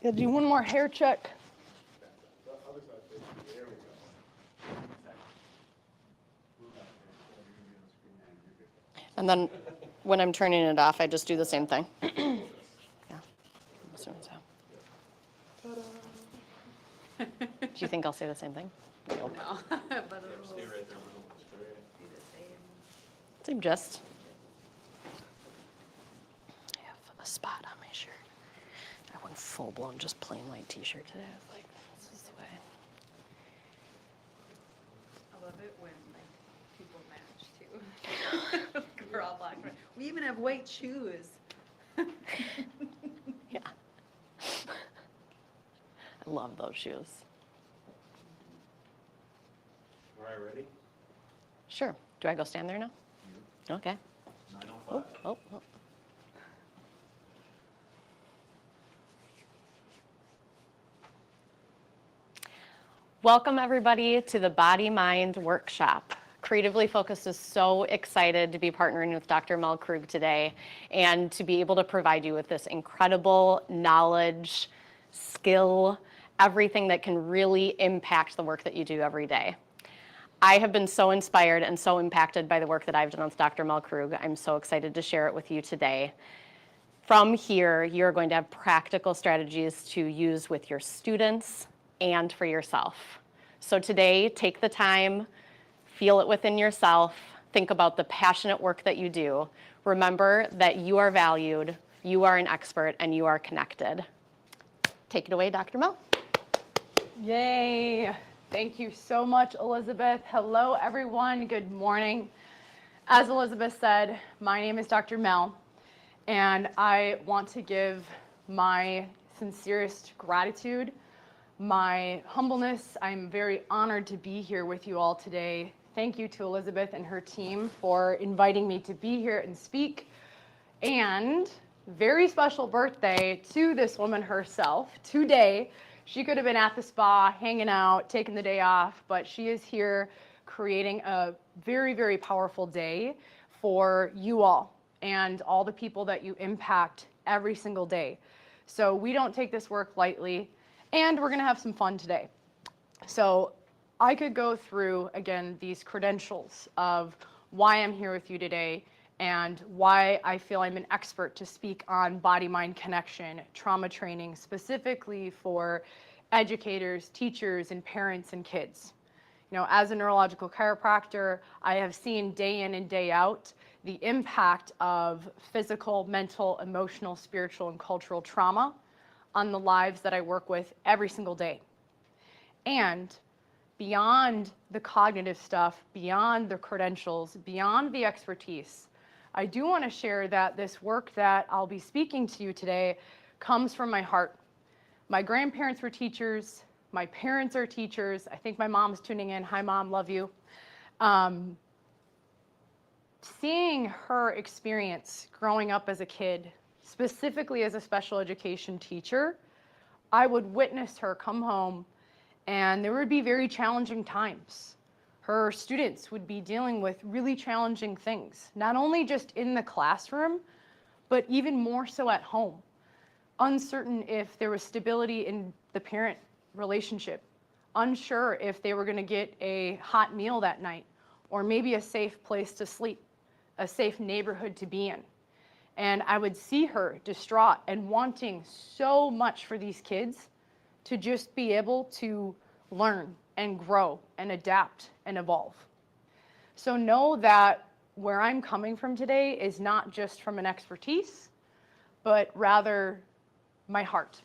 Gotta do one more hair check. And then when I'm turning it off, I just do the same thing. Yeah. Do you think I'll say the same thing? Nope. No, but Same gist. I have a spot on my shirt. I went full-blown just plain white t-shirt today. I was like, this is the way. I love it when like people match too. We're all black. We even have white shoes. Yeah. I love those shoes. All right, ready? Sure. Do I go stand there now? Okay. 9:05. Oh. Welcome, everybody, to the Body Mind Workshop. Creatively Focused is so excited to be partnering with Dr. Mel Krug today and to be able to provide you with this incredible knowledge, skill, everything that can really impact the work that you do every day. I have been so inspired and so impacted by the work that I've done with Dr. Mel Krug. I'm so excited to share it with you today. From here, you're going to have practical strategies to use with your students and for yourself. So today, take the time, feel it within yourself, think about the passionate work that you do. Remember that you are valued, you are an expert, and you are connected. Take it away, Dr. Mel. Yay. Thank you so much, Elizabeth. Hello, everyone. Good morning. As Elizabeth said, my name is Dr. Mel, and I want to give my sincerest gratitude, my humbleness. I'm very honored to be here with you all today. Thank you to Elizabeth and her team for inviting me to be here and speak. And very special birthday to this woman herself today. She could have been at the spa, hanging out, taking the day off, but she is here creating a very, very powerful day for you all and all the people that you impact every single day. So we don't take this work lightly, and we're gonna have some fun today. So I could go through, again, these credentials of why I'm here with you today and why I feel I'm an expert to speak on body-mind connection, trauma training, specifically for educators, teachers, and parents and kids. You know, as a neurological chiropractor, I have seen day in and day out the impact of physical, mental, emotional, spiritual, and cultural trauma on the lives that I work with every single day. And beyond the cognitive stuff, beyond the credentials, beyond the expertise, I do want to share that this work that I'll be speaking to you today comes from my heart. My grandparents were teachers. My parents are teachers. I think my mom's tuning in. Hi, Mom, love you. Seeing her experience growing up as a kid, specifically as a special education teacher, I would witness her come home and there would be very challenging times. Her students would be dealing with really challenging things, not only just in the classroom, but even more so at home. Uncertain if there was stability in the parent relationship, unsure if they were going to get a hot meal that night, or maybe a safe place to sleep, a safe neighborhood to be in. And I would see her distraught and wanting so much for these kids to just be able to learn and grow and adapt and evolve. So know that where I'm coming from today is not just from an expertise, but rather my heart.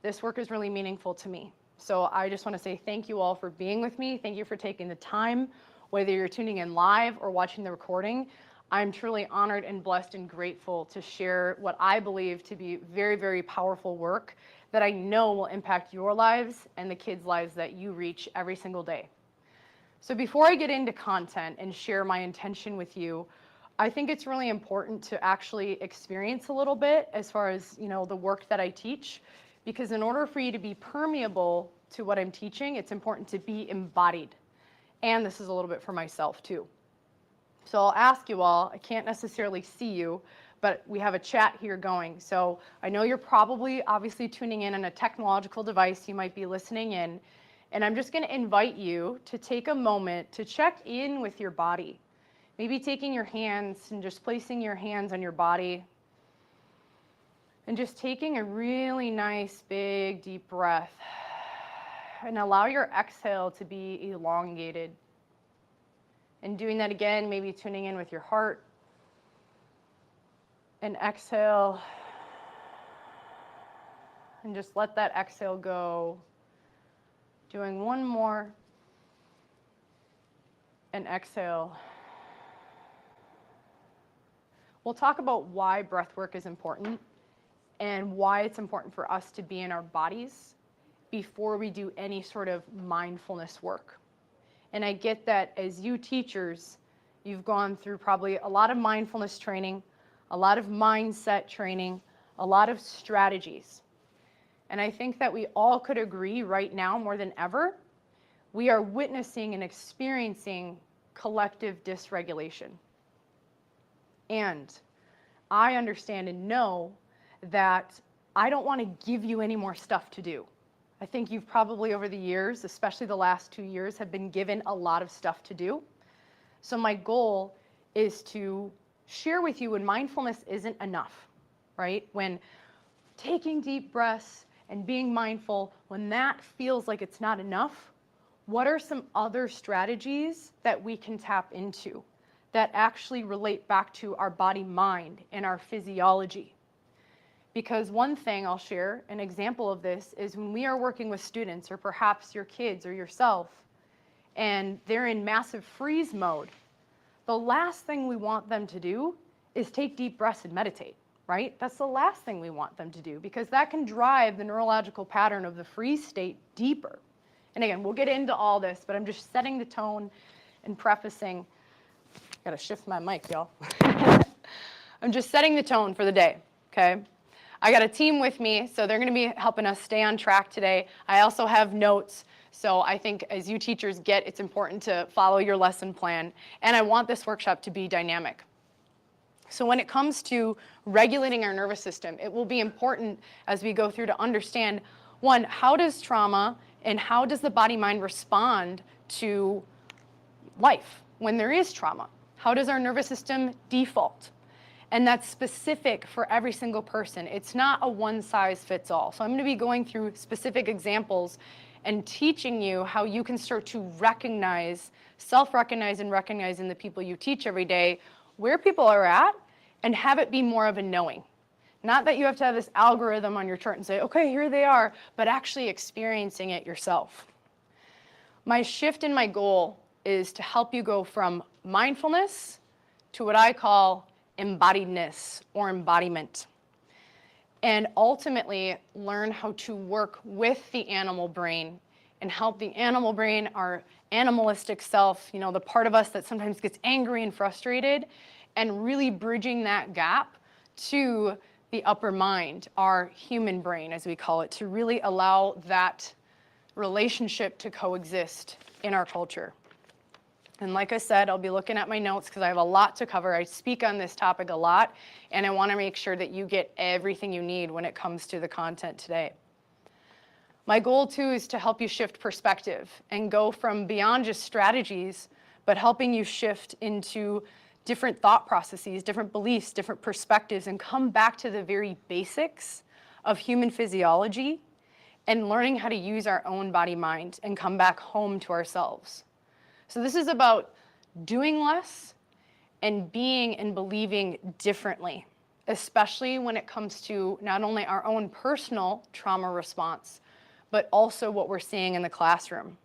This work is really meaningful to me. So I just want to say thank you all for being with me. Thank you for taking the time, whether you're tuning in live or watching the recording. I'm truly honored and blessed and grateful to share what I believe to be very, very powerful work that I know will impact your lives and the kids' lives that you reach every single day. So before I get into content and share my intention with you, I think it's really important to actually experience a little bit as far as, you know, the work that I teach, because in order for you to be permeable to what I'm teaching, it's important to be embodied. And this is a little bit for myself too. So I'll ask you all, I can't necessarily see you, but we have a chat here going. So I know you're probably obviously tuning in on a technological device. You might be listening in. And I'm just going to invite you to take a moment to check in with your body. Maybe taking your hands and just placing your hands on your body. And just taking a really nice, big, deep breath. And allow your exhale to be elongated. And doing that again, maybe tuning in with your heart. And exhale. And just let that exhale go. Doing one more. And exhale. We'll talk about why breath work is important and why it's important for us to be in our bodies before we do any sort of mindfulness work. And I get that as you teachers, you've gone through probably a lot of mindfulness training, a lot of mindset training, a lot of strategies. And I think that we all could agree right now more than ever, we are witnessing and experiencing collective dysregulation. And I understand and know that I don't want to give you any more stuff to do. I think you've probably over the years, especially the last 2 years, have been given a lot of stuff to do. So my goal is to share with you when mindfulness isn't enough, right? When taking deep breaths and being mindful, when that feels like it's not enough, what are some other strategies that we can tap into that actually relate back to our body-mind and our physiology? Because one thing I'll share, an example of this, is when we are working with students, or perhaps your kids or yourself, and they're in massive freeze mode, the last thing we want them to do is take deep breaths and meditate, right? That's the last thing we want them to do, because that can drive the neurological pattern of the freeze state deeper. And again, we'll get into all this, but I'm just setting the tone and prefacing. Gotta shift my mic, y'all. I'm just setting the tone for the day, okay? I got a team with me, so they're gonna be helping us stay on track today. I also have notes, so I think as you teachers get, it's important to follow your lesson plan, and I want this workshop to be dynamic. So when it comes to regulating our nervous system, it will be important as we go through to understand, one, how does trauma and how does the body-mind respond to life when there is trauma? How does our nervous system default? And that's specific for every single person. It's not a one-size-fits-all. So I'm going to be going through specific examples and teaching you how you can start to recognize, self-recognize and recognize in the people you teach every day where people are at and have it be more of a knowing. Not that you have to have this algorithm on your chart and say, okay, here they are, but actually experiencing it yourself. My shift in my goal is to help you go from mindfulness to what I call embodiedness or embodiment. And ultimately learn how to work with the animal brain and help the animal brain, our animalistic self, you know, the part of us that sometimes gets angry and frustrated, and really bridging that gap to the upper mind, our human brain, as we call it, to really allow that relationship to coexist in our culture. And like I said, I'll be looking at my notes because I have a lot to cover. I speak on this topic a lot, and I want to make sure that you get everything you need when it comes to the content today. My goal, too, is to help you shift perspective and go from beyond just strategies, but helping you shift into different thought processes, different beliefs, different perspectives, and come back to the very basics of human physiology and learning how to use our own body-mind and come back home to ourselves. So this is about doing less and being and believing differently, especially when it comes to not only our own personal trauma response, but also what we're seeing in the classroom.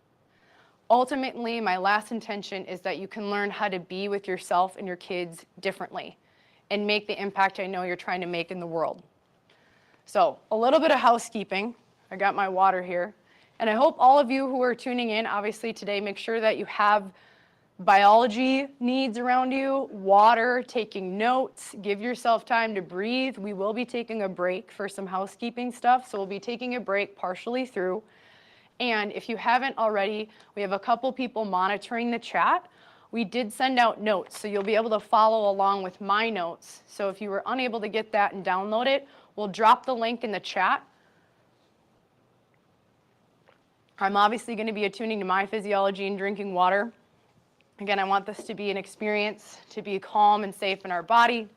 Ultimately, my last intention is that you can learn how to be with yourself and your kids differently and make the impact I know you're trying to make in the world. So a little bit of housekeeping. I got my water here. And I hope all of you who are tuning in, obviously today, make sure that you have biology needs around you, water, taking notes, give yourself time to breathe. We will be taking a break for some housekeeping stuff, so we'll be taking a break partially through. And if you haven't already, we have a couple people monitoring the chat. we did send out notes, so you'll be able to follow along with my notes. So if you were unable to get that and download it, we'll drop the link in the chat. I'm obviously going to be attuning to my physiology and drinking water. Again, I want this to be an experience, to be calm and safe in our body.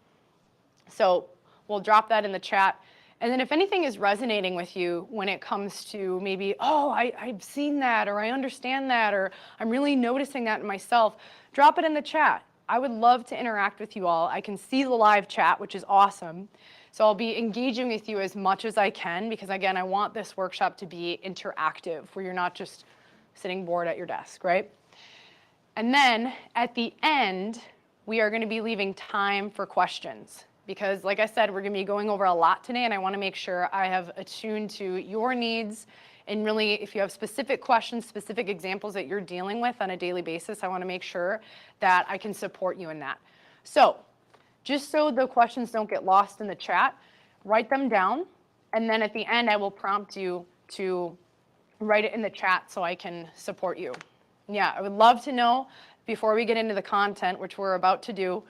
So we'll drop that in the chat. And then if anything is resonating with you when it comes to maybe, oh, I've seen that, or I understand that, or I'm really noticing that in myself, drop it in the chat. I would love to interact with you all. I can see the live chat, which is awesome. So I'll be engaging with you as much as I can because, again, I want this workshop to be interactive where you're not just sitting bored at your desk, right? And then at the end, we are going to be leaving time for questions because, like I said, we're going to be going over a lot today, and I want to make sure I have attuned to your needs. And really, if you have specific questions, specific examples that you're dealing with on a daily basis, I want to make sure that I can support you in that. So just so the questions don't get lost in the chat, write them down, and then at the end, I will prompt you to write it in the chat so I can support you. Yeah, I would love to know, before we get into the content, which we're about to do,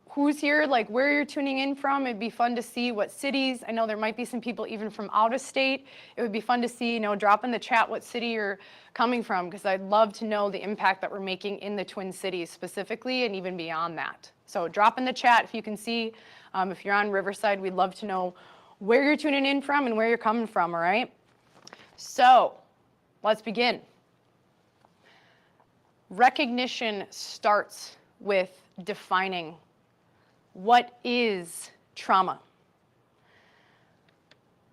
who's here, like where you're tuning in from. It'd be fun to see what cities. I know there might be some people even from out of state. It would be fun to see, drop in the chat what city you're coming from, because I'd love to know the impact that we're making in the Twin Cities specifically and even beyond that. So drop in the chat if you can see. If you're on Riverside, we'd love to know where you're tuning in from and where you're coming from, all right? So let's begin. Recognition starts with defining what is trauma.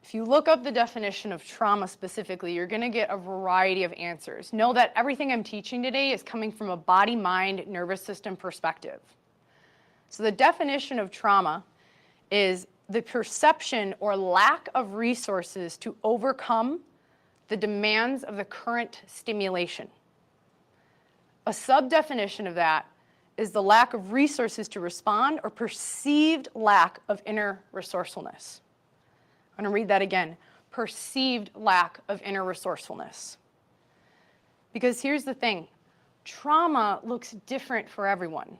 If you look up the definition of trauma specifically, you're going to get a variety of answers. Know that everything I'm teaching today is coming from a body, mind, nervous system perspective. So the definition of trauma is the perception or lack of resources to overcome the demands of the current stimulation. A sub-definition of that is the lack of resources to respond or perceived lack of inner resourcefulness. I'm going to read that again. Perceived lack of inner resourcefulness. Because here's the thing. Trauma looks different for everyone.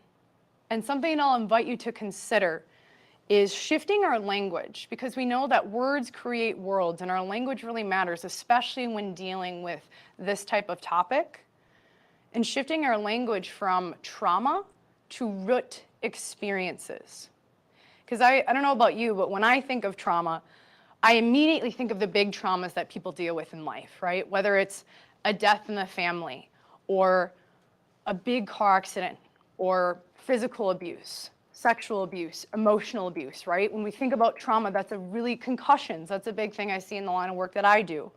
And something I'll invite you to consider is shifting our language, because we know that words create worlds and our language really matters, especially when dealing with this type of topic. And shifting our language from trauma to root experiences. Because I don't know about you, but when I think of trauma, I immediately think of the big traumas that people deal with in life, right? Whether it's a death in the family, or a big car accident, or physical abuse, sexual abuse, emotional abuse, right? When we think about trauma, that's concussions, that's a big thing I see in the line of work that I do.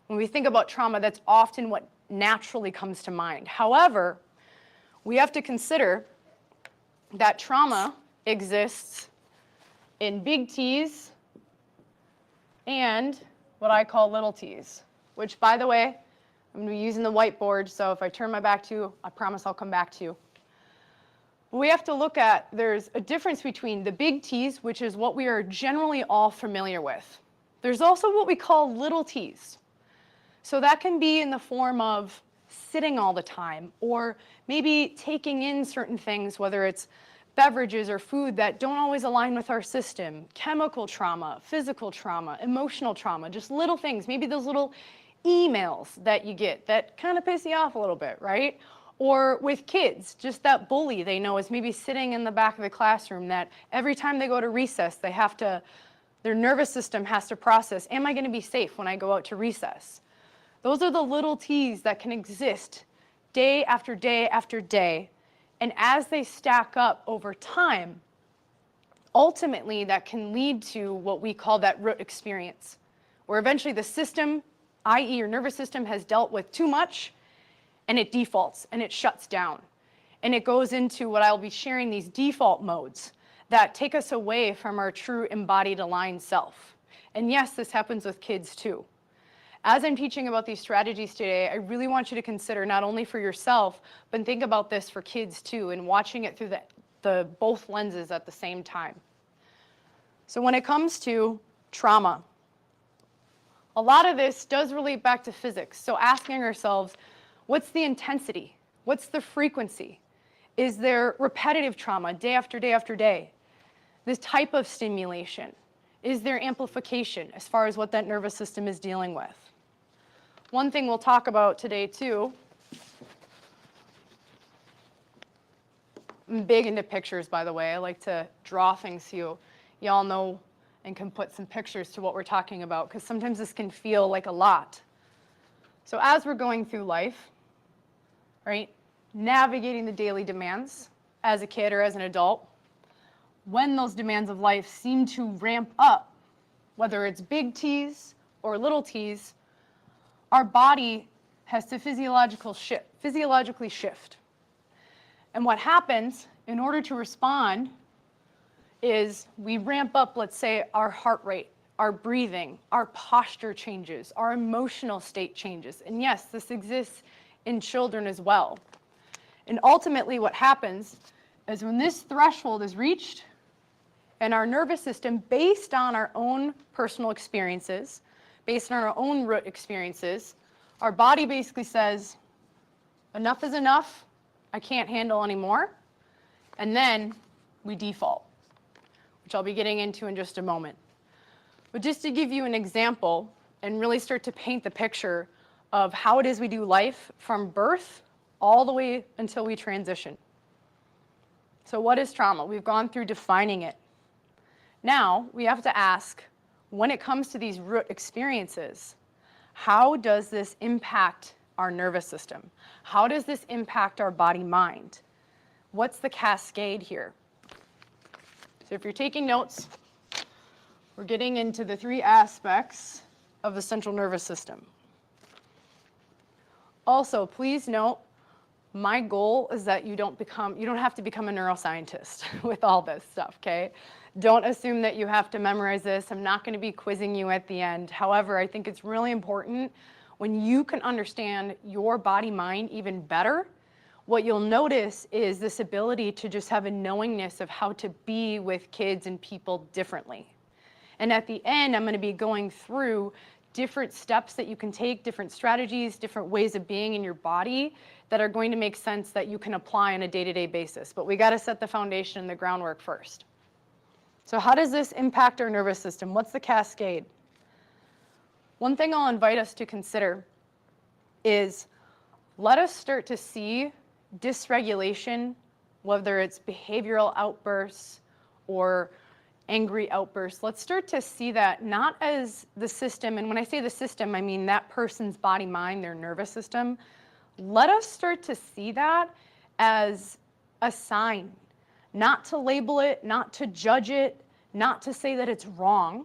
When we think about trauma, that's often what naturally comes to mind. However, we have to consider that trauma exists in big T's and what I call little t's, which, by the way, I'm going to be using the whiteboard, so if I turn my back to you, I promise I'll come back to you. We have to look at, there's a difference between the big T's, which is what we are generally all familiar with. There's also what we call little t's. So that can be in the form of sitting all the time, or maybe taking in certain things, whether it's beverages or food that don't always align with our system, chemical trauma, physical trauma, emotional trauma, just little things, maybe those little emails that you get that kind of piss you off a little bit, right? Or with kids, just that bully they know is maybe sitting in the back of the classroom that every time they go to recess, their nervous system has to process, am I going to be safe when I go out to recess? Those are the little t's that can exist day after day after day. And as they stack up over time, ultimately that can lead to what we call that root experience, where eventually the system, i.e. your nervous system, has dealt with too much, and it defaults and it shuts down. And it goes into what I'll be sharing, these default modes that take us away from our true embodied aligned self. And yes, this happens with kids too. As I'm teaching about these strategies today, I really want you to consider not only for yourself, but think about this for kids too, and watching it through the both lenses at the same time. So when it comes to trauma, a lot of this does relate back to physics. So asking ourselves, what's the intensity? What's the frequency? Is there repetitive trauma day after day after day? This type of stimulation. Is there amplification as far as what that nervous system is dealing with? One thing we'll talk about today too, I'm big into pictures, by the way. I like to draw things so y'all know and can put some pictures to what we're talking about, because sometimes this can feel like a lot. So as we're going through life, right, navigating the daily demands as a kid or as an adult, when those demands of life seem to ramp up, whether it's big T's or little t's, our body has to physiologically shift. And what happens in order to respond is we ramp up, let's say, our heart rate, our breathing, our posture changes, our emotional state changes. And yes, this exists in children as well. And ultimately what happens is when this threshold is reached and our nervous system, based on our own personal experiences, based on our own root experiences, our body basically says, enough is enough, I can't handle anymore, and then we default, which I'll be getting into in just a moment. But just to give you an example and really start to paint the picture of how it is we do life from birth all the way until we transition. So what is trauma? We've gone through defining it. Now we have to ask, when it comes to these root experiences, how does this impact our nervous system? How does this impact our body-mind? What's the cascade here? So if you're taking notes, we're getting into the 3 aspects of the central nervous system. Also, please note, my goal is that you don't have to become a neuroscientist with all this stuff, okay? Don't assume that you have to memorize this. I'm not going to be quizzing you at the end. However, I think it's really important when you can understand your body-mind even better. What you'll notice is this ability to just have a knowingness of how to be with kids and people differently. And at the end, I'm going to be going through different steps that you can take, different strategies, different ways of being in your body that are going to make sense that you can apply on a day-to-day basis. But we got to set the foundation and the groundwork first. So how does this impact our nervous system? What's the cascade? One thing I'll invite us to consider is let us start to see dysregulation, whether it's behavioral outbursts or angry outbursts. Let's start to see that not as the system, and when I say the system, I mean that person's body, mind, their nervous system. Let us start to see that as a sign, not to label it, not to judge it, not to say that it's wrong,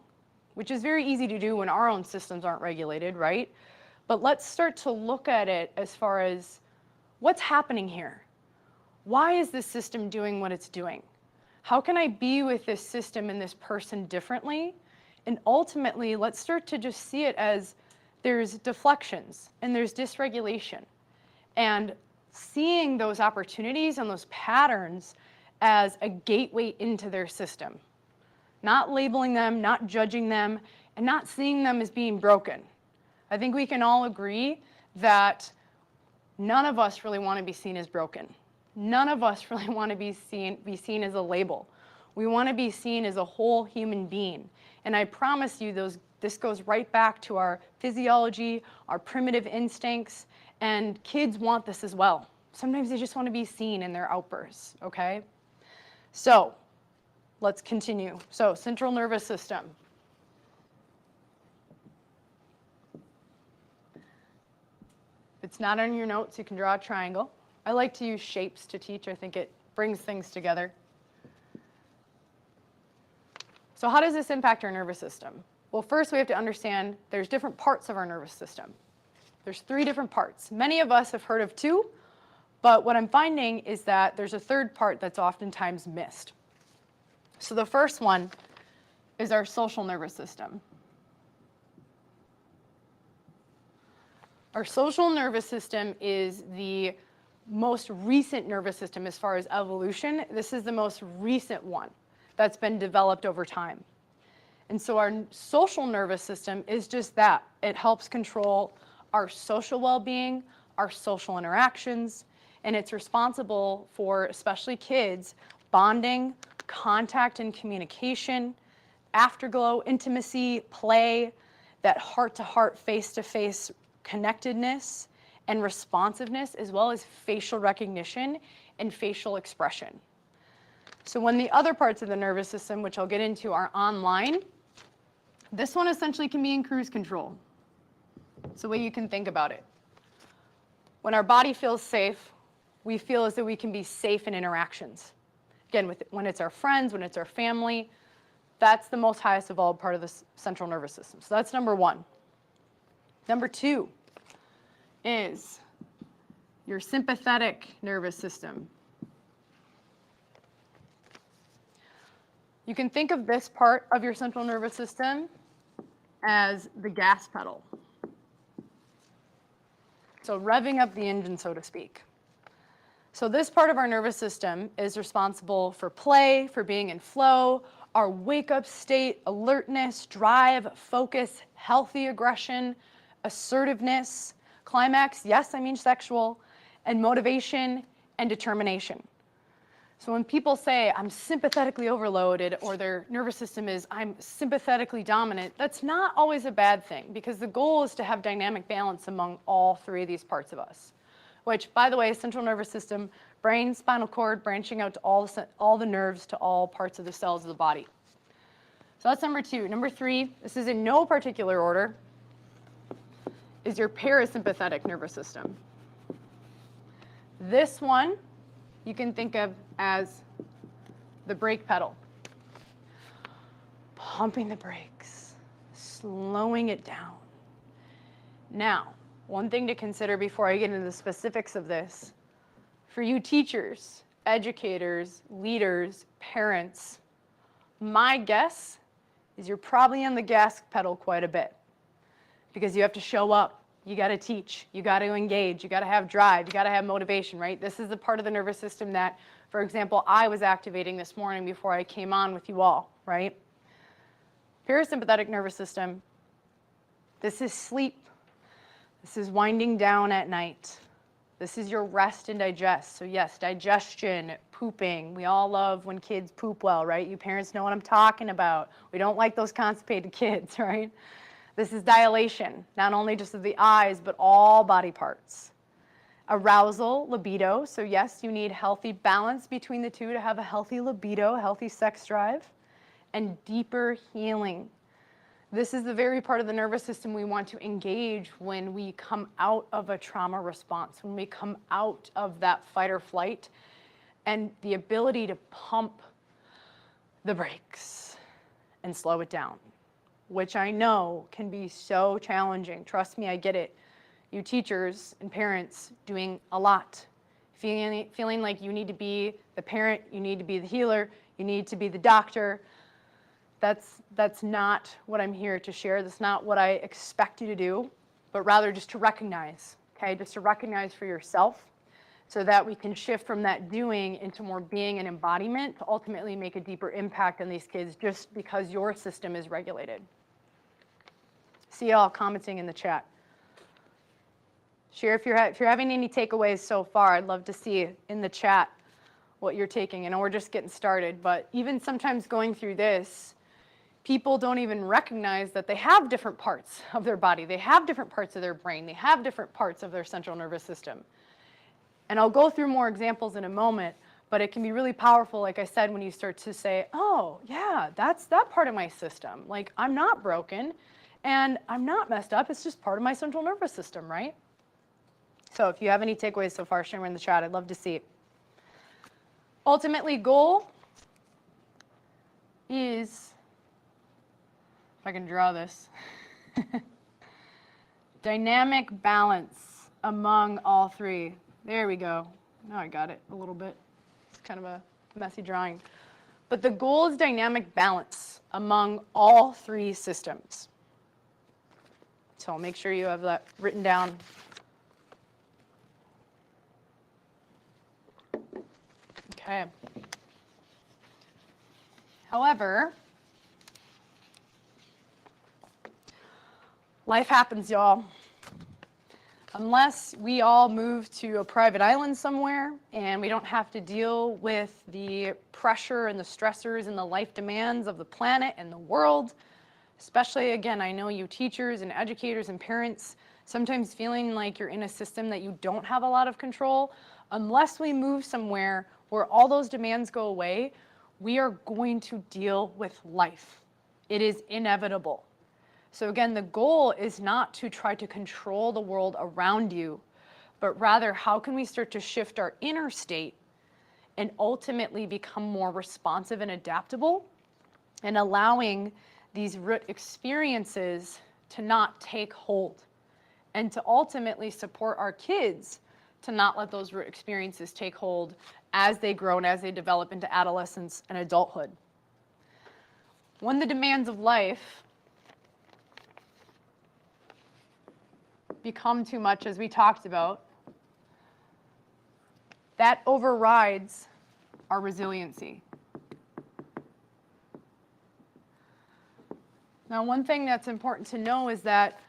which is very easy to do when our own systems aren't regulated, right? But let's start to look at it as far as what's happening here. Why is this system doing what it's doing? How can I be with this system and this person differently? And ultimately, let's start to just see it as there's deflections and there's dysregulation. And seeing those opportunities and those patterns as a gateway into their system. Not labeling them, not judging them, and not seeing them as being broken. I think we can all agree that none of us really want to be seen as broken. None of us really want to be seen as a label. We want to be seen as a whole human being. And I promise you, this goes right back to our physiology, our primitive instincts, and kids want this as well. Sometimes they just want to be seen in their outbursts, okay? So let's continue. So central nervous system. If it's not on your notes, you can draw a triangle. I like to use shapes to teach. I think it brings things together. So how does this impact our nervous system? Well, first we have to understand there's different parts of our nervous system. There's 3 different parts. Many of us have heard of 2, but what I'm finding is that there's a 3rd part that's oftentimes missed. So the first one is our social nervous system. Our social nervous system is the most recent nervous system as far as evolution. This is the most recent one that's been developed over time. And so our social nervous system is just that. It helps control our social well-being, our social interactions, and it's responsible for, especially kids, bonding, contact and communication, afterglow, intimacy, play, that heart-to-heart, face-to-face connectedness and responsiveness, as well as facial recognition and facial expression. So when the other parts of the nervous system, which I'll get into, are online, this one essentially can be in cruise control. It's the way you can think about it. When our body feels safe, we feel as though we can be safe in interactions. Again, when it's our friends, when it's our family, that's the most highest evolved part of the central nervous system. So that's number one. Number two is your sympathetic nervous system. You can think of this part of your central nervous system as the gas pedal. So revving up the engine, so to speak. So this part of our nervous system is responsible for play, for being in flow, our wake-up state, alertness, drive, focus, healthy aggression, assertiveness, climax, yes, I mean sexual, and motivation and determination. So when people say, I'm sympathetically overloaded, or their nervous system is, I'm sympathetically dominant, that's not always a bad thing, because the goal is to have dynamic balance among all three of these parts of us. Which, by the way, central nervous system, brain, spinal cord, branching out to all the nerves to all parts of the cells of the body. So that's number two. Number three, this is in no particular order, is your parasympathetic nervous system. This one you can think of as the brake pedal. Pumping the brakes, slowing it down. Now, one thing to consider before I get into the specifics of this, for you teachers, educators, leaders, parents, my guess is you're probably on the gas pedal quite a bit, because you have to show up, you got to teach, you got to engage, you got to have drive, you got to have motivation, right? This is the part of the nervous system that, for example, I was activating this morning before I came on with you all, right? Parasympathetic nervous system, this is sleep. This is winding down at night. This is your rest and digest. So yes, digestion, pooping. We all love when kids poop well, right? You parents know what I'm talking about. We don't like those constipated kids, right? This is dilation, not only just of the eyes, but all body parts. Arousal, libido. So yes, you need healthy balance between the two to have a healthy libido, healthy sex drive, and deeper healing. This is the very part of the nervous system we want to engage when we come out of a trauma response, when we come out of that fight or flight, and the ability to pump the brakes and slow it down, which I know can be so challenging. Trust me, I get it. You teachers and parents doing a lot, feeling like you need to be the parent, you need to be the healer, you need to be the doctor. That's not what I'm here to share. That's not what I expect you to do, but rather just to recognize, okay? Just to recognize for yourself so that we can shift from that doing into more being and embodiment to ultimately make a deeper impact on these kids just because your system is regulated. See y'all commenting in the chat. Share if you're having any takeaways so far. I'd love to see in the chat what you're taking. I know we're just getting started, but even sometimes going through this, people don't even recognize that they have different parts of their body. They have different parts of their brain. They have different parts of their central nervous system. And I'll go through more examples in a moment, but it can be really powerful, like I said, when you start to say, oh, yeah, that's that part of my system. Like, I'm not broken, and I'm not messed up. It's just part of my central nervous system, right? So if you have any takeaways so far, share them in the chat. I'd love to see it. Ultimately, goal is, if I can draw this, dynamic balance among all three. There we go. Now I got it a little bit. It's kind of a messy drawing. But the goal is dynamic balance among all three systems. So I'll make sure you have that written down. Okay. However, life happens, y'all. Unless we all move to a private island somewhere and we don't have to deal with the pressure and the stressors and the life demands of the planet and the world, especially, again, I know you teachers and educators and parents sometimes feeling like you're in a system that you don't have a lot of control. Unless we move somewhere where all those demands go away, we are going to deal with life. It is inevitable. So again, the goal is not to try to control the world around you, but rather how can we start to shift our inner state and ultimately become more responsive and adaptable, and allowing these root experiences to not take hold, and to ultimately support our kids to not let those root experiences take hold as they grow and as they develop into adolescence and adulthood. When the demands of life become too much, as we talked about, that overrides our resiliency. Now, one thing that's important to know is that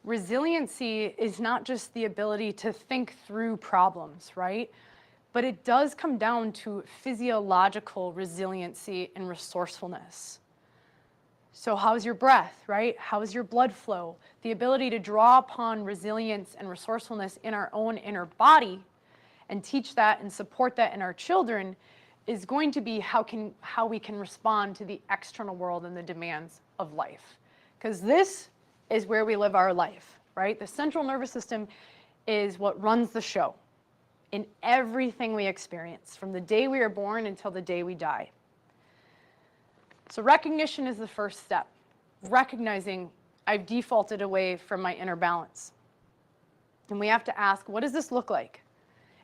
resiliency is not just the ability to think through problems, right? But it does come down to physiological resiliency and resourcefulness. So how's your breath, right? How's your blood flow? The ability to draw upon resilience and resourcefulness in our own inner body and teach that and support that in our children is going to be how we can respond to the external world and the demands of life. Because this is where we live our life, right? The central nervous system is what runs the show in everything we experience, from the day we are born until the day we die. So recognition is the first step. Recognizing I've defaulted away from my inner balance. And we have to ask, what does this look like?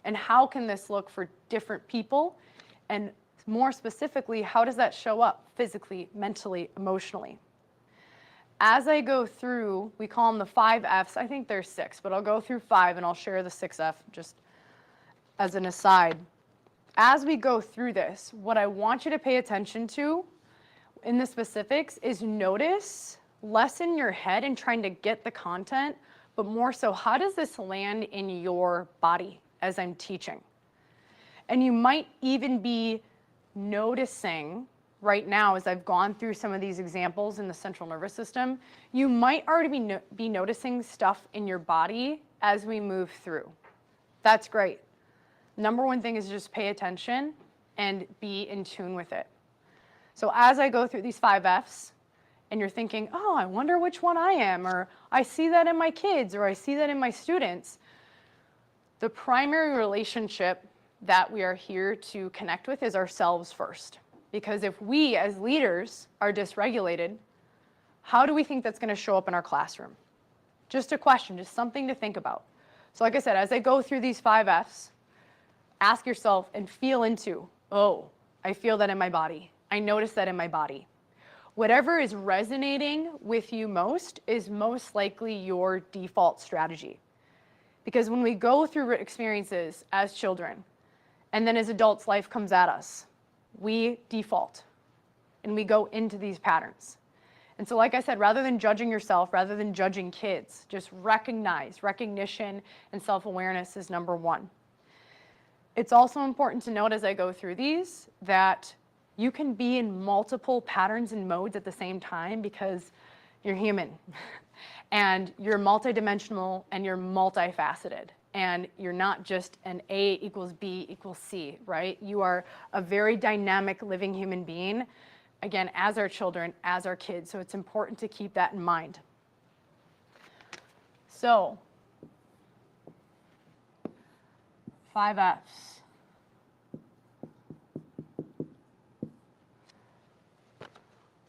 And how can this look for different people? And more specifically, how does that show up physically, mentally, emotionally? As I go through, we call them the 5 Fs. I think there's 6, but I'll go through 5 and I'll share the 6th F just as an aside. As we go through this, what I want you to pay attention to in the specifics is notice less in your head and trying to get the content, but more so, how does this land in your body as I'm teaching? And you might even be noticing right now, as I've gone through some of these examples in the central nervous system, you might already be noticing stuff in your body as we move through. That's great. Number one thing is just pay attention and be in tune with it. So as I go through these 5 Fs, and you're thinking, oh, I wonder which one I am, or I see that in my kids, or I see that in my students, the primary relationship that we are here to connect with is ourselves first. Because if we as leaders are dysregulated, how do we think that's going to show up in our classroom? Just a question, just something to think about. So like I said, as I go through these 5 Fs, ask yourself and feel into, oh, I feel that in my body. I notice that in my body. Whatever is resonating with you most is most likely your default strategy. Because when we go through experiences as children, and then as adults, life comes at us, we default, and we go into these patterns. And so like I said, rather than judging yourself, rather than judging kids, just recognition and self-awareness is number 1. It's also important to note as I go through these that you can be in multiple patterns and modes at the same time because you're human and you're multidimensional and you're multifaceted. And you're not just an A equals B equals C, right? You are a very dynamic living human being, again, as our children, as our kids. So it's important to keep that in mind. So, 5 Fs.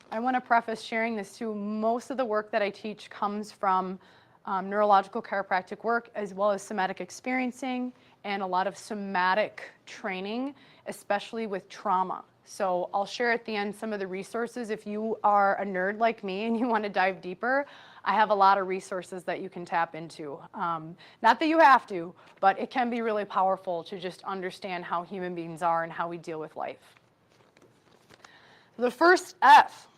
I want to preface sharing this too. Most of the work that I teach comes from neurological chiropractic work, as well as somatic experiencing and a lot of somatic training, especially with trauma. So I'll share at the end some of the resources. If you are a nerd like me and you want to dive deeper, I have a lot of resources that you can tap into. Not that you have to, but it can be really powerful to just understand how human beings are and how we deal with life. The first F,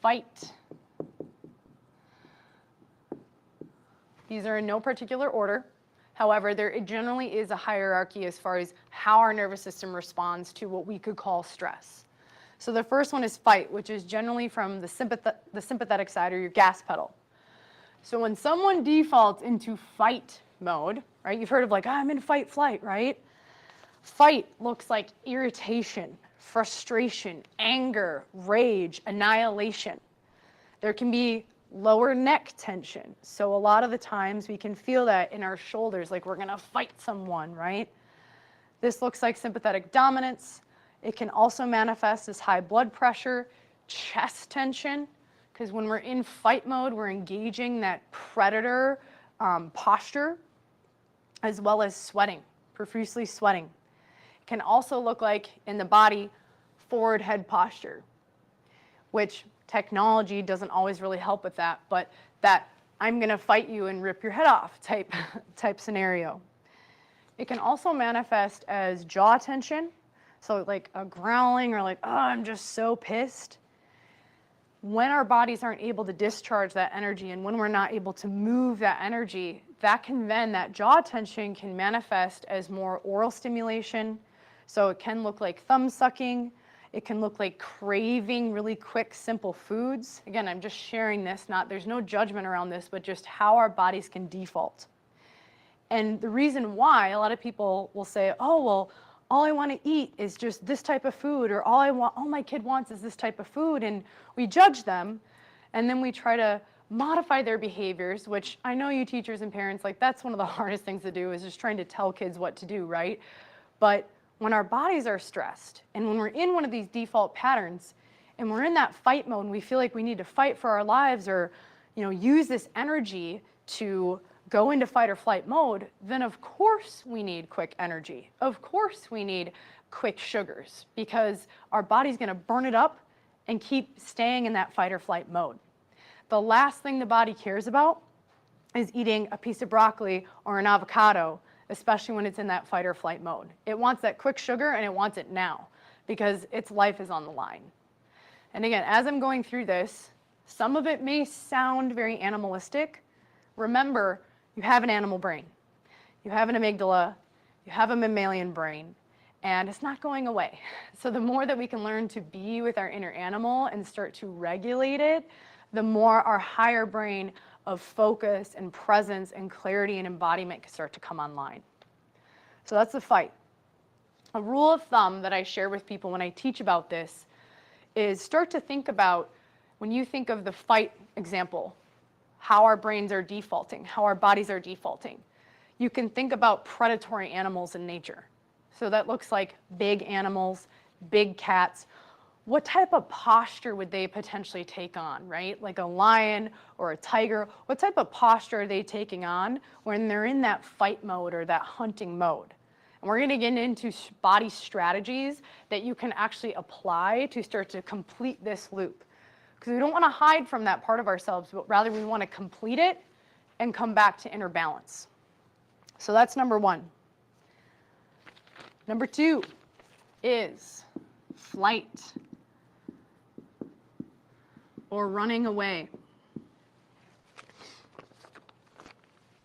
fight. These are in no particular order. However, there generally is a hierarchy as far as how our nervous system responds to what we could call stress. So the first one is fight, which is generally from the sympathetic side, or your gas pedal. So when someone defaults into fight mode, right, you've heard of like, I'm in fight flight, right? Fight looks like irritation, frustration, anger, rage, annihilation. There can be lower neck tension. So a lot of the times we can feel that in our shoulders, like we're gonna fight someone, right? This looks like sympathetic dominance. It can also manifest as high blood pressure, chest tension, because when we're in fight mode, we're engaging that predator posture, as well as sweating, profusely sweating. It can also look like in the body, forward head posture, which technology doesn't always really help with that, but that I'm going to fight you and rip your head off type scenario. It can also manifest as jaw tension, so like a growling or like, oh, I'm just so pissed. When our bodies aren't able to discharge that energy and when we're not able to move that energy, that jaw tension can manifest as more oral stimulation. So it can look like thumb sucking. It can look like craving really quick, simple foods. Again, I'm just sharing this, there's no judgment around this, but just how our bodies can default. And the reason why a lot of people will say, oh, well, all I want to eat is just this type of food, or all my kid wants is this type of food, and we judge them, and then we try to modify their behaviors, which I know you teachers and parents, like that's one of the hardest things to do, is just trying to tell kids what to do, right? But when our bodies are stressed, and when we're in one of these default patterns, and we're in that fight mode, and we feel like we need to fight for our lives, or use this energy to go into fight or flight mode, then of course we need quick energy. Of course we need quick sugars, because our body's going to burn it up and keep staying in that fight or flight mode. The last thing the body cares about is eating a piece of broccoli or an avocado, especially when it's in that fight or flight mode. It wants that quick sugar, and it wants it now because its life is on the line. And again, as I'm going through this, some of it may sound very animalistic. Remember, you have an animal brain. You have an amygdala. You have a mammalian brain. And it's not going away. So the more that we can learn to be with our inner animal and start to regulate it, the more our higher brain of focus and presence and clarity and embodiment can start to come online. So that's the fight. A rule of thumb that I share with people when I teach about this is start to think about, when you think of the fight example, how our brains are defaulting, how our bodies are defaulting. You can think about predatory animals in nature. So that looks like big animals, big cats. What type of posture would they potentially take on, right? Like a lion or a tiger, what type of posture are they taking on when they're in that fight mode or that hunting mode? And we're going to get into body strategies that you can actually apply to start to complete this loop. Because we don't want to hide from that part of ourselves, but rather we want to complete it and come back to inner balance. So that's number one. Number two is flight, or running away.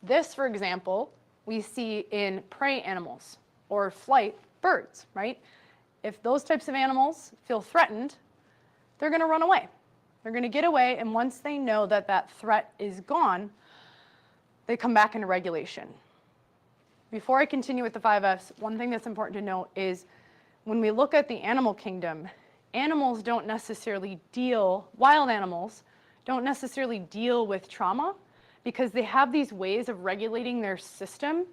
This, for example, we see in prey animals or flight birds, right? If those types of animals feel threatened, they're going to run away. They're going to get away, and once they know that that threat is gone, they come back into regulation. Before I continue with the 5Fs, one thing that's important to note is when we look at the animal kingdom, animals don't necessarily wild animals don't necessarily deal with trauma because they have these ways of regulating their system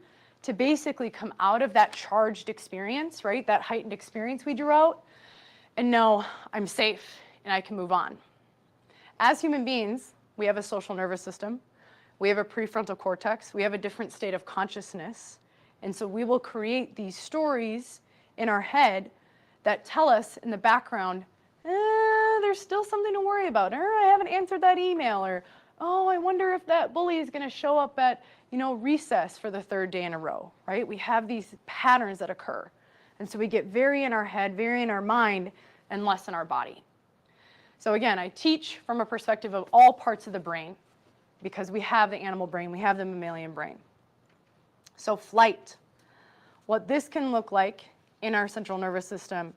to basically come out of that charged experience, right? That heightened experience we drew out, and know I'm safe and I can move on. As human beings, we have a social nervous system. We have a prefrontal cortex. We have a different state of consciousness. And so we will create these stories in our head that tell us in the background, there's still something to worry about. I haven't answered that email. Or, oh, I wonder if that bully is going to show up at, recess for the third day in a row, right? We have these patterns that occur. And so we get very in our head, very in our mind, and less in our body. So again, I teach from a perspective of all parts of the brain. because we have the animal brain, we have the mammalian brain. So flight, what this can look like in our central nervous system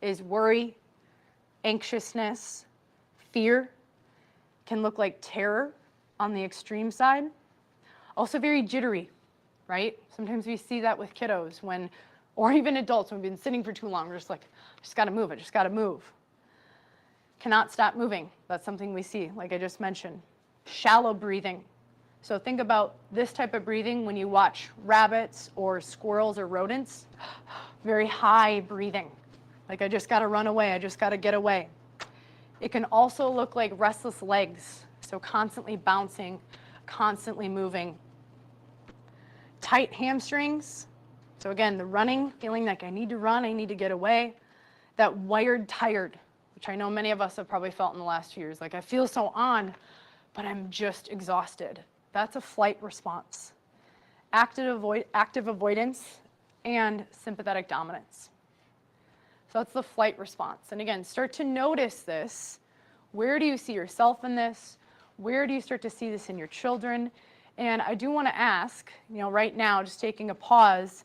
is worry, anxiousness, fear, can look like terror on the extreme side. Also very jittery, right? Sometimes we see that with kiddos when, or even adults when we've been sitting for too long, we're just like, I just gotta move, I just gotta move. Cannot stop moving, that's something we see, like I just mentioned. Shallow breathing. So think about this type of breathing when you watch rabbits or squirrels or rodents. Very high breathing. Like I just got to run away, I just got to get away. It can also look like restless legs. So constantly bouncing, constantly moving. Tight hamstrings. So again, the running, feeling like I need to run, I need to get away. That wired tired, which I know many of us have probably felt in the last few years. Like I feel so on, but I'm just exhausted. That's a flight response. Active avoidance and sympathetic dominance. So that's the flight response. And again, start to notice this. Where do you see yourself in this? Where do you start to see this in your children? And I do want to ask, right now, just taking a pause,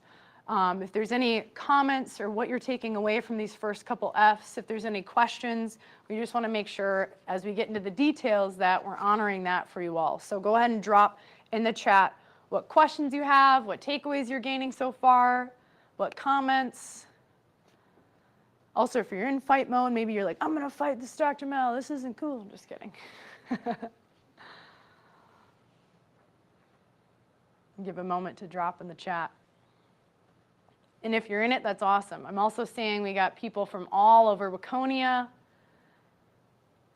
if there's any comments or what you're taking away from these first couple Fs, if there's any questions, we just want to make sure as we get into the details that we're honoring that for you all. So go ahead and drop in the chat what questions you have, what takeaways you're gaining so far, what comments. Also, if you're in fight mode, maybe you're like, I'm going to fight this Dr. Mel, this isn't cool. I'm just kidding. Give a moment to drop in the chat. And if you're in it, that's awesome. I'm also seeing we got people from all over Waconia.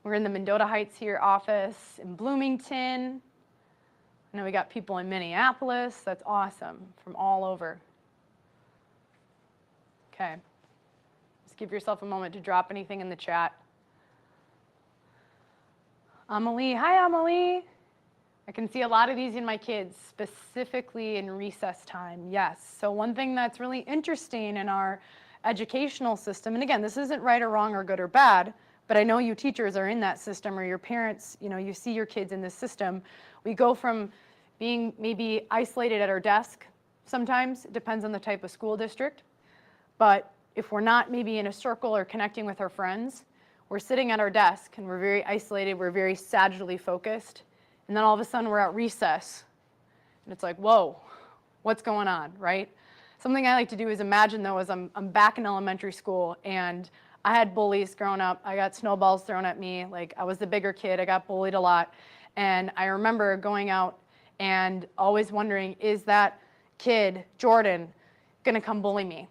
We're in the Mendota Heights here office, in Bloomington. I know we got people in Minneapolis. That's awesome, from all over. Okay. Just give yourself a moment to drop anything in the chat. Amelie, hi Amelie. I can see a lot of these in my kids, specifically in recess time, yes. So one thing that's really interesting in our educational system, and again, this isn't right or wrong or good or bad, but I know you teachers are in that system or your parents, you see your kids in this system. We go from being maybe isolated at our desk sometimes, it depends on the type of school district, but if we're not maybe in a circle or connecting with our friends, we're sitting at our desk and we're very isolated, we're very sagittally focused. And then all of a sudden we're at recess. And it's like, whoa, what's going on, right? Something I like to do is imagine though is I'm back in elementary school and I had bullies growing up. I got snowballs thrown at me. Like I was the bigger kid. I got bullied a lot. And I remember going out and always wondering, is that kid, Jordan, gonna come bully me?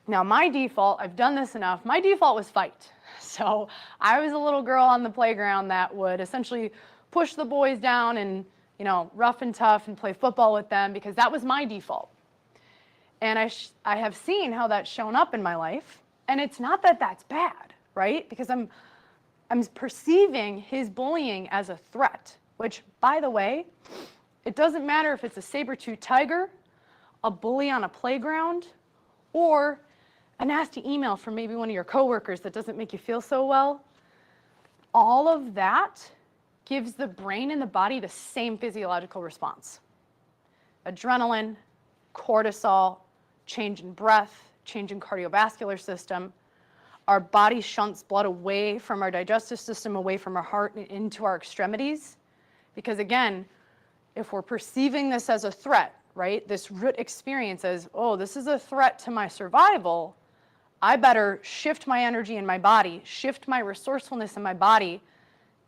Now my default, I've done this enough, my default was fight. So I was a little girl on the playground that would essentially push the boys down and, rough and tough and play football with them because that was my default. And I have seen how that's shown up in my life. And it's not that that's bad, right? Because I'm perceiving his bullying as a threat, which, by the way, it doesn't matter if it's a saber-toothed tiger, a bully on a playground, or a nasty email from maybe one of your coworkers that doesn't make you feel so well. All of that gives the brain and the body the same physiological response. Adrenaline, cortisol, change in breath, change in cardiovascular system. Our body shunts blood away from our digestive system, away from our heart and into our extremities. Because again, if we're perceiving this as a threat, right, this root experience as, oh, this is a threat to my survival, I better shift my energy in my body, shift my resourcefulness in my body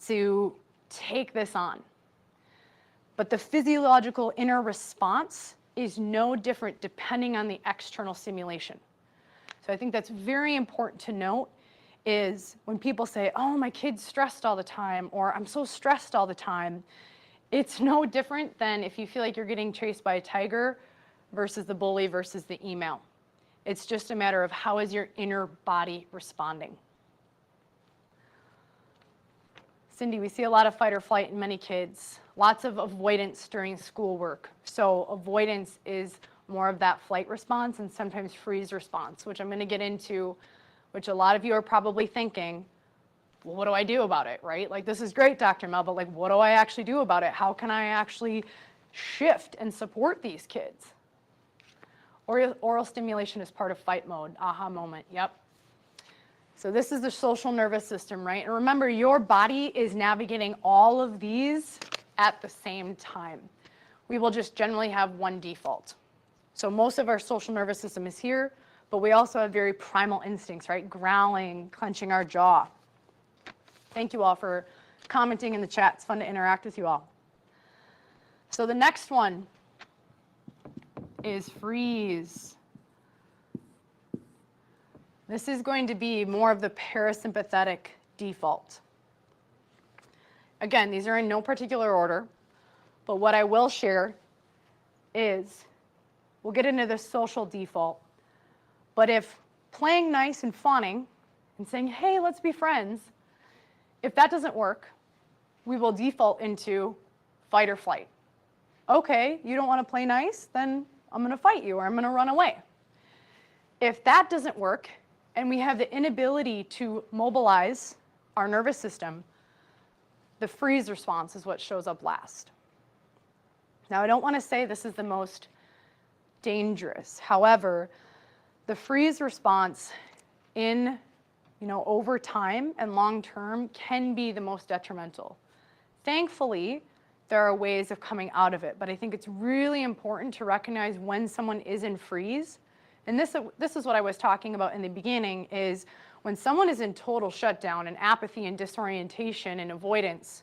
to take this on. But the physiological inner response is no different depending on the external stimulation. So I think that's very important to note is when people say, oh, my kid's stressed all the time, or I'm so stressed all the time, it's no different than if you feel like you're getting chased by a tiger versus the bully versus the email. It's just a matter of how is your inner body responding. Cindy, we see a lot of fight or flight in many kids, lots of avoidance during schoolwork. So avoidance is more of that flight response and sometimes freeze response, which I'm going to get into, which a lot of you are probably thinking, well, what do I do about it, right? Like, this is great, Dr. Mel, but like, what do I actually do about it? How can I actually shift and support these kids? Oral stimulation is part of fight mode. Aha moment, yep. So this is the social nervous system, right? And remember, your body is navigating all of these at the same time. We will just generally have one default. So most of our social nervous system is here, but we also have very primal instincts, right? Growling, clenching our jaw. Thank you all for commenting in the chat. It's fun to interact with you all. So the next one is freeze. This is going to be more of the parasympathetic default. Again, these are in no particular order, but what I will share is, we'll get into the social default, but if playing nice and fawning and saying, hey, let's be friends, if that doesn't work, we will default into fight or flight. Okay, you don't want to play nice? Then I'm going to fight you, or I'm going to run away. If that doesn't work, and we have the inability to mobilize our nervous system, the freeze response is what shows up last. Now, I don't want to say this is the most dangerous. However, the freeze response in, over time and long term can be the most detrimental. Thankfully, there are ways of coming out of it, but I think it's really important to recognize when someone is in freeze. And this is what I was talking about in the beginning, is when someone is in total shutdown and apathy and disorientation and avoidance,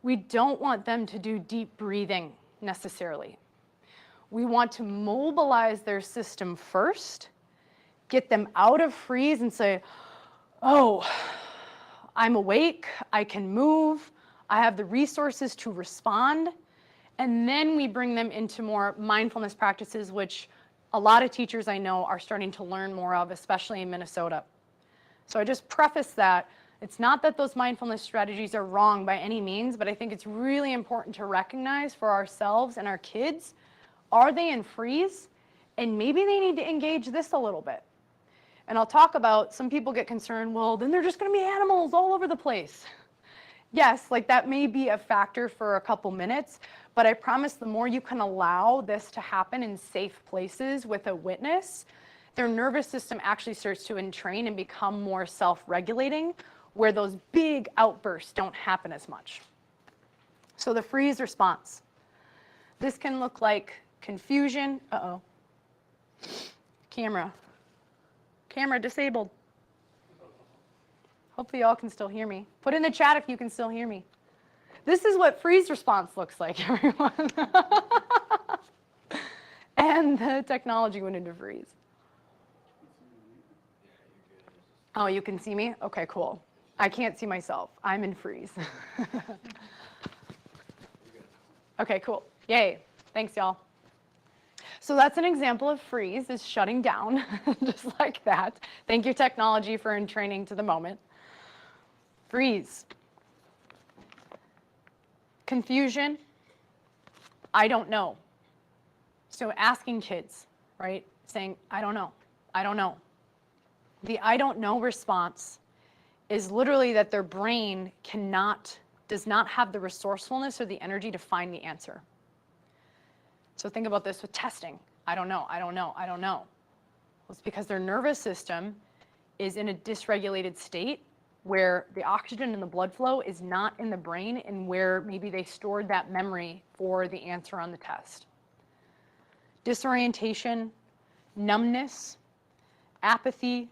we don't want them to do deep breathing necessarily. We want to mobilize their system first, get them out of freeze and say, oh, I'm awake, I can move, I have the resources to respond, and then we bring them into more mindfulness practices, which a lot of teachers I know are starting to learn more of, especially in Minnesota. So I just preface that. It's not that those mindfulness strategies are wrong by any means, but I think it's really important to recognize for ourselves and our kids, are they in freeze? And maybe they need to engage this a little bit. And I'll talk about, some people get concerned, well, then they're just going to be animals all over the place. Yes, like that may be a factor for a couple minutes, but I promise the more you can allow this to happen in safe places with a witness, their nervous system actually starts to entrain and become more self-regulating, where those big outbursts don't happen as much. So the freeze response. This can look like confusion. Uh-oh. Camera disabled. Hopefully y'all can still hear me. Put in the chat if you can still hear me. This is what freeze response looks like, everyone. And the technology went into freeze. Oh, you can see me? Okay, cool. I can't see myself. I'm in freeze. Okay, cool. Yay. Thanks, y'all. So that's an example of freeze, is shutting down, just like that. Thank you, technology, for entraining to the moment. Freeze. Confusion. I don't know. So asking kids, right? Saying, I don't know. I don't know. The I don't know response is literally that their brain does not have the resourcefulness or the energy to find the answer. So think about this with testing. I don't know, I don't know, I don't know. Well, it's because their nervous system is in a dysregulated state where the oxygen in the blood flow is not in the brain, and where maybe they stored that memory for the answer on the test. Disorientation, numbness, apathy,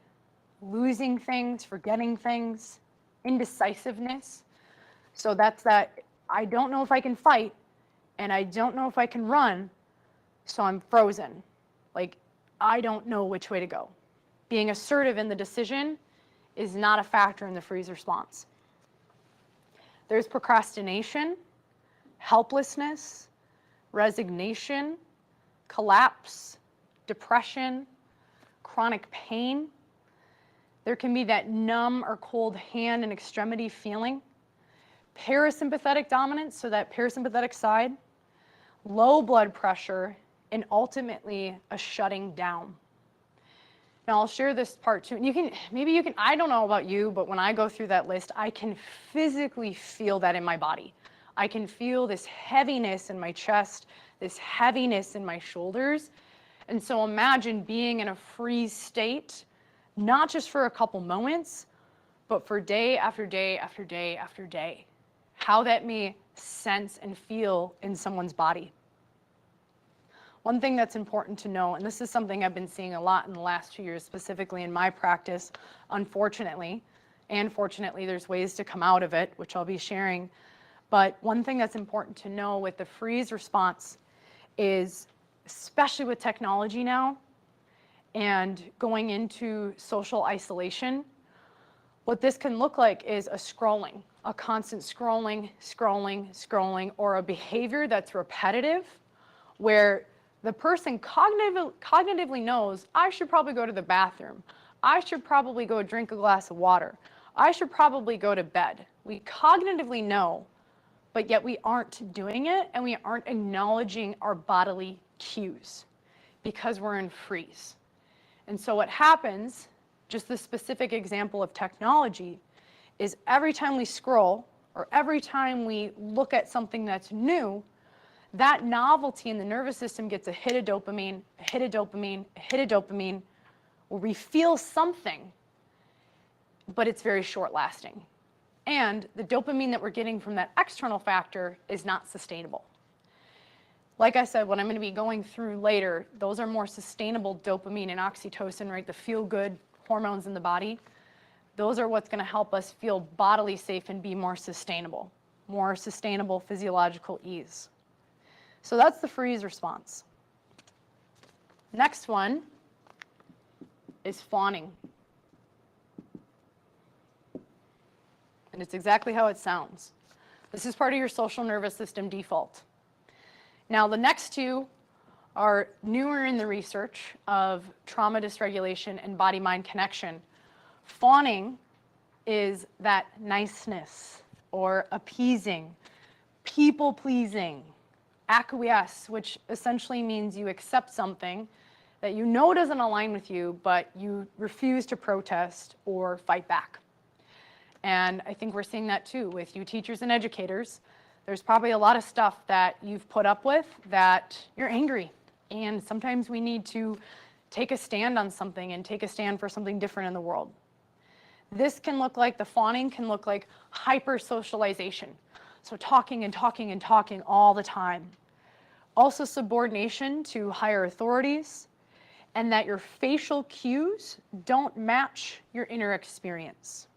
losing things, forgetting things, indecisiveness. So that's that, I don't know if I can fight, and I don't know if I can run, so I'm frozen. Like, I don't know which way to go. Being assertive in the decision is not a factor in the freeze response. There's procrastination, helplessness, resignation, collapse, depression, chronic pain. There can be that numb or cold hand and extremity feeling. Parasympathetic dominance, so that parasympathetic side, low blood pressure, and ultimately a shutting down. Now I'll share this part too. And maybe you can, I don't know about you, but when I go through that list, I can physically feel that in my body. I can feel this heaviness in my chest, this heaviness in my shoulders. And so imagine being in a freeze state, not just for a couple moments, but for day after day after day after day. How that may sense and feel in someone's body. One thing that's important to know, and this is something I've been seeing a lot in the last 2 years, specifically in my practice, unfortunately, and fortunately there's ways to come out of it, which I'll be sharing. But one thing that's important to know with the freeze response is, especially with technology now and going into social isolation, what this can look like is a scrolling, a constant scrolling, scrolling, scrolling, or a behavior that's repetitive where the person cognitively knows, I should probably go to the bathroom. I should probably go drink a glass of water. I should probably go to bed. We cognitively know, but yet we aren't doing it, and we aren't acknowledging our bodily cues because we're in freeze. And so what happens, just the specific example of technology, is every time we scroll or every time we look at something that's new, that novelty in the nervous system gets a hit of dopamine, a hit of dopamine, a hit of dopamine, where we feel something, but it's very short lasting. And the dopamine that we're getting from that external factor is not sustainable. Like I said, what I'm going to be going through later, those are more sustainable dopamine and oxytocin, right? The feel-good hormones in the body. Those are what's going to help us feel bodily safe and be more sustainable physiological ease. So that's the freeze response. Next one is fawning. And it's exactly how it sounds. This is part of your social nervous system default. Now, the next two are newer in the research of trauma dysregulation and body-mind connection. Fawning is that niceness or appeasing, people-pleasing, acquiesce, which essentially means you accept something that you know doesn't align with you, but you refuse to protest or fight back. And I think we're seeing that too with you teachers and educators. There's probably a lot of stuff that you've put up with that you're angry. And sometimes we need to take a stand on something and take a stand for something different in the world. This can look like, the fawning can look like hyper-socialization. So talking and talking and talking all the time. Also subordination to higher authorities, and that your facial cues don't match your inner experience,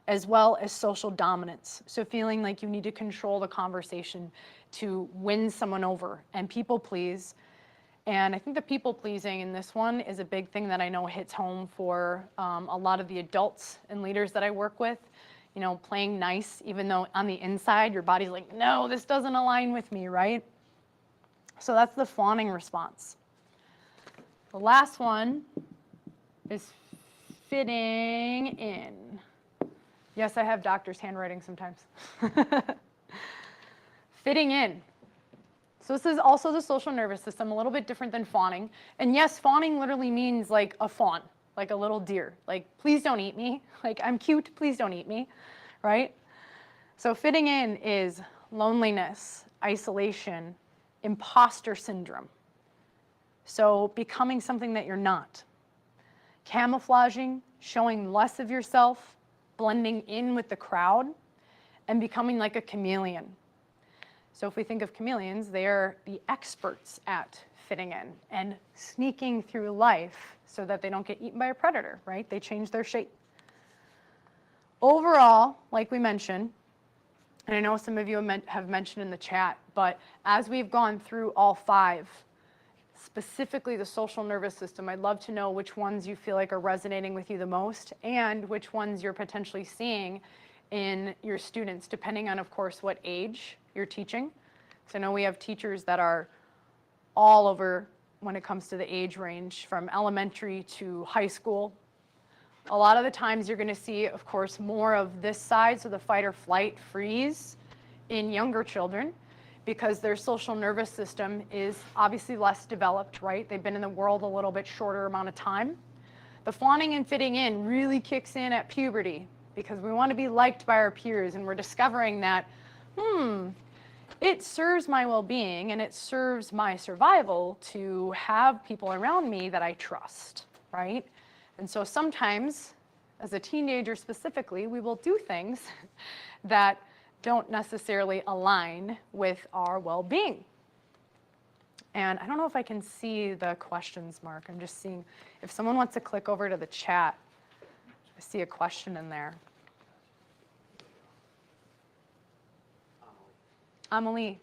as well as social dominance. So feeling like you need to control the conversation to win someone over and people please. And I think the people pleasing in this one is a big thing that I know hits home for a lot of the adults and leaders that I work with. You know, playing nice, even though on the inside your body's like, no, this doesn't align with me, right? So that's the fawning response. The last one is fitting in. Yes, I have doctor's handwriting sometimes. Fitting in. So this is also the social nervous system, a little bit different than fawning. And yes, fawning literally means like a fawn, like a little deer. Like, please don't eat me. Like, I'm cute, please don't eat me, right? So fitting in is loneliness, isolation, imposter syndrome. So becoming something that you're not. Camouflaging, showing less of yourself, blending in with the crowd, and becoming like a chameleon. So if we think of chameleons, they are the experts at fitting in and sneaking through life so that they don't get eaten by a predator, right? They change their shape. Overall, like we mentioned, and I know some of you have mentioned in the chat, but as we've gone through all five, specifically the social nervous system, I'd love to know which ones you feel like are resonating with you the most and which ones you're potentially seeing in your students, depending on, of course, what age you're teaching. So I know we have teachers that are all over when it comes to the age range, from elementary to high school. A lot of the times you're going to see, of course, more of this side, so the fight or flight freeze in younger children, because their social nervous system is obviously less developed, right? They've been in the world a little bit shorter amount of time. The fawning and fitting in really kicks in at puberty because we want to be liked by our peers, and we're discovering that, it serves my well-being and it serves my survival to have people around me that I trust, right? And so sometimes, as a teenager specifically, we will do things that don't necessarily align with our well-being. And I don't know if I can see the questions, Mark. I'm just seeing if someone wants to click over to the chat. I see a question in there. Amelie.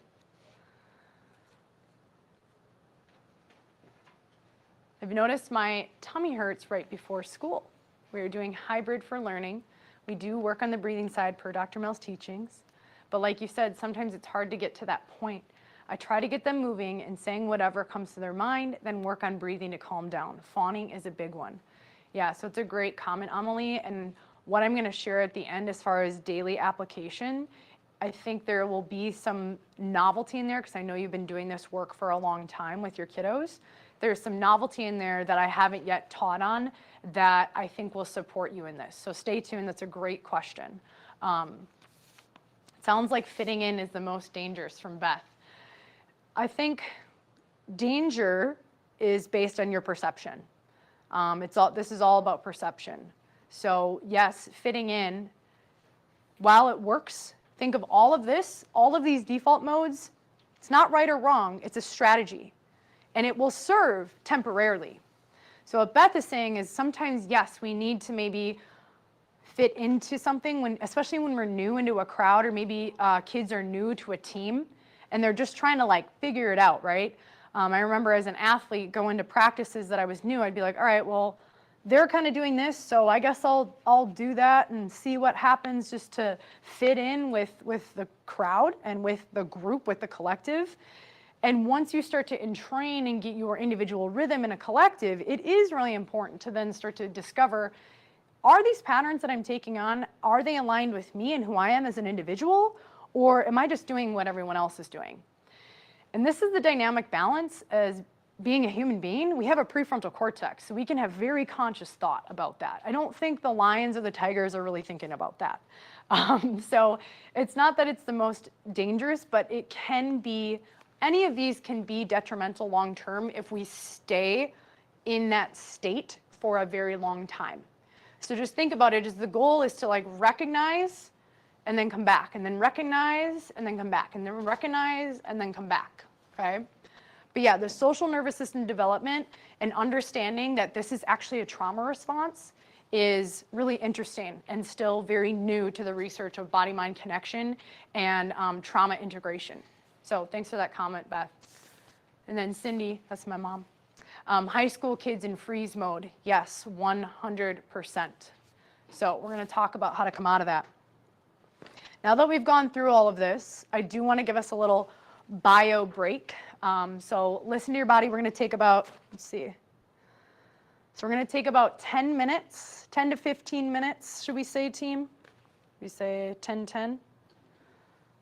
I've noticed my tummy hurts right before school. We are doing hybrid for learning. We do work on the breathing side per Dr. Mel's teachings. But like you said, sometimes it's hard to get to that point. I try to get them moving and saying whatever comes to their mind, then work on breathing to calm down. Fawning is a big one. Yeah, so it's a great comment, Amelie. And what I'm going to share at the end as far as daily application, I think there will be some novelty in there because I know you've been doing this work for a long time with your kiddos. There's some novelty in there that I haven't yet taught on that I think will support you in this. So stay tuned. That's a great question. Sounds like fitting in is the most dangerous from Beth. I think danger is based on your perception. This is all about perception. So yes, fitting in, while it works, think of all of this, all of these default modes, it's not right or wrong, it's a strategy. And it will serve temporarily. So what Beth is saying is sometimes, yes, we need to maybe fit into something, especially when we're new into a crowd, or maybe kids are new to a team, and they're just trying to like figure it out, right? I remember as an athlete going to practices that I was new, I'd be like, all right, well, they're kind of doing this, so I guess I'll do that and see what happens just to fit in with the crowd and with the group, with the collective. And once you start to entrain and get your individual rhythm in a collective, it is really important to then start to discover, are these patterns that I'm taking on, are they aligned with me and who I am as an individual, or am I just doing what everyone else is doing? And this is the dynamic balance as being a human being. We have a prefrontal cortex, so we can have very conscious thought about that. I don't think the lions or the tigers are really thinking about that. So it's not that it's the most dangerous, but it can be, any of these can be detrimental long term if we stay in that state for a very long time. So just think about it as the goal is to like recognize and then come back, and then recognize and then come back, and then recognize and then come back, okay? But yeah, the social nervous system development and understanding that this is actually a trauma response is really interesting and still very new to the research of body-mind connection and trauma integration. So thanks for that comment, Beth. And then Cindy, that's my mom. High school kids in freeze mode, yes, 100%. So we're gonna talk about how to come out of that. Now that we've gone through all of this, I do wanna give us a little bio break. So listen to your body. We're gonna take about, let's see. So we're gonna take about 10 minutes, 10 to 15 minutes, should we say, team? We say 10-10?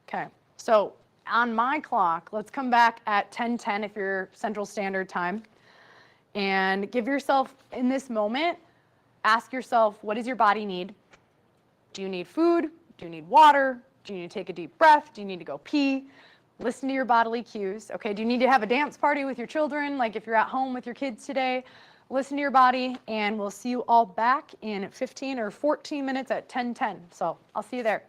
Okay, so on my clock, let's come back at 10:10 if you're Central Standard Time. And give yourself, in this moment, ask yourself, what does your body need? Do you need food? Do you need water? Do you need to take a deep breath? Do you need to go pee? Listen to your bodily cues. Okay, do you need to have a dance party with your children? Like if you're at home with your kids today, listen to your body, and we'll see you all back in 15 or 14 minutes at 10:10. So I'll see you there.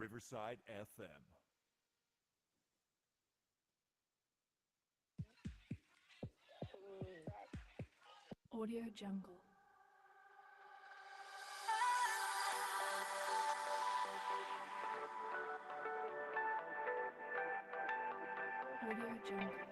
Riverside FM. Audio Jungle. Audio Jungle.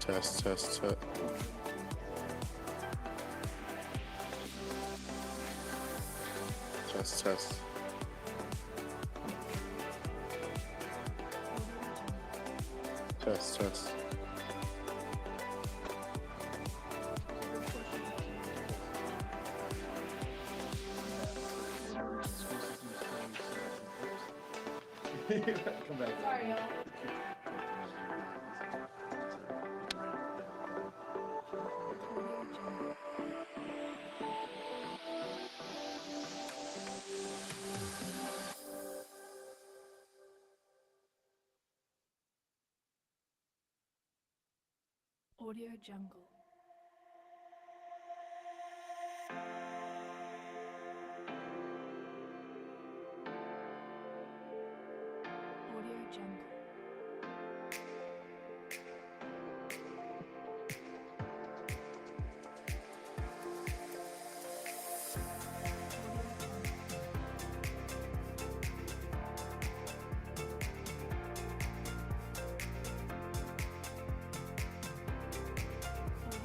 Test, test, test. Test, test. Test, test. Come back. Sorry, y'all. Audio Jungle. Audio Jungle. Audio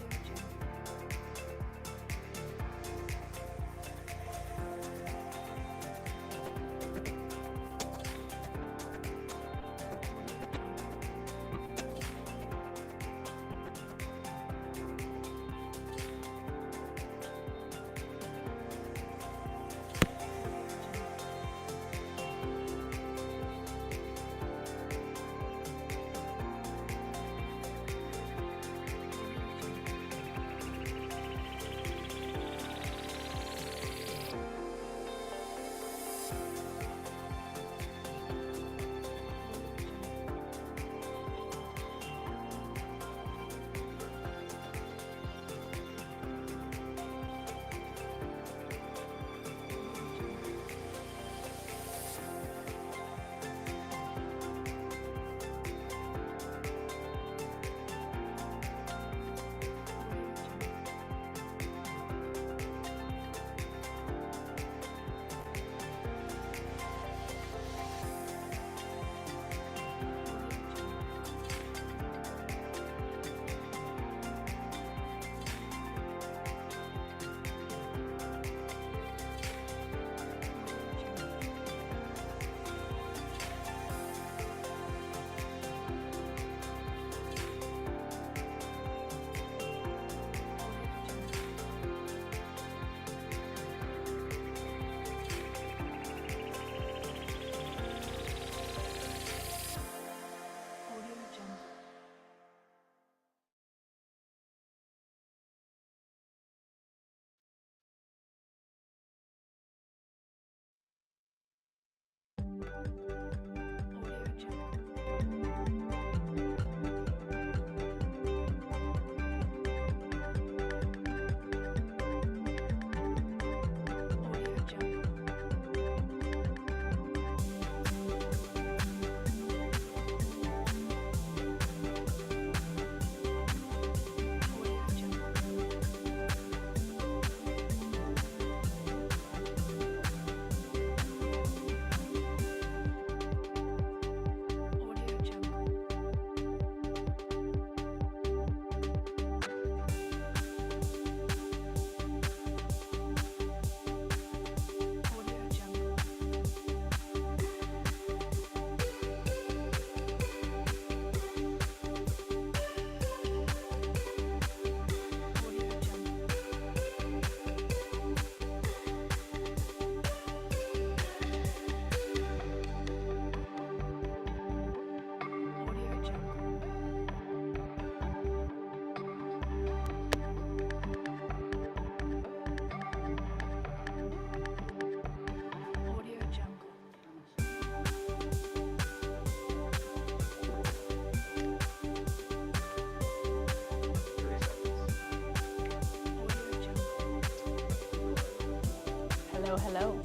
Hello, hello.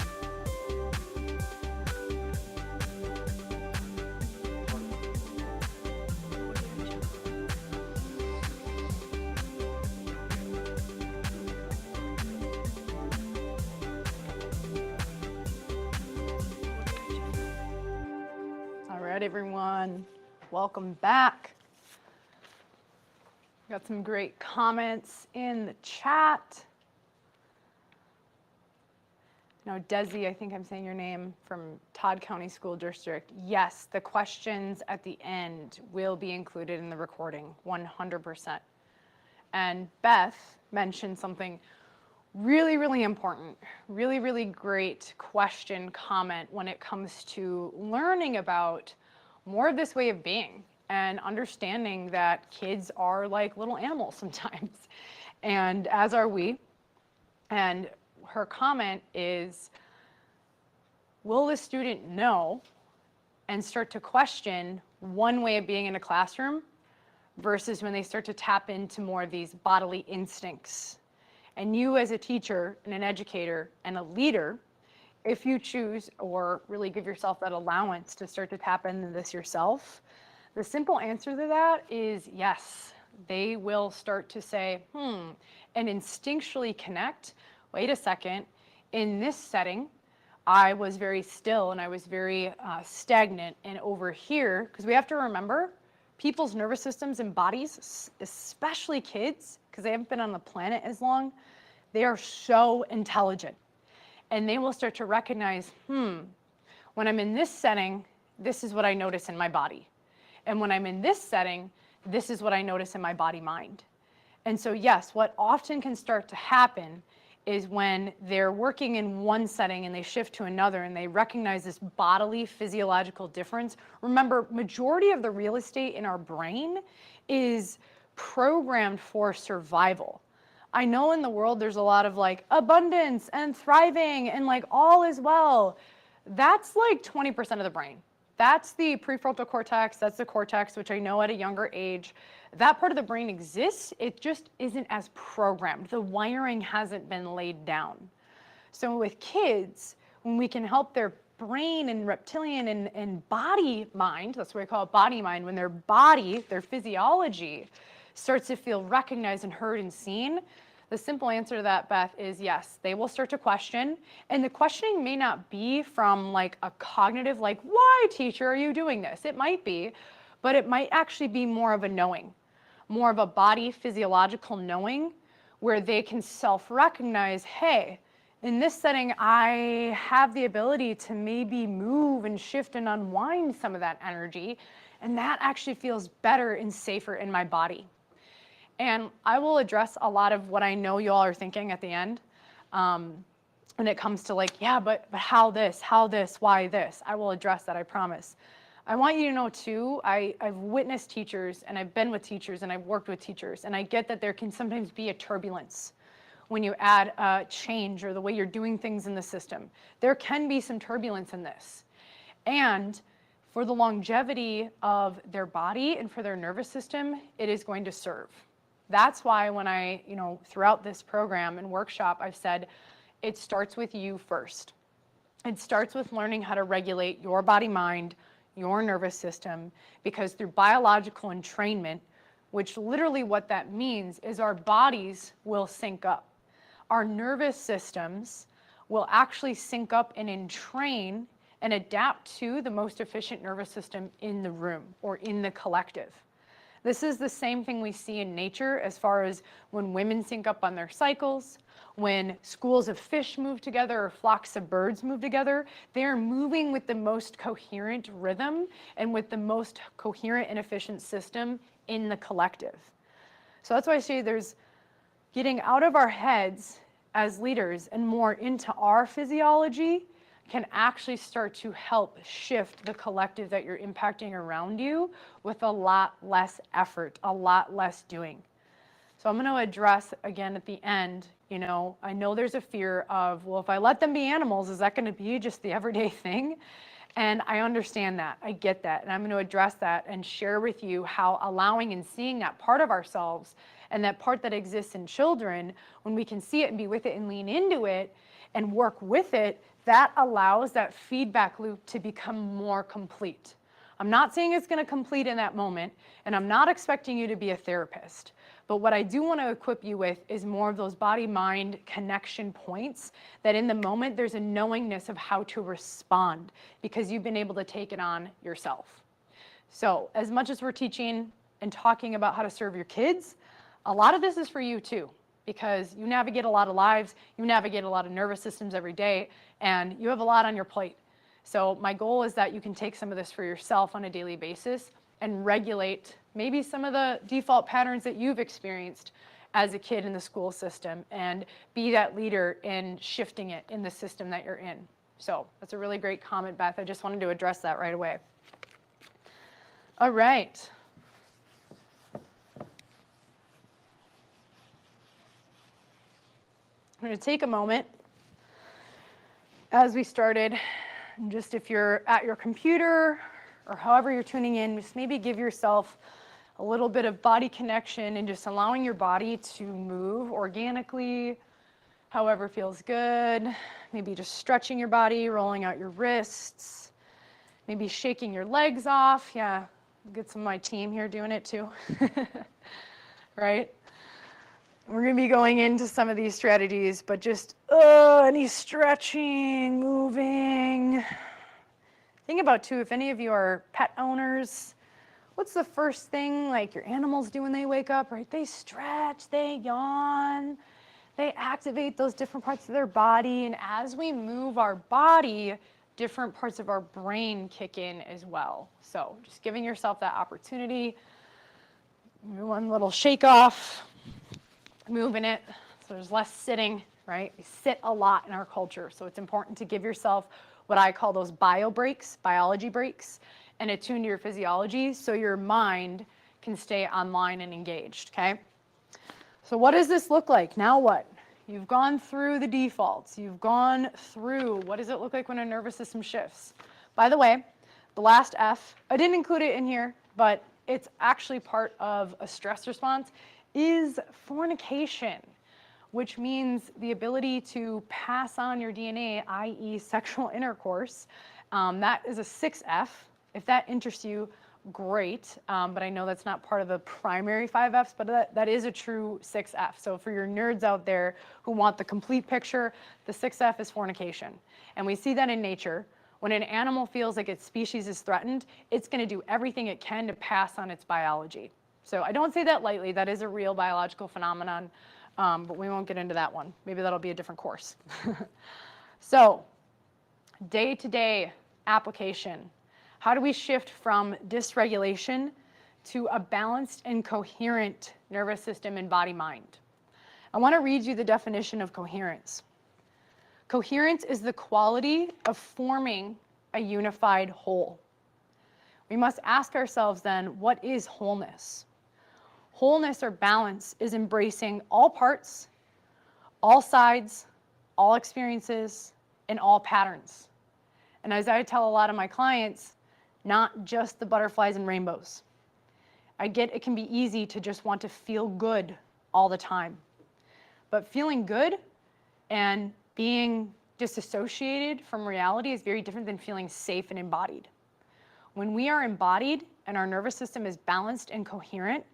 All right, everyone, welcome back. Got some great comments in the chat. Now, Desi, I think I'm saying your name, from Todd County School District. Yes, the questions at the end will be included in the recording, 100%. And Beth mentioned something really, really important, really, really great question, comment when it comes to learning about more of this way of being and understanding that kids are like little animals sometimes, and as are we. And her comment is, will the student know and start to question one way of being in a classroom versus when they start to tap into more of these bodily instincts? And you as a teacher and an educator and a leader, if you choose or really give yourself that allowance to start to tap into this yourself, the simple answer to that is yes. They will start to say, and instinctually connect, wait a second, in this setting, I was very still and I was very stagnant. And over here, because we have to remember, people's nervous systems and bodies, especially kids, because they haven't been on the planet as long, they are so intelligent. And they will start to recognize, when I'm in this setting, this is what I notice in my body. And when I'm in this setting, this is what I notice in my body-mind. And so yes, what often can start to happen is when they're working in one setting and they shift to another and they recognize this bodily physiological difference. Remember, majority of the real estate in our brain is programmed for survival. I know in the world there's a lot of like abundance and thriving and like all is well. That's like 20% of the brain. That's the prefrontal cortex, that's the cortex, which I know at a younger age, that part of the brain exists, it just isn't as programmed. The wiring hasn't been laid down. So with kids, when we can help their brain and reptilian and body mind, that's what we call it, body mind, when their body, their physiology starts to feel recognized and heard and seen, the simple answer to that, Beth, is yes, they will start to question. And the questioning may not be from like a cognitive, like, why, teacher, are you doing this? It might be, but it might actually be more of a knowing, more of a body physiological knowing where they can self-recognize, hey, in this setting, I have the ability to maybe move and shift and unwind some of that energy, and that actually feels better and safer in my body. And I will address a lot of what I know you all are thinking at the end when it comes to like, yeah, but how this, why this? I will address that, I promise. I want you to know too, I've witnessed teachers and I've been with teachers and I've worked with teachers, and I get that there can sometimes be a turbulence when you add a change or the way you're doing things in the system. There can be some turbulence in this. And for the longevity of their body and for their nervous system, it is going to serve. That's why when I, throughout this program and workshop, I've said, it starts with you first. It starts with learning how to regulate your body, mind, your nervous system, because through biological entrainment, which literally what that means is our bodies will sync up. Our nervous systems will actually sync up and entrain and adapt to the most efficient nervous system in the room or in the collective. This is the same thing we see in nature as far as when women sync up on their cycles, when schools of fish move together or flocks of birds move together, they're moving with the most coherent rhythm and with the most coherent and efficient system in the collective. So that's why I say there's getting out of our heads as leaders and more into our physiology can actually start to help shift the collective that you're impacting around you with a lot less effort, a lot less doing. So I'm going to address again at the end, I know there's a fear of, well, if I let them be animals, is that going to be just the everyday thing? And I understand that, I get that, and I'm going to address that and share with you how allowing and seeing that part of ourselves And that part that exists in children, when we can see it and be with it and lean into it and work with it, that allows that feedback loop to become more complete. I'm not saying it's going to complete in that moment, and I'm not expecting you to be a therapist. But what I do want to equip you with is more of those body-mind connection points that in the moment there's a knowingness of how to respond because you've been able to take it on yourself. So as much as we're teaching and talking about how to serve your kids, a lot of this is for you too, because you navigate a lot of lives, you navigate a lot of nervous systems every day, and you have a lot on your plate. So my goal is that you can take some of this for yourself on a daily basis and regulate maybe some of the default patterns that you've experienced as a kid in the school system and be that leader in shifting it in the system that you're in. So that's a really great comment, Beth. I just wanted to address that right away. All right. I'm going to take a moment as we started. Just if you're at your computer or however you're tuning in, just maybe give yourself a little bit of body connection and just allowing your body to move organically, however feels good. Maybe just stretching your body, rolling out your wrists, maybe shaking your legs off. Yeah, get some of my team here doing it too, right? We're going to be going into some of these strategies, but just any stretching, moving. Think about too, if any of you are pet owners, what's the first thing like your animals do when they wake up, right? They stretch, they yawn, they activate those different parts of their body. And as we move our body, different parts of our brain kick in as well. So just giving yourself that opportunity. One little shake off. Moving it, so there's less sitting, right? We sit a lot in our culture, so it's important to give yourself what I call those bio breaks, biology breaks, and attune to your physiology so your mind can stay online and engaged, okay? So what does this look like? Now what? You've gone through the defaults. You've gone through what does it look like when a nervous system shifts. By the way, the last F, I didn't include it in here, but it's actually part of a stress response, is fornication, which means the ability to pass on your DNA, i.e. sexual intercourse. That is a 6F. If that interests you, great. But I know that's not part of the primary 5Fs, but that is a true 6F. So for your nerds out there who want the complete picture, the 6F is fornication. And we see that in nature. When an animal feels like its species is threatened, it's going to do everything it can to pass on its biology. So I don't say that lightly. That is a real biological phenomenon, but we won't get into that one. Maybe that'll be a different course. So day-to-day application. How do we shift from dysregulation to a balanced and coherent nervous system and body-mind? I want to read you the definition of coherence. Coherence is the quality of forming a unified whole. We must ask ourselves then, what is wholeness? Wholeness or balance is embracing all parts, all sides, all experiences, and all patterns. And as I tell a lot of my clients, not just the butterflies and rainbows. I get it can be easy to just want to feel good all the time. But feeling good and being disassociated from reality is very different than feeling safe and embodied. When we are embodied and our nervous system is balanced and coherent,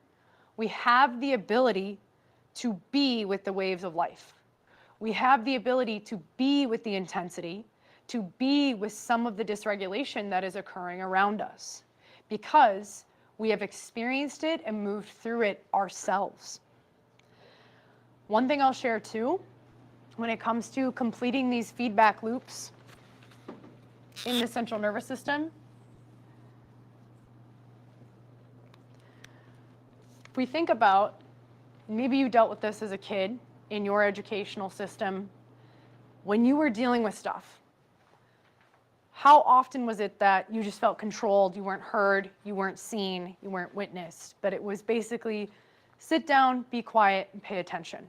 we have the ability to be with the waves of life. We have the ability to be with the intensity, to be with some of the dysregulation that is occurring around us, because we have experienced it and moved through it ourselves. One thing I'll share too, when it comes to completing these feedback loops in the central nervous system, if we think about, maybe you dealt with this as a kid in your educational system, when you were dealing with stuff, how often was it that you just felt controlled, you weren't heard, you weren't seen, you weren't witnessed, but it was basically sit down, be quiet, and pay attention.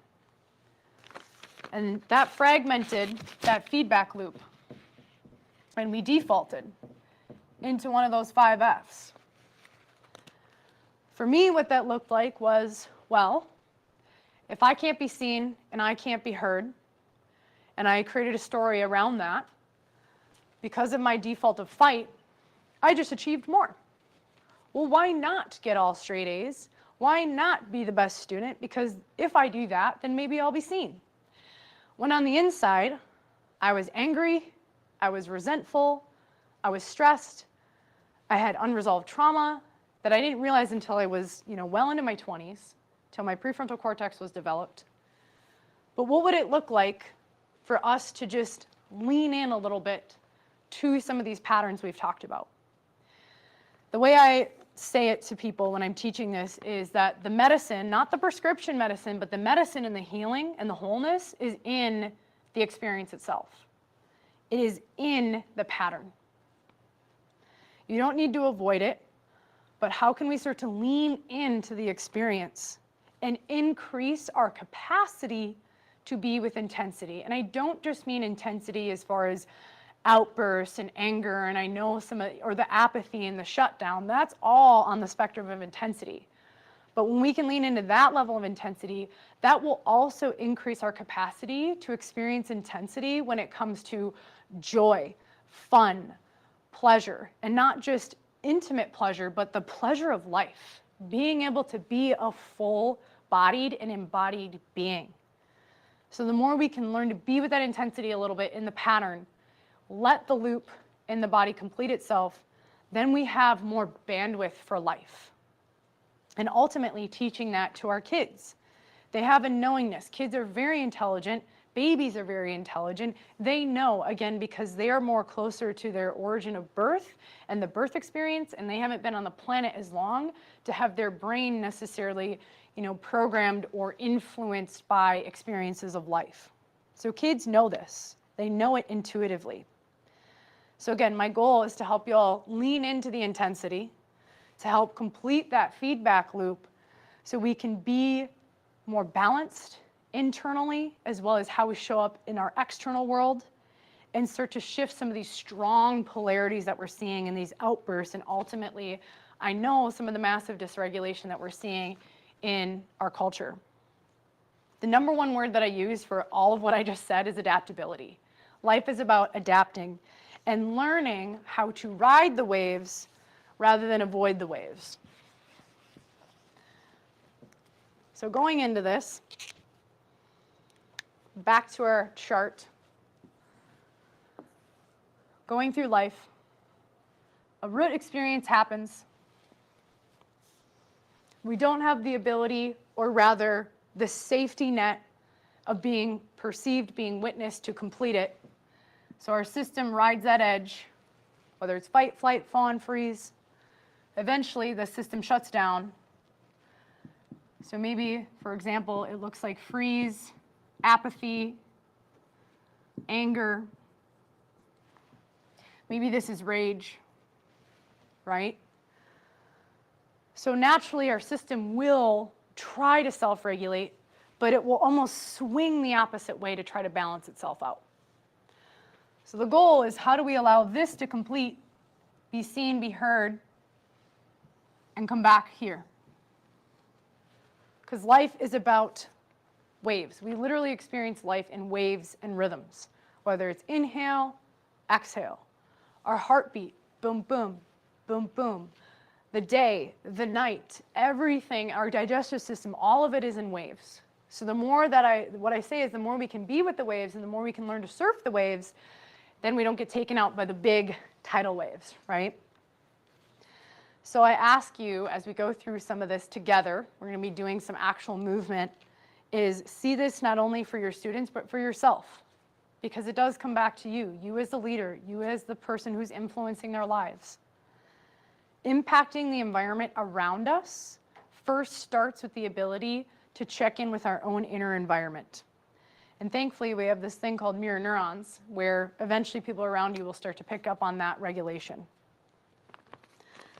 And that fragmented that feedback loop, and we defaulted into one of those 5 Fs. For me, what that looked like was, well, If I can't be seen and I can't be heard, and I created a story around that, because of my default of fight, I just achieved more. Well, why not get all straight A's? Why not be the best student? Because if I do that, then maybe I'll be seen. When on the inside, I was angry, I was resentful, I was stressed, I had unresolved trauma that I didn't realize until I was, well into my 20s, till my prefrontal cortex was developed. But what would it look like for us to just lean in a little bit to some of these patterns we've talked about? The way I say it to people when I'm teaching this is that the medicine, not the prescription medicine, but the medicine and the healing and the wholeness is in the experience itself. It is in the pattern. You don't need to avoid it, but how can we start to lean into the experience and increase our capacity to be with intensity? And I don't just mean intensity as far as outbursts and anger, and I know or the apathy and the shutdown. That's all on the spectrum of intensity. But when we can lean into that level of intensity, that will also increase our capacity to experience intensity when it comes to joy, fun, pleasure, and not just intimate pleasure, but the pleasure of life, being able to be a full-bodied and embodied being. So the more we can learn to be with that intensity a little bit in the pattern, let the loop in the body complete itself, then we have more bandwidth for life. And ultimately teaching that to our kids. They have a knowingness. Kids are very intelligent. Babies are very intelligent. They know, again, because they are more closer to their origin of birth and the birth experience, and they haven't been on the planet as long to have their brain necessarily, programmed or influenced by experiences of life. So kids know this. They know it intuitively. So again, my goal is to help you all lean into the intensity, to help complete that feedback loop so we can be more balanced internally as well as how we show up in our external world and start to shift some of these strong polarities that we're seeing in these outbursts, and ultimately, I know some of the massive dysregulation that we're seeing in our culture. The number one word that I use for all of what I just said is adaptability. Life is about adapting and learning how to ride the waves rather than avoid the waves. So going into this, back to our chart, going through life, a root experience happens. We don't have the ability, or rather the safety net of being perceived, being witnessed to complete it. So our system rides that edge, whether it's fight, flight, fawn, freeze. Eventually, the system shuts down. So maybe, for example, it looks like freeze, apathy, anger. Maybe this is rage, right? So naturally, our system will try to self-regulate, but it will almost swing the opposite way to try to balance itself out. So the goal is, how do we allow this to complete, be seen, be heard, and come back here? Because life is about waves. We literally experience life in waves and rhythms, whether it's inhale, exhale, our heartbeat, boom, boom, boom, boom, the day, the night, everything, our digestive system, all of it is in waves. So the more that what I say is the more we can be with the waves and the more we can learn to surf the waves, then we don't get taken out by the big tidal waves, right? So I ask you, as we go through some of this together, we're going to be doing some actual movement, is see this not only for your students, but for yourself. Because it does come back to you, you as the leader, you as the person who's influencing their lives. Impacting the environment around us first starts with the ability to check in with our own inner environment. And thankfully, we have this thing called mirror neurons, where eventually people around you will start to pick up on that regulation.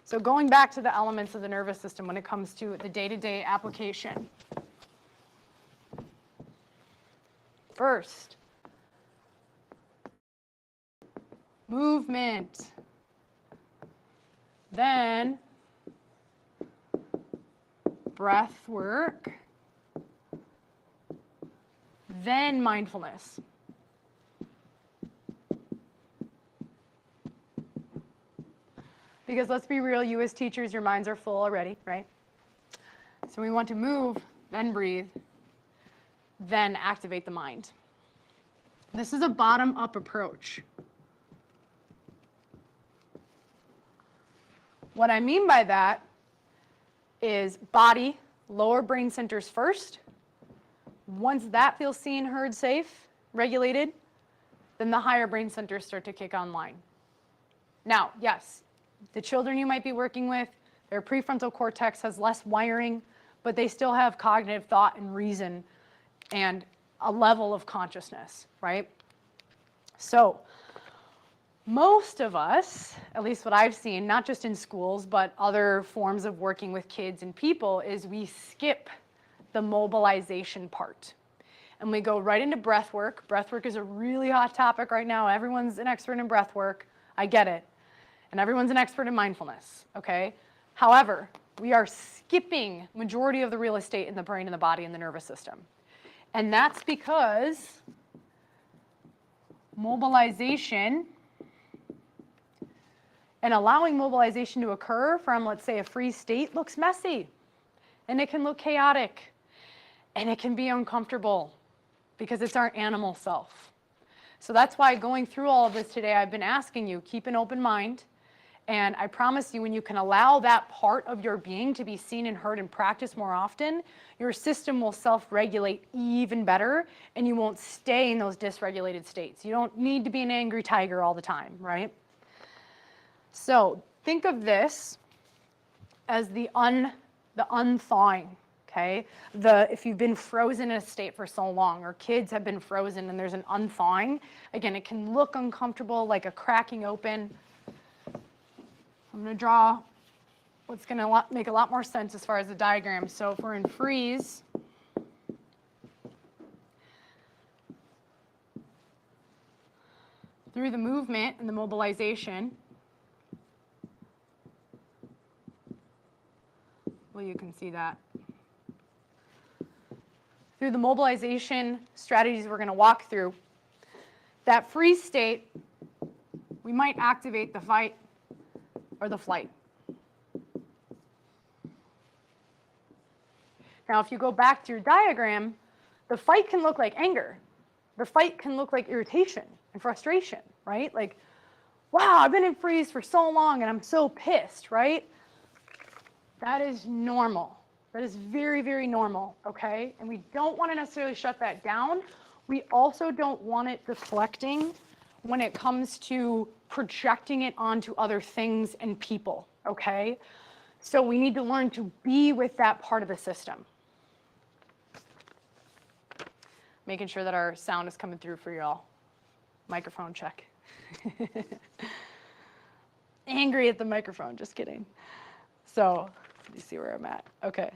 So going back to the elements of the nervous system when it comes to the day-to-day application. First, movement. Then, breath work. then mindfulness. Because let's be real, you as teachers, your minds are full already, right? So we want to move, then breathe, then activate the mind. This is a bottom-up approach. What I mean by that is body, lower brain centers first. Once that feels seen, heard, safe, regulated, then the higher brain centers start to kick online. Now, yes, the children you might be working with, their prefrontal cortex has less wiring, but they still have cognitive thought and reason and a level of consciousness, right? So most of us, at least what I've seen, not just in schools, but other forms of working with kids and people, is we skip the mobilization part. And we go right into breath work. Breath work is a really hot topic right now. Everyone's an expert in breath work. I get it. And everyone's an expert in mindfulness, okay? However, we are skipping majority of the real estate in the brain and the body and the nervous system. And that's because mobilization and allowing mobilization to occur from, let's say, a freeze state looks messy. And it can look chaotic. And it can be uncomfortable because it's our animal self. So that's why going through all of this today, I've been asking you, keep an open mind. And I promise you, when you can allow that part of your being to be seen and heard and practiced more often, your system will self-regulate even better, and you won't stay in those dysregulated states. You don't need to be an angry tiger all the time, right? So think of this as the unthawing, okay? If you've been frozen in a state for so long, or kids have been frozen and there's an unthawing, again, it can look uncomfortable, like a cracking open. I'm going to draw what's going to make a lot more sense as far as the diagram. So if we're in freeze, through the movement and the mobilization, well, you can see that. Through the mobilization strategies we're going to walk through, that freeze state, we might activate the fight or the flight. Now, if you go back to your diagram, the fight can look like anger. The fight can look like irritation and frustration, right? Like, wow, I've been in freeze for so long and I'm so pissed, right? That is normal. That is very, very normal, okay? And we don't want to necessarily shut that down. We also don't want it deflecting when it comes to projecting it onto other things and people, okay? So we need to learn to be with that part of the system. Making sure that our sound is coming through for y'all. Microphone check. Angry at the microphone, just kidding. So, you see where I'm at. Okay.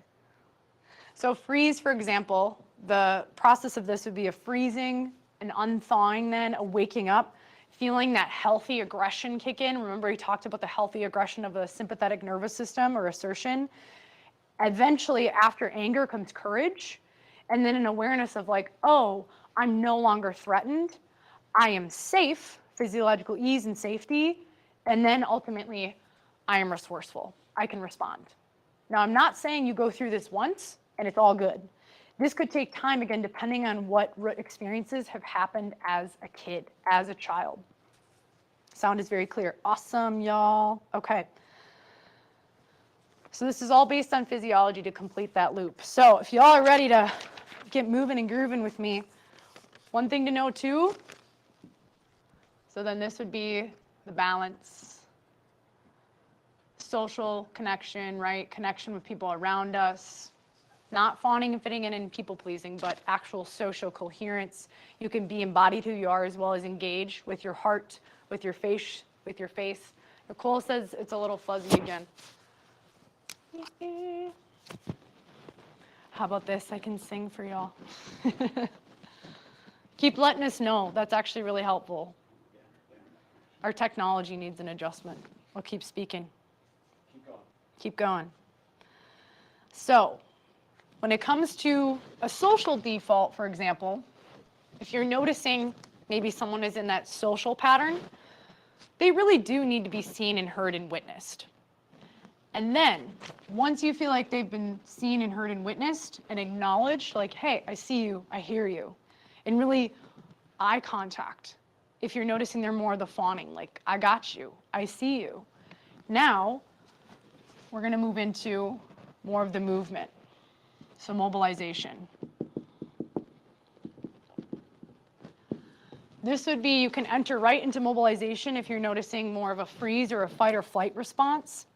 So freeze, for example, the process of this would be a freezing, an unthawing then, a waking up, feeling that healthy aggression kick in. Remember, he talked about the healthy aggression of the sympathetic nervous system or assertion. Eventually, after anger comes courage, and then an awareness of like, oh, I'm no longer threatened. I am safe, physiological ease and safety. And then ultimately, I am resourceful. I can respond. Now, I'm not saying you go through this once and it's all good. This could take time, again, depending on what experiences have happened as a kid, as a child. Sound is very clear. Awesome, y'all. Okay. So this is all based on physiology to complete that loop. So if y'all are ready to get moving and grooving with me, one thing to know too, so then this would be the balance, social connection, right? Connection with people around us. Not fawning and fitting in and people pleasing, but actual social coherence. You can be embodied who you are as well as engage with your heart, with your face, Nicole says it's a little fuzzy again. How about this? I can sing for y'all. Keep letting us know. That's actually really helpful. Our technology needs an adjustment. We'll keep speaking. Keep going. So, when it comes to a social default, for example, if you're noticing maybe someone is in that social pattern, they really do need to be seen and heard and witnessed. And then once you feel like they've been seen and heard and witnessed and acknowledged, like, hey, I see you, I hear you, and really eye contact. If you're noticing they're more the fawning, like, I got you, I see you. Now we're going to move into more of the movement. So mobilization. This would be, you can enter right into mobilization if you're noticing more of a freeze or a fight or flight response.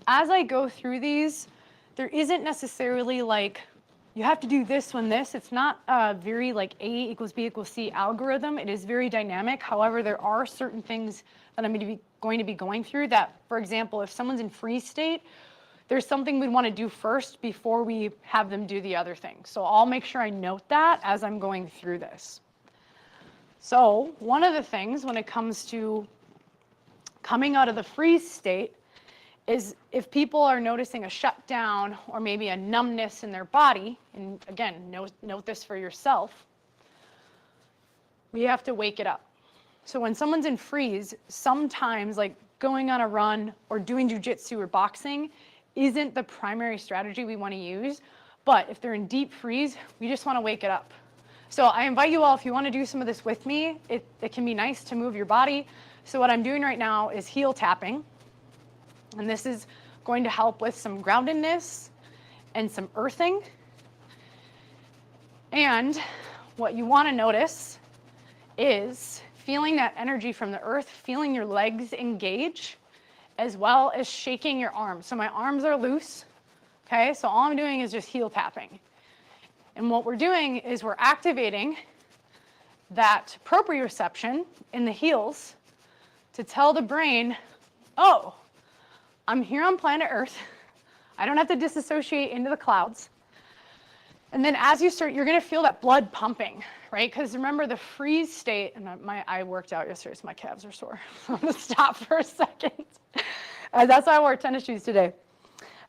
As I go through these, there isn't necessarily like, you have to do this when this. It's not a very like A equals B equals C algorithm. It is very dynamic. However, there are certain things that I'm going to be going through that, for example, if someone's in freeze state, there's something we'd want to do first before we have them do the other thing. So I'll make sure I note that as I'm going through this. So one of the things when it comes to coming out of the freeze state is if people are noticing a shutdown or maybe a numbness in their body, and again, note this for yourself, we have to wake it up. So when someone's in freeze, sometimes like going on a run or doing jujitsu or boxing isn't the primary strategy we want to use, but if they're in deep freeze, we just want to wake it up. So I invite you all, if you want to do some of this with me, it can be nice to move your body. So what I'm doing right now is heel tapping. And this is going to help with some groundedness and some earthing. And what you want to notice is feeling that energy from the earth, feeling your legs engage, as well as shaking your arms. So my arms are loose, okay? So all I'm doing is just heel tapping. And what we're doing is we're activating that proprioception in the heels to tell the brain, oh, I'm here on planet Earth. I don't have to disassociate into the clouds. And then as you start, you're going to feel that blood pumping, right? Because remember the freeze state, and I worked out yesterday, so my calves are sore. I'm going to stop for a second. That's why I wore tennis shoes today.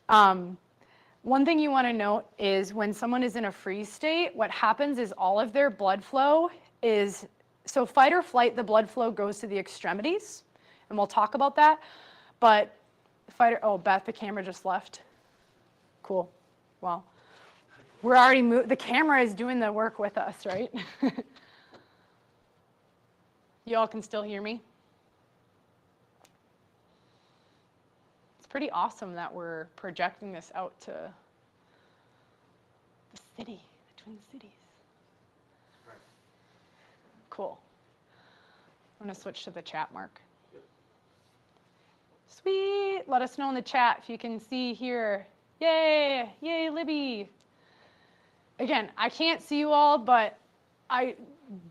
One thing you want to note is when someone is in a freeze state, what happens is all of their blood flow is, so fight or flight, the blood flow goes to the extremities, and we'll talk about that. But oh, Beth, the camera just left. Cool. Well, we're already the camera is doing the work with us, right? You all can still hear me? It's pretty awesome that we're projecting this out to the city, the Twin Cities. Right. Cool. I'm going to switch to the chat, Mark. Sweet. Let us know in the chat if you can see here. Yay. Yay, Libby. Again, I can't see you all, but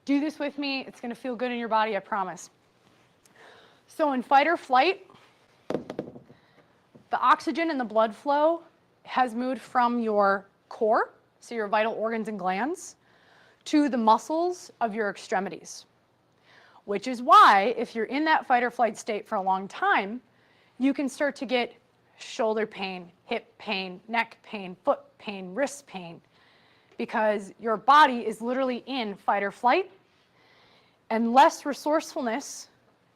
do this with me. It's going to feel good in your body, I promise. So in fight or flight, the oxygen and the blood flow has moved from your core, so your vital organs and glands, to the muscles of your extremities. Which is why, if you're in that fight or flight state for a long time, you can start to get shoulder pain, hip pain, neck pain, foot pain, wrist pain, because your body is literally in fight or flight, and less resourcefulness.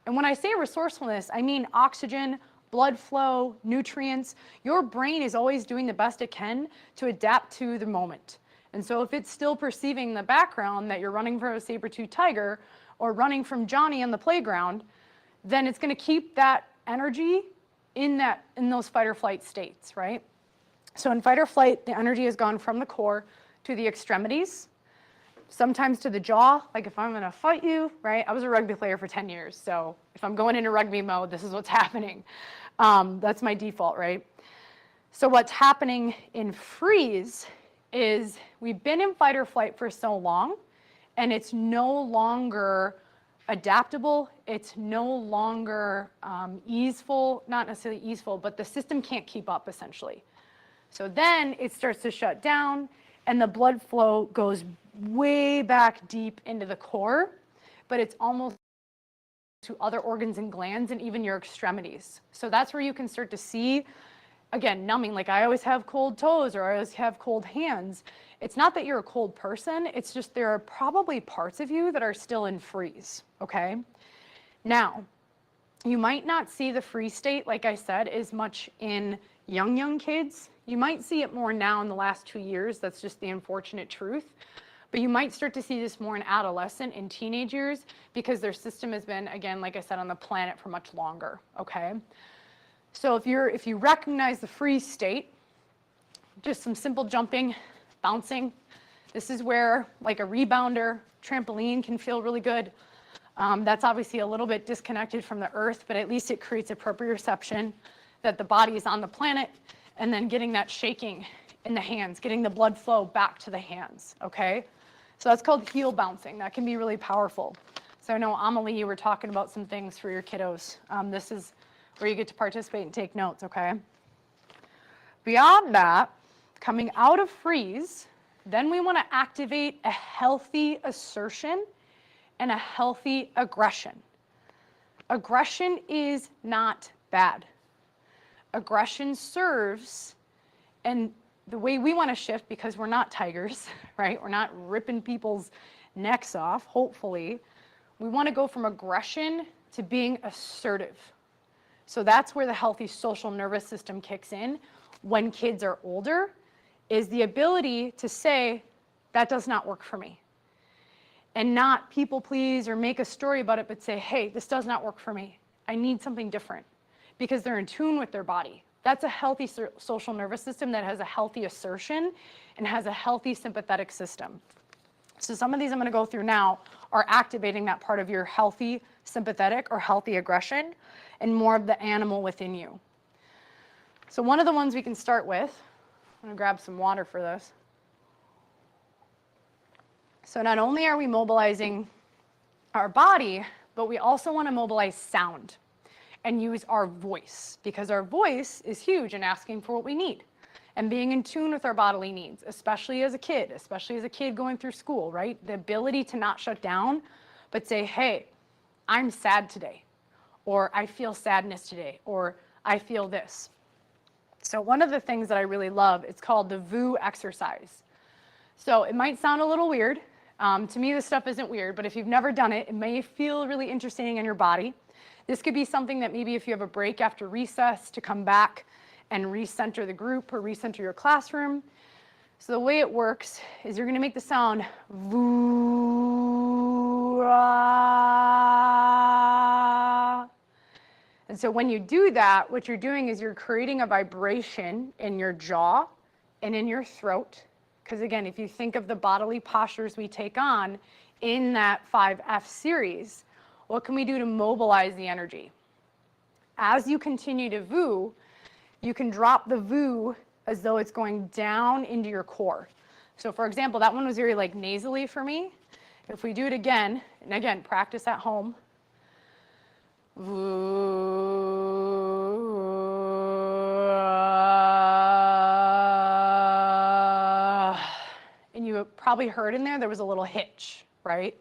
And when I say resourcefulness, I mean oxygen, blood flow, nutrients. Your brain is always doing the best it can to adapt to the moment. And so if it's still perceiving in the background that you're running from a saber-toothed tiger or running from Johnny on the playground, then it's going to keep that energy in those fight or flight states, right? So in fight or flight, the energy has gone from the core to the extremities, sometimes to the jaw, like if I'm going to fight you, right? I was a rugby player for 10 years, so if I'm going into rugby mode, this is what's happening. That's my default, right? So what's happening in freeze is we've been in fight or flight for so long, and it's no longer adaptable, it's no longer easeful, not necessarily easeful, but the system can't keep up essentially. So then it starts to shut down and the blood flow goes way back deep into the core, but it's almost to other organs and glands and even your extremities. So that's where you can start to see again, numbing, like I always have cold toes or I always have cold hands. It's not that you're a cold person, it's just there are probably parts of you that are still in freeze, okay? Now, you might not see the freeze state, like I said, as much in young kids. You might see it more now in the last 2 years. That's just the unfortunate truth. But you might start to see this more in adolescent and teenage years because their system has been, again, like I said, on the planet for much longer, okay? So if you recognize the freeze state, just some simple jumping, bouncing. This is where like a rebounder, trampoline can feel really good. That's obviously a little bit disconnected from the earth, but at least it creates a proprioception that the body is on the planet, and then getting that shaking in the hands, getting the blood flow back to the hands, okay? So that's called heel bouncing. That can be really powerful. So I know, Amelie, you were talking about some things for your kiddos. This is where you get to participate and take notes, okay? Beyond that, coming out of freeze, then we want to activate a healthy assertion and a healthy aggression. Aggression is not bad. Aggression serves, and the way we want to shift, because we're not tigers, right? We're not ripping people's necks off, hopefully. We want to go from aggression to being assertive. So that's where the healthy social nervous system kicks in when kids are older, is the ability to say, that does not work for me. And not people please or make a story about it, but say, hey, this does not work for me. I need something different, because they're in tune with their body. That's a healthy social nervous system that has a healthy assertion and has a healthy sympathetic system. So some of these I'm going to go through now are activating that part of your healthy sympathetic or healthy aggression and more of the animal within you. So one of the ones we can start with, I'm going to grab some water for this. So not only are we mobilizing our body, but we also want to mobilize sound and use our voice, because our voice is huge in asking for what we need and being in tune with our bodily needs, especially as a kid going through school, right? The ability to not shut down, but say, hey, I'm sad today, or I feel sadness today, or I feel this. So one of the things that I really love, it's called the VU exercise. So it might sound a little weird. To me, this stuff isn't weird, but if you've never done it, it may feel really interesting in your body. This could be something that maybe if you have a break after recess to come back and recenter the group or recenter your classroom. So the way it works is you're going to make the sound VU. And so when you do that, what you're doing is you're creating a vibration in your jaw and in your throat. Because again, if you think of the bodily postures we take on in that 5F series, what can we do to mobilize the energy? As you continue to VU, you can drop the VU as though it's going down into your core. So for example, that one was very like nasally for me. If we do it again, and again, practice at home. And you probably heard in there was a little hitch, right?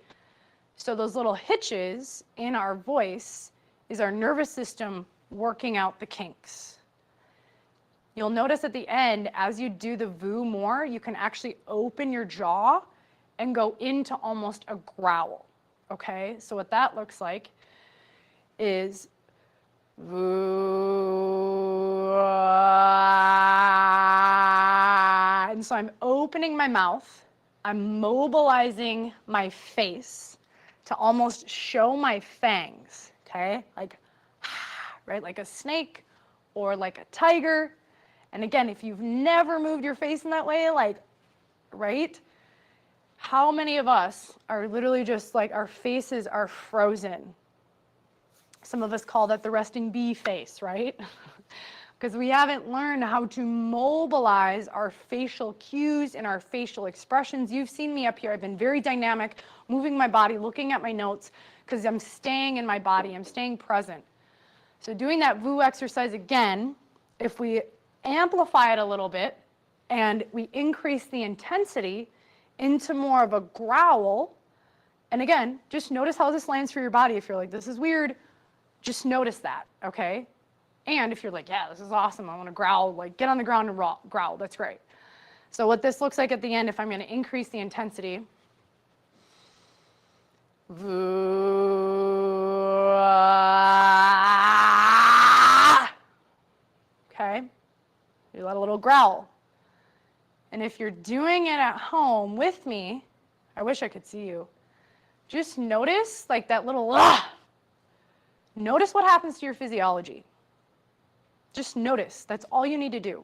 So those little hitches in our voice is our nervous system working out the kinks. You'll notice at the end, as you do the VU more, you can actually open your jaw and go into almost a growl, okay? So what that looks like is VU. And so I'm opening my mouth, I'm mobilizing my face to almost show my fangs, okay? Like, right, like a snake or like a tiger. And again, if you've never moved your face in that way, like, right? How many of us are literally just like our faces are frozen? Some of us call that the resting bee face, right? Because we haven't learned how to mobilize our facial cues and our facial expressions. You've seen me up here. I've been very dynamic, moving my body, looking at my notes, because I'm staying in my body. I'm staying present. So doing that VU exercise again, if we amplify it a little bit and we increase the intensity into more of a growl, and again, just notice how this lands for your body. If you're like, this is weird, just notice that, okay? And if you're like, yeah, this is awesome, I want to growl, like get on the ground and growl, that's great. So what this looks like at the end, if I'm going to increase the intensity, okay, you let a little growl. And if you're doing it at home with me, I wish I could see you, just notice like that little notice what happens to your physiology. Just notice. That's all you need to do.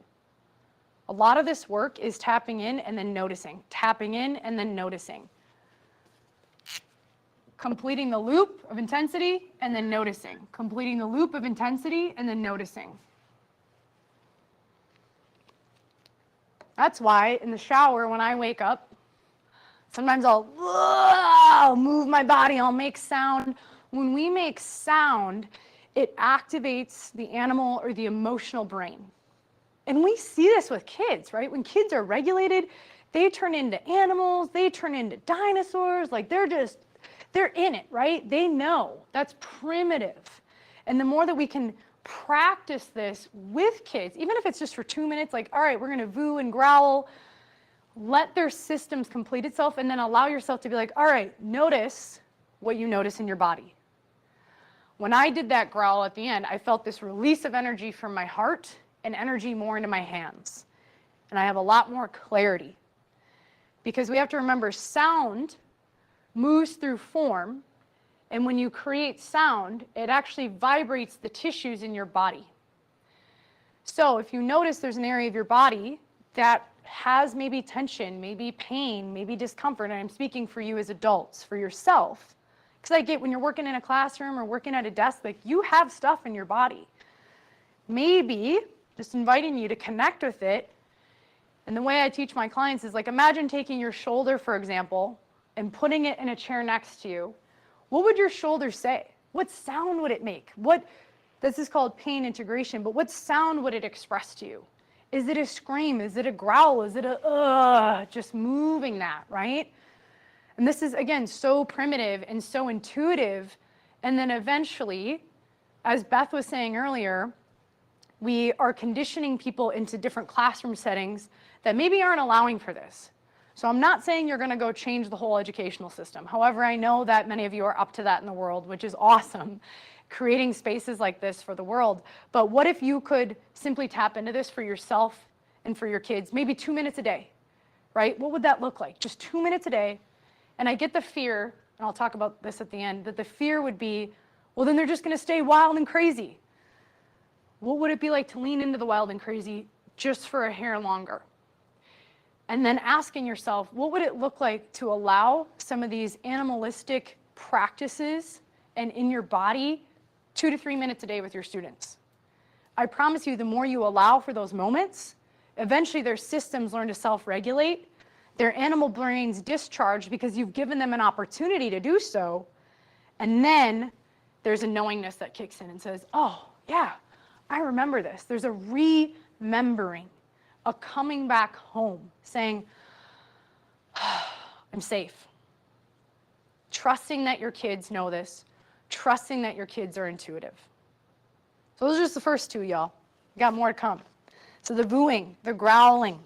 A lot of this work is tapping in and then noticing, tapping in and then noticing. Completing the loop of intensity and then noticing. Completing the loop of intensity and then noticing. That's why in the shower when I wake up, sometimes I'll move my body, I'll make sound. When we make sound, it activates the animal or the emotional brain. And we see this with kids, right? When kids are regulated, they turn into animals, they turn into dinosaurs, like they're in it, right? They know. That's primitive. And the more that we can practice this with kids, even if it's just for 2 minutes, like, all right, we're gonna voo and growl, let their systems complete itself, and then allow yourself to be like, all right, notice what you notice in your body. When I did that growl at the end, I felt this release of energy from my heart and energy more into my hands. And I have a lot more clarity. Because we have to remember, sound moves through form, and when you create sound, it actually vibrates the tissues in your body. So if you notice there's an area of your body that has maybe tension, maybe pain, maybe discomfort, and I'm speaking for you as adults, for yourself, because I get when you're working in a classroom or working at a desk, like you have stuff in your body. Maybe just inviting you to connect with it. And the way I teach my clients is like, imagine taking your shoulder, for example, and putting it in a chair next to you. What would your shoulder say? What sound would it make? This is called pain integration, but what sound would it express to you? Is it a scream? Is it a growl? Is it just moving that, right? And this is, again, so primitive and so intuitive. And then eventually, as Beth was saying earlier, we are conditioning people into different classroom settings that maybe aren't allowing for this. So I'm not saying you're going to go change the whole educational system. However, I know that many of you are up to that in the world, which is awesome, creating spaces like this for the world. But what if you could simply tap into this for yourself and for your kids, maybe 2 minutes a day, right? What would that look like? Just 2 minutes a day. And I get the fear, and I'll talk about this at the end, that the fear would be, well, then they're just going to stay wild and crazy. What would it be like to lean into the wild and crazy just for a hair longer? And then asking yourself, what would it look like to allow some of these animalistic practices and in your body 2 to 3 minutes a day with your students? I promise you, the more you allow for those moments, eventually their systems learn to self-regulate, their animal brains discharge because you've given them an opportunity to do so, and then there's a knowingness that kicks in and says, oh, yeah, I remember this. There's a remembering, a coming back home, saying, I'm safe. Trusting that your kids know this, trusting that your kids are intuitive. So those are just the first two, y'all. Got more to come. So the booing, the growling.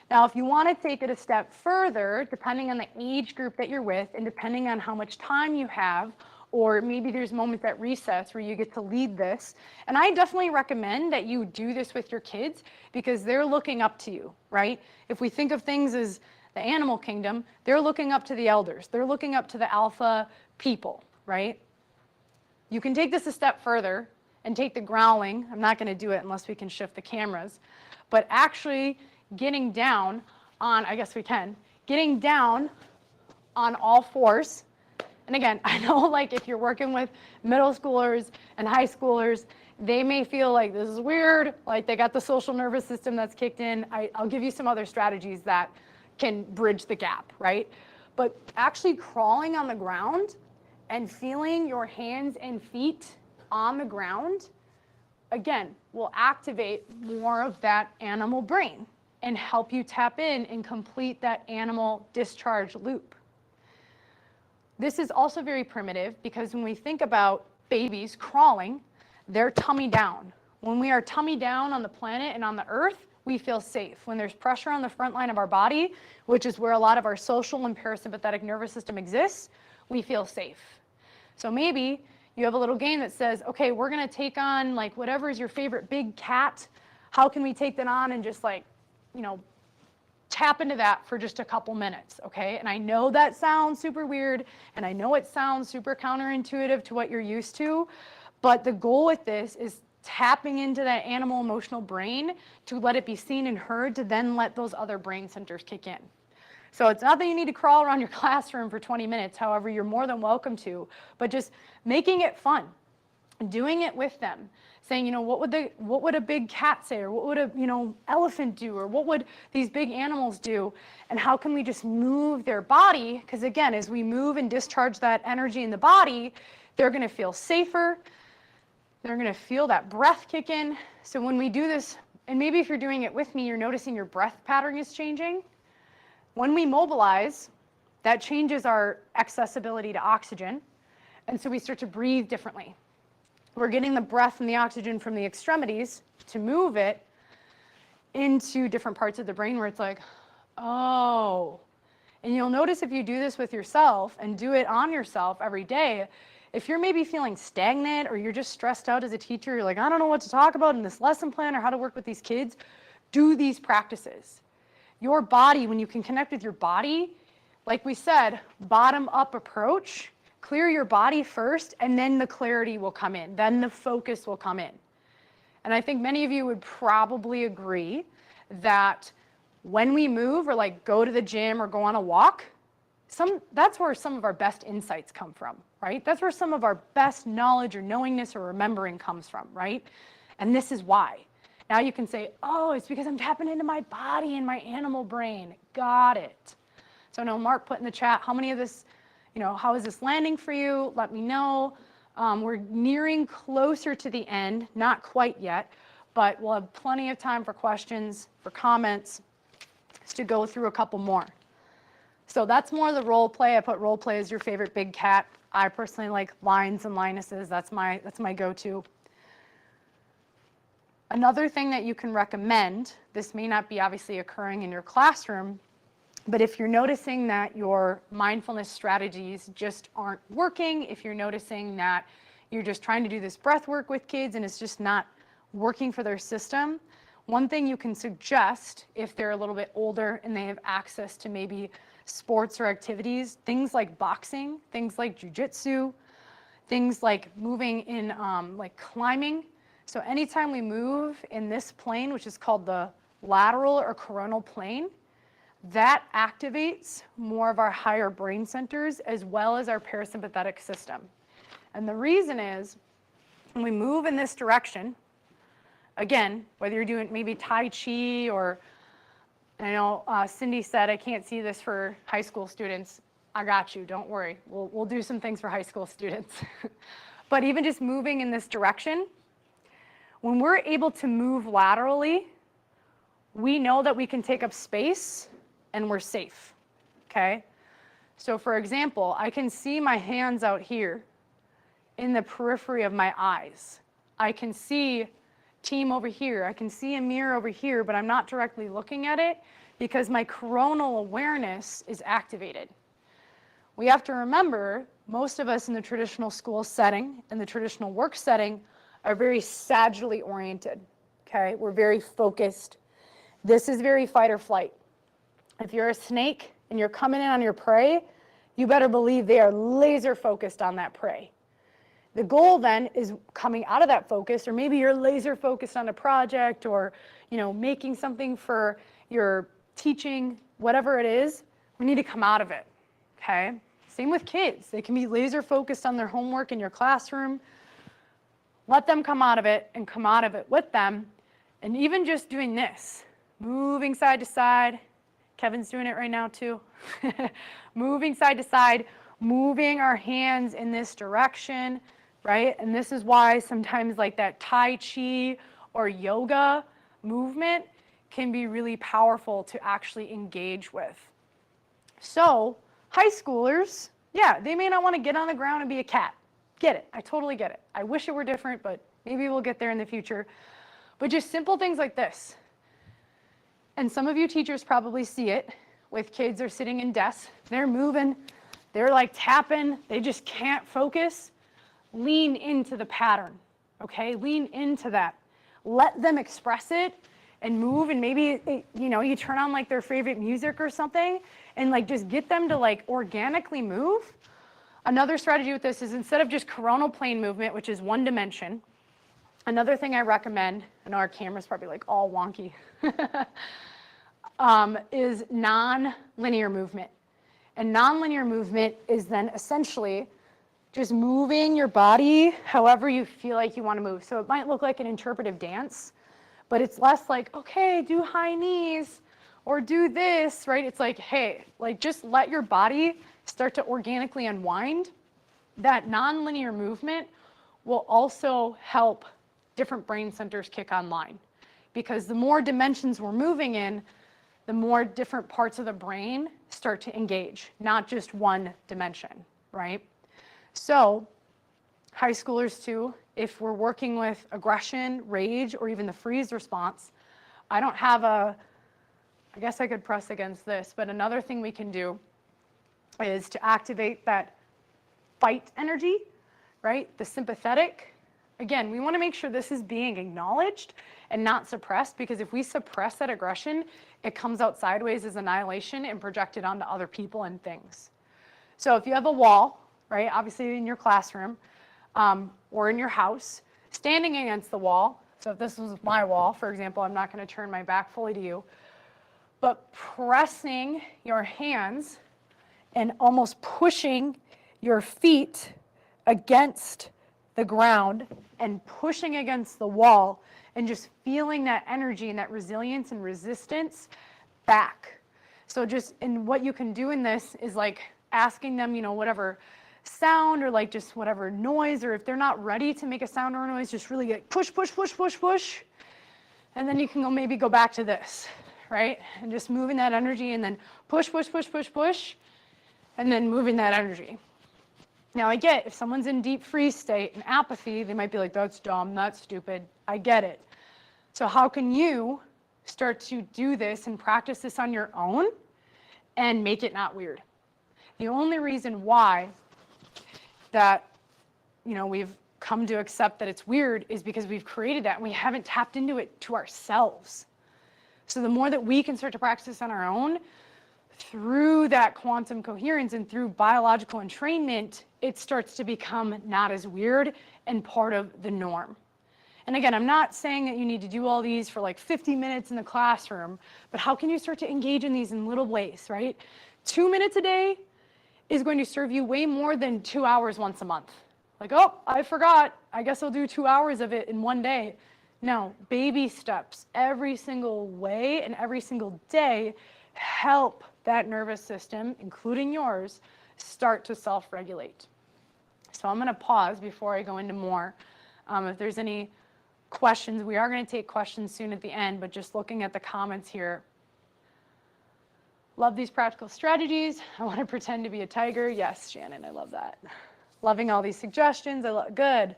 Now, if you want to take it a step further, depending on the age group that you're with and depending on how much time you have, or maybe there's moments at recess where you get to lead this. And I definitely recommend that you do this with your kids because they're looking up to you, right? If we think of things as the animal kingdom, they're looking up to the elders. They're looking up to the alpha people, right? You can take this a step further and take the growling. I'm not going to do it unless we can shift the cameras. But actually getting down on, I guess we can, getting down on all fours. And again, I know like if you're working with middle schoolers and high schoolers, they may feel like this is weird, like they got the social nervous system that's kicked in. I'll give you some other strategies that can bridge the gap, right? But actually crawling on the ground and feeling your hands and feet on the ground, again, will activate more of that animal brain and help you tap in and complete that animal discharge loop. This is also very primitive because when we think about babies crawling, they're tummy down, When we are tummy down on the planet and on the earth, we feel safe. When there's pressure on the front line of our body, which is where a lot of our social and parasympathetic nervous system exists, we feel safe. So maybe you have a little game that says, okay, we're going to take on like whatever is your favorite big cat. How can we take that on and just like, tap into that for just a couple minutes, okay? And I know that sounds super weird, and I know it sounds super counterintuitive to what you're used to, but the goal with this is tapping into that animal emotional brain to let it be seen and heard, to then let those other brain centers kick in. So it's not that you need to crawl around your classroom for 20 minutes, however, you're more than welcome to, but just making it fun, doing it with them, saying, what would a big cat say, or what would a elephant do, or what would these big animals do, and how can we just move their body? Because again, as we move and discharge that energy in the body, they're going to feel safer. They're going to feel that breath kick in. So when we do this, and maybe if you're doing it with me, you're noticing your breath pattern is changing. When we mobilize, that changes our accessibility to oxygen, and so we start to breathe differently. We're getting the breath and the oxygen from the extremities to move it into different parts of the brain where it's like, oh. And you'll notice if you do this with yourself and do it on yourself every day, if you're maybe feeling stagnant or you're just stressed out as a teacher, you're like, I don't know what to talk about in this lesson plan or how to work with these kids, do these practices. Your body, when you can connect with your body, like we said, bottom-up approach, clear your body first, and then the clarity will come in. Then the focus will come in. And I think many of you would probably agree that when we move or like go to the gym or go on a walk, that's where some of our best insights come from, right? That's where some of our best knowledge or knowingness or remembering comes from, right? And this is why. Now you can say, oh, it's because I'm tapping into my body and my animal brain. Got it. So no, Mark put in the chat, how many of this, how is this landing for you? Let me know. We're nearing closer to the end, not quite yet, but we'll have plenty of time for questions, for comments, to go through a couple more. So that's more the role play. I put role play as your favorite big cat. I personally like lions and lionesses. That's my go-to. Another thing that you can recommend, this may not be obviously occurring in your classroom, but if you're noticing that your mindfulness strategies just aren't working, if you're noticing that you're just trying to do this breath work with kids and it's just not working for their system, one thing you can suggest if they're a little bit older and they have access to maybe sports or activities, things like boxing, things like jujitsu, things like moving in like climbing. So anytime we move in this plane, which is called the lateral or coronal plane, that activates more of our higher brain centers as well as our parasympathetic system. And the reason is when we move in this direction, again, whether you're doing maybe Tai Chi or, I know Cindy said, I can't see this for high school students. I got you, don't worry. We'll do some things for high school students. But even just moving in this direction, when we're able to move laterally, we know that we can take up space and we're safe, okay? So for example, I can see my hands out here in the periphery of my eyes. I can see team over here. I can see a mirror over here, but I'm not directly looking at it because my coronal awareness is activated. We have to remember, most of us in the traditional school setting and the traditional work setting are very sagittally oriented, okay? We're very focused. This is very fight or flight. If you're a snake and you're coming in on your prey, you better believe they are laser focused on that prey. The goal then is coming out of that focus, or maybe you're laser focused on a project or, making something for your teaching, whatever it is, we need to come out of it, okay? Same with kids. They can be laser focused on their homework in your classroom. Let them come out of it and come out of it with them. And even just doing this, moving side to side. Kevin's doing it right now too. Moving side to side, moving our hands in this direction, right? And this is why sometimes like that Tai Chi or yoga movement can be really powerful to actually engage with. So high schoolers, yeah, they may not want to get on the ground and be a cat. Get it. I totally get it. I wish it were different, but Maybe we'll get there in the future. But just simple things like this. And some of you teachers probably see it with kids are sitting in desks, they're moving, they're like tapping, they just can't focus. Lean into the pattern, okay? Lean into that. Let them express it and move, and maybe, you turn on like their favorite music or something and like just get them to like organically move. Another strategy with this is instead of just coronal plane movement, which is one dimension, another thing I recommend, I know our camera's probably like all wonky, is non-linear movement. And non-linear movement is then essentially just moving your body however you feel like you want to move. So it might look like an interpretive dance, but it's less like, okay, do high knees or do this, right? It's like, hey, like just let your body start to organically unwind. That non-linear movement will also help different brain centers kick online, because the more dimensions we're moving in, the more different parts of the brain start to engage, not just one dimension, right? So high schoolers too, if we're working with aggression, rage, or even the freeze response, I don't have I guess I could press against this, but another thing we can do is to activate that fight energy, right? The sympathetic. Again, we want to make sure this is being acknowledged and not suppressed, because if we suppress that aggression, it comes out sideways as annihilation and projected onto other people and things. So if you have a wall, right, obviously in your classroom or in your house, standing against the wall, so if this was my wall, for example, I'm not going to turn my back fully to you, but pressing your hands and almost pushing your feet against the ground and pushing against the wall and just feeling that energy and that resilience and resistance back. So just, and what you can do in this is like asking them, whatever sound or like just whatever noise, or if they're not ready to make a sound or a noise, just really get push, push, push, push, push. And then you can maybe go back to this, right? And just moving that energy and then push, push, push, push, push, and then moving that energy. Now I get if someone's in deep freeze state and apathy, they might be like, that's dumb, that's stupid. I get it. So how can you start to do this and practice this on your own and make it not weird? The only reason why that, we've come to accept that it's weird is because we've created that and we haven't tapped into it to ourselves. So the more that we can start to practice this on our own, through that quantum coherence and through biological entrainment, it starts to become not as weird and part of the norm. And again, I'm not saying that you need to do all these for like 50 minutes in the classroom, but how can you start to engage in these in little ways, right? 2 minutes a day is going to serve you way more than 2 hours once a month. Like, oh, I forgot, I guess I'll do 2 hours of it in one day. No, baby steps every single way and every single day help that nervous system, including yours, start to self-regulate. So I'm going to pause before I go into more. If there's any questions, we are going to take questions soon at the end, but just looking at the comments here. Love these practical strategies. I want to pretend to be a tiger. Yes, Shannon, I love that. Loving all these suggestions. Good.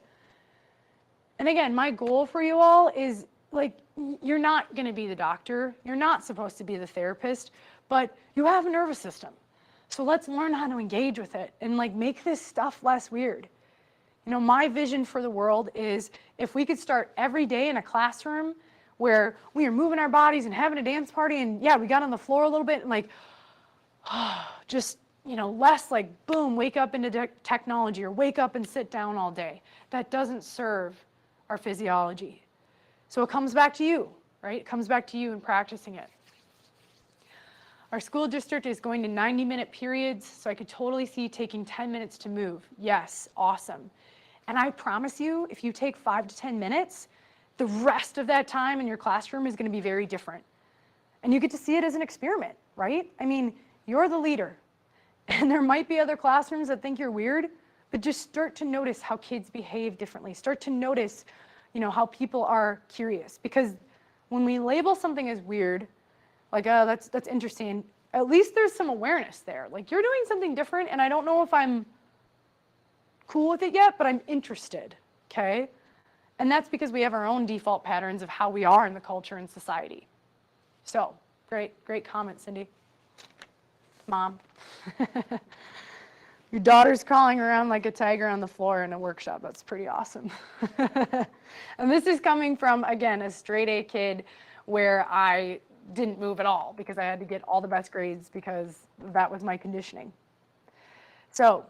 And again, my goal for you all is, like, you're not going to be the doctor. You're not supposed to be the therapist, but you have a nervous system. So let's learn how to engage with it and like make this stuff less weird. My vision for the world is if we could start every day in a classroom where we are moving our bodies and having a dance party and yeah, we got on the floor a little bit and like, just, less like boom, wake up into technology or wake up and sit down all day. That doesn't serve our physiology. So it comes back to you, right? It comes back to you and practicing it. Our school district is going to 90-minute periods, so I could totally see taking 10 minutes to move. Yes, awesome. And I promise you, if you take 5 to 10 minutes, the rest of that time in your classroom is going to be very different. And you get to see it as an experiment, right? I mean, you're the leader. And there might be other classrooms that think you're weird, but just start to notice how kids behave differently. Start to notice, how people are curious. Because when we label something as weird, like, oh, that's interesting, at least there's some awareness there. Like, you're doing something different, and I don't know if I'm cool with it yet, but I'm interested, okay? And that's because we have our own default patterns of how we are in the culture and society. So, great comment, Cindy. Mom. Your daughter's crawling around like a tiger on the floor in a workshop. That's pretty awesome. And this is coming from, again, a straight A kid where I didn't move at all because I had to get all the best grades because that was my conditioning. So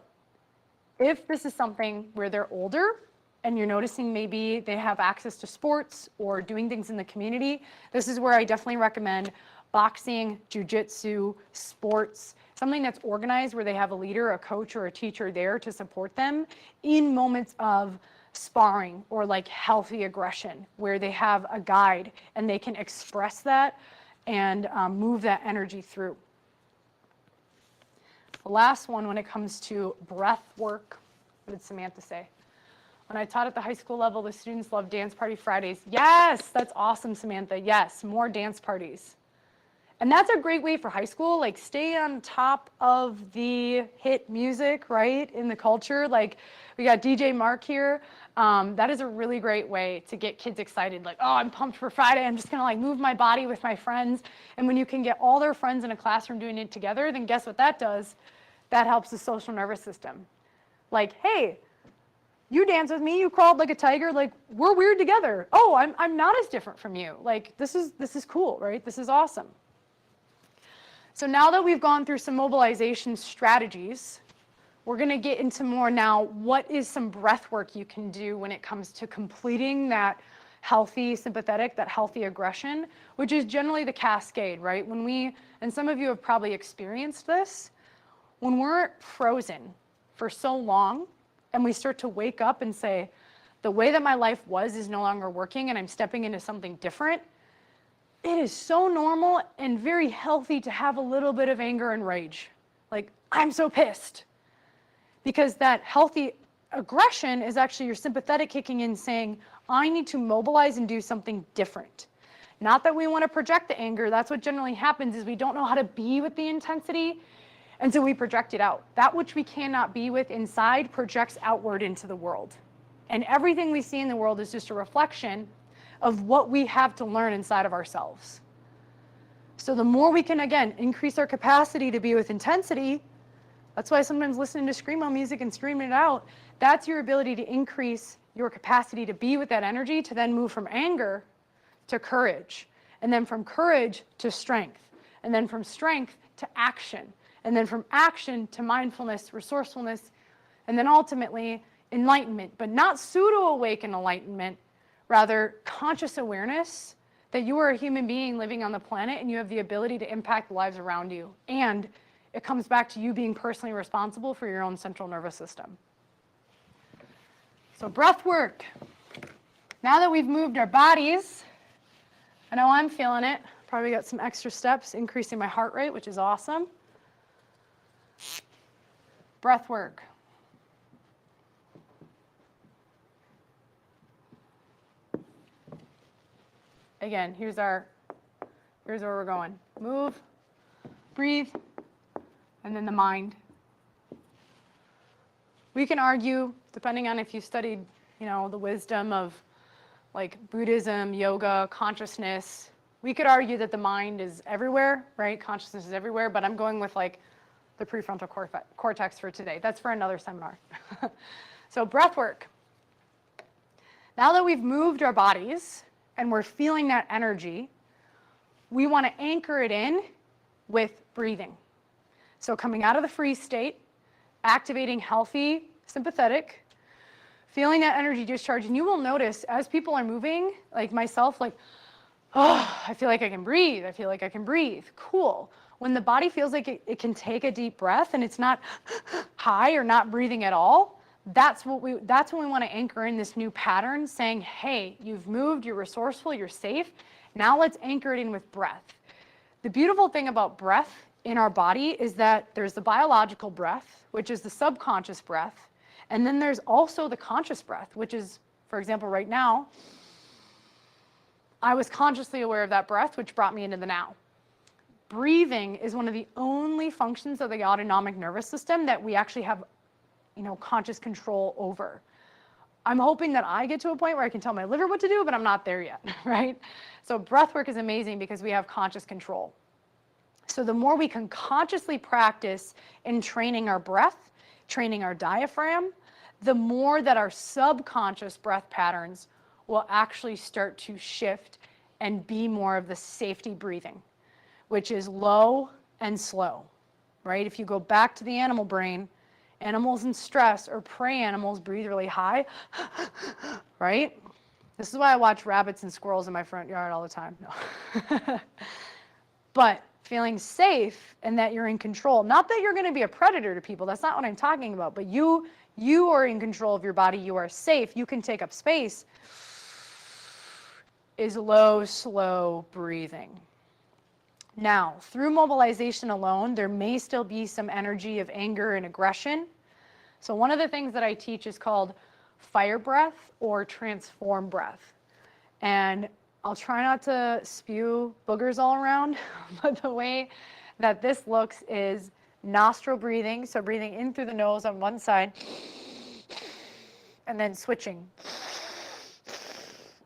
if this is something where they're older and you're noticing maybe they have access to sports or doing things in the community, this is where I definitely recommend boxing, jujitsu, sports, something that's organized where they have a leader, a coach, or a teacher there to support them in moments of sparring or like healthy aggression, where they have a guide and they can express that and move that energy through. The last one, when it comes to breath work, what did Samantha say? When I taught at the high school level, the students love dance party Fridays. Yes, that's awesome, Samantha. Yes, more dance parties. And that's a great way for high school, like stay on top of the hit music, right, in the culture. Like we got DJ Mark here. That is a really great way to get kids excited. Like, oh, I'm pumped for Friday. I'm just gonna like move my body with my friends. And when you can get all their friends in a classroom doing it together, then guess what that does? That helps the social nervous system. Like, hey, you dance with me, you crawled like a tiger, like we're weird together. Oh, I'm not as different from you. Like this is cool, right? This is awesome. So now that we've gone through some mobilization strategies, we're going to get into more now what is some breath work you can do when it comes to completing that healthy sympathetic, that healthy aggression, which is generally the cascade, right? When we, and some of you have probably experienced this, when we're frozen for so long and we start to wake up and say, the way that my life was is no longer working and I'm stepping into something different, it is so normal and very healthy to have a little bit of anger and rage. Like, I'm so pissed. Because that healthy aggression is actually your sympathetic kicking in saying, I need to mobilize and do something different. Not that we want to project the anger. That's what generally happens is we don't know how to be with the intensity, and so we project it out. That which we cannot be with inside projects outward into the world. And everything we see in the world is just a reflection of what we have to learn inside of ourselves. So the more we can, again, increase our capacity to be with intensity, that's why sometimes listening to screamo music and screaming it out, that's your ability to increase your capacity to be with that energy, to then move from anger to courage, and then from courage to strength, and then from strength to action, and then from action to mindfulness, resourcefulness, and then ultimately enlightenment, but not pseudo-awakened enlightenment, rather conscious awareness that you are a human being living on the planet and you have the ability to impact the lives around you. And it comes back to you being personally responsible for your own central nervous system. So breath work. Now that we've moved our bodies, I know I'm feeling it. Probably got some extra steps, increasing my heart rate, which is awesome. Breath work. Again, here's where we're going. Move, breathe, and then the mind. We can argue, depending on if you studied, the wisdom of like Buddhism, yoga, consciousness, we could argue that the mind is everywhere, right? Consciousness is everywhere, but I'm going with like the prefrontal cortex for today. That's for another seminar. So breath work. Now that we've moved our bodies and we're feeling that energy, we want to anchor it in with breathing. So coming out of the freeze state, activating healthy sympathetic, feeling that energy discharge, and you will notice as people are moving, like myself, like, oh, I feel like I can breathe. I feel like I can breathe. Cool. When the body feels like it can take a deep breath and it's not high or not breathing at all, that's when we want to anchor in this new pattern saying, hey, you've moved, you're resourceful, you're safe. Now let's anchor it in with breath. The beautiful thing about breath in our body is that there's the biological breath, which is the subconscious breath. And then there's also the conscious breath, which is, for example, right now, I was consciously aware of that breath, which brought me into the now. Breathing is one of the only functions of the autonomic nervous system that we actually have, conscious control over. I'm hoping that I get to a point where I can tell my liver what to do, but I'm not there yet, right? So breath work is amazing because we have conscious control. So the more we can consciously practice in training our breath, training our diaphragm, the more that our subconscious breath patterns will actually start to shift and be more of the safety breathing, which is low and slow, right? If you go back to the animal brain, animals in stress or prey animals breathe really high, right? This is why I watch rabbits and squirrels in my front yard all the time. No. But feeling safe and that you're in control, not that you're going to be a predator to people, that's not what I'm talking about, but you are in control of your body, you are safe, you can take up space, is low, slow breathing. Now, through mobilization alone, there may still be some energy of anger and aggression. So one of the things that I teach is called fire breath or transform breath. And I'll try not to spew boogers all around, but the way that this looks is nostril breathing, so breathing in through the nose on one side, and then switching.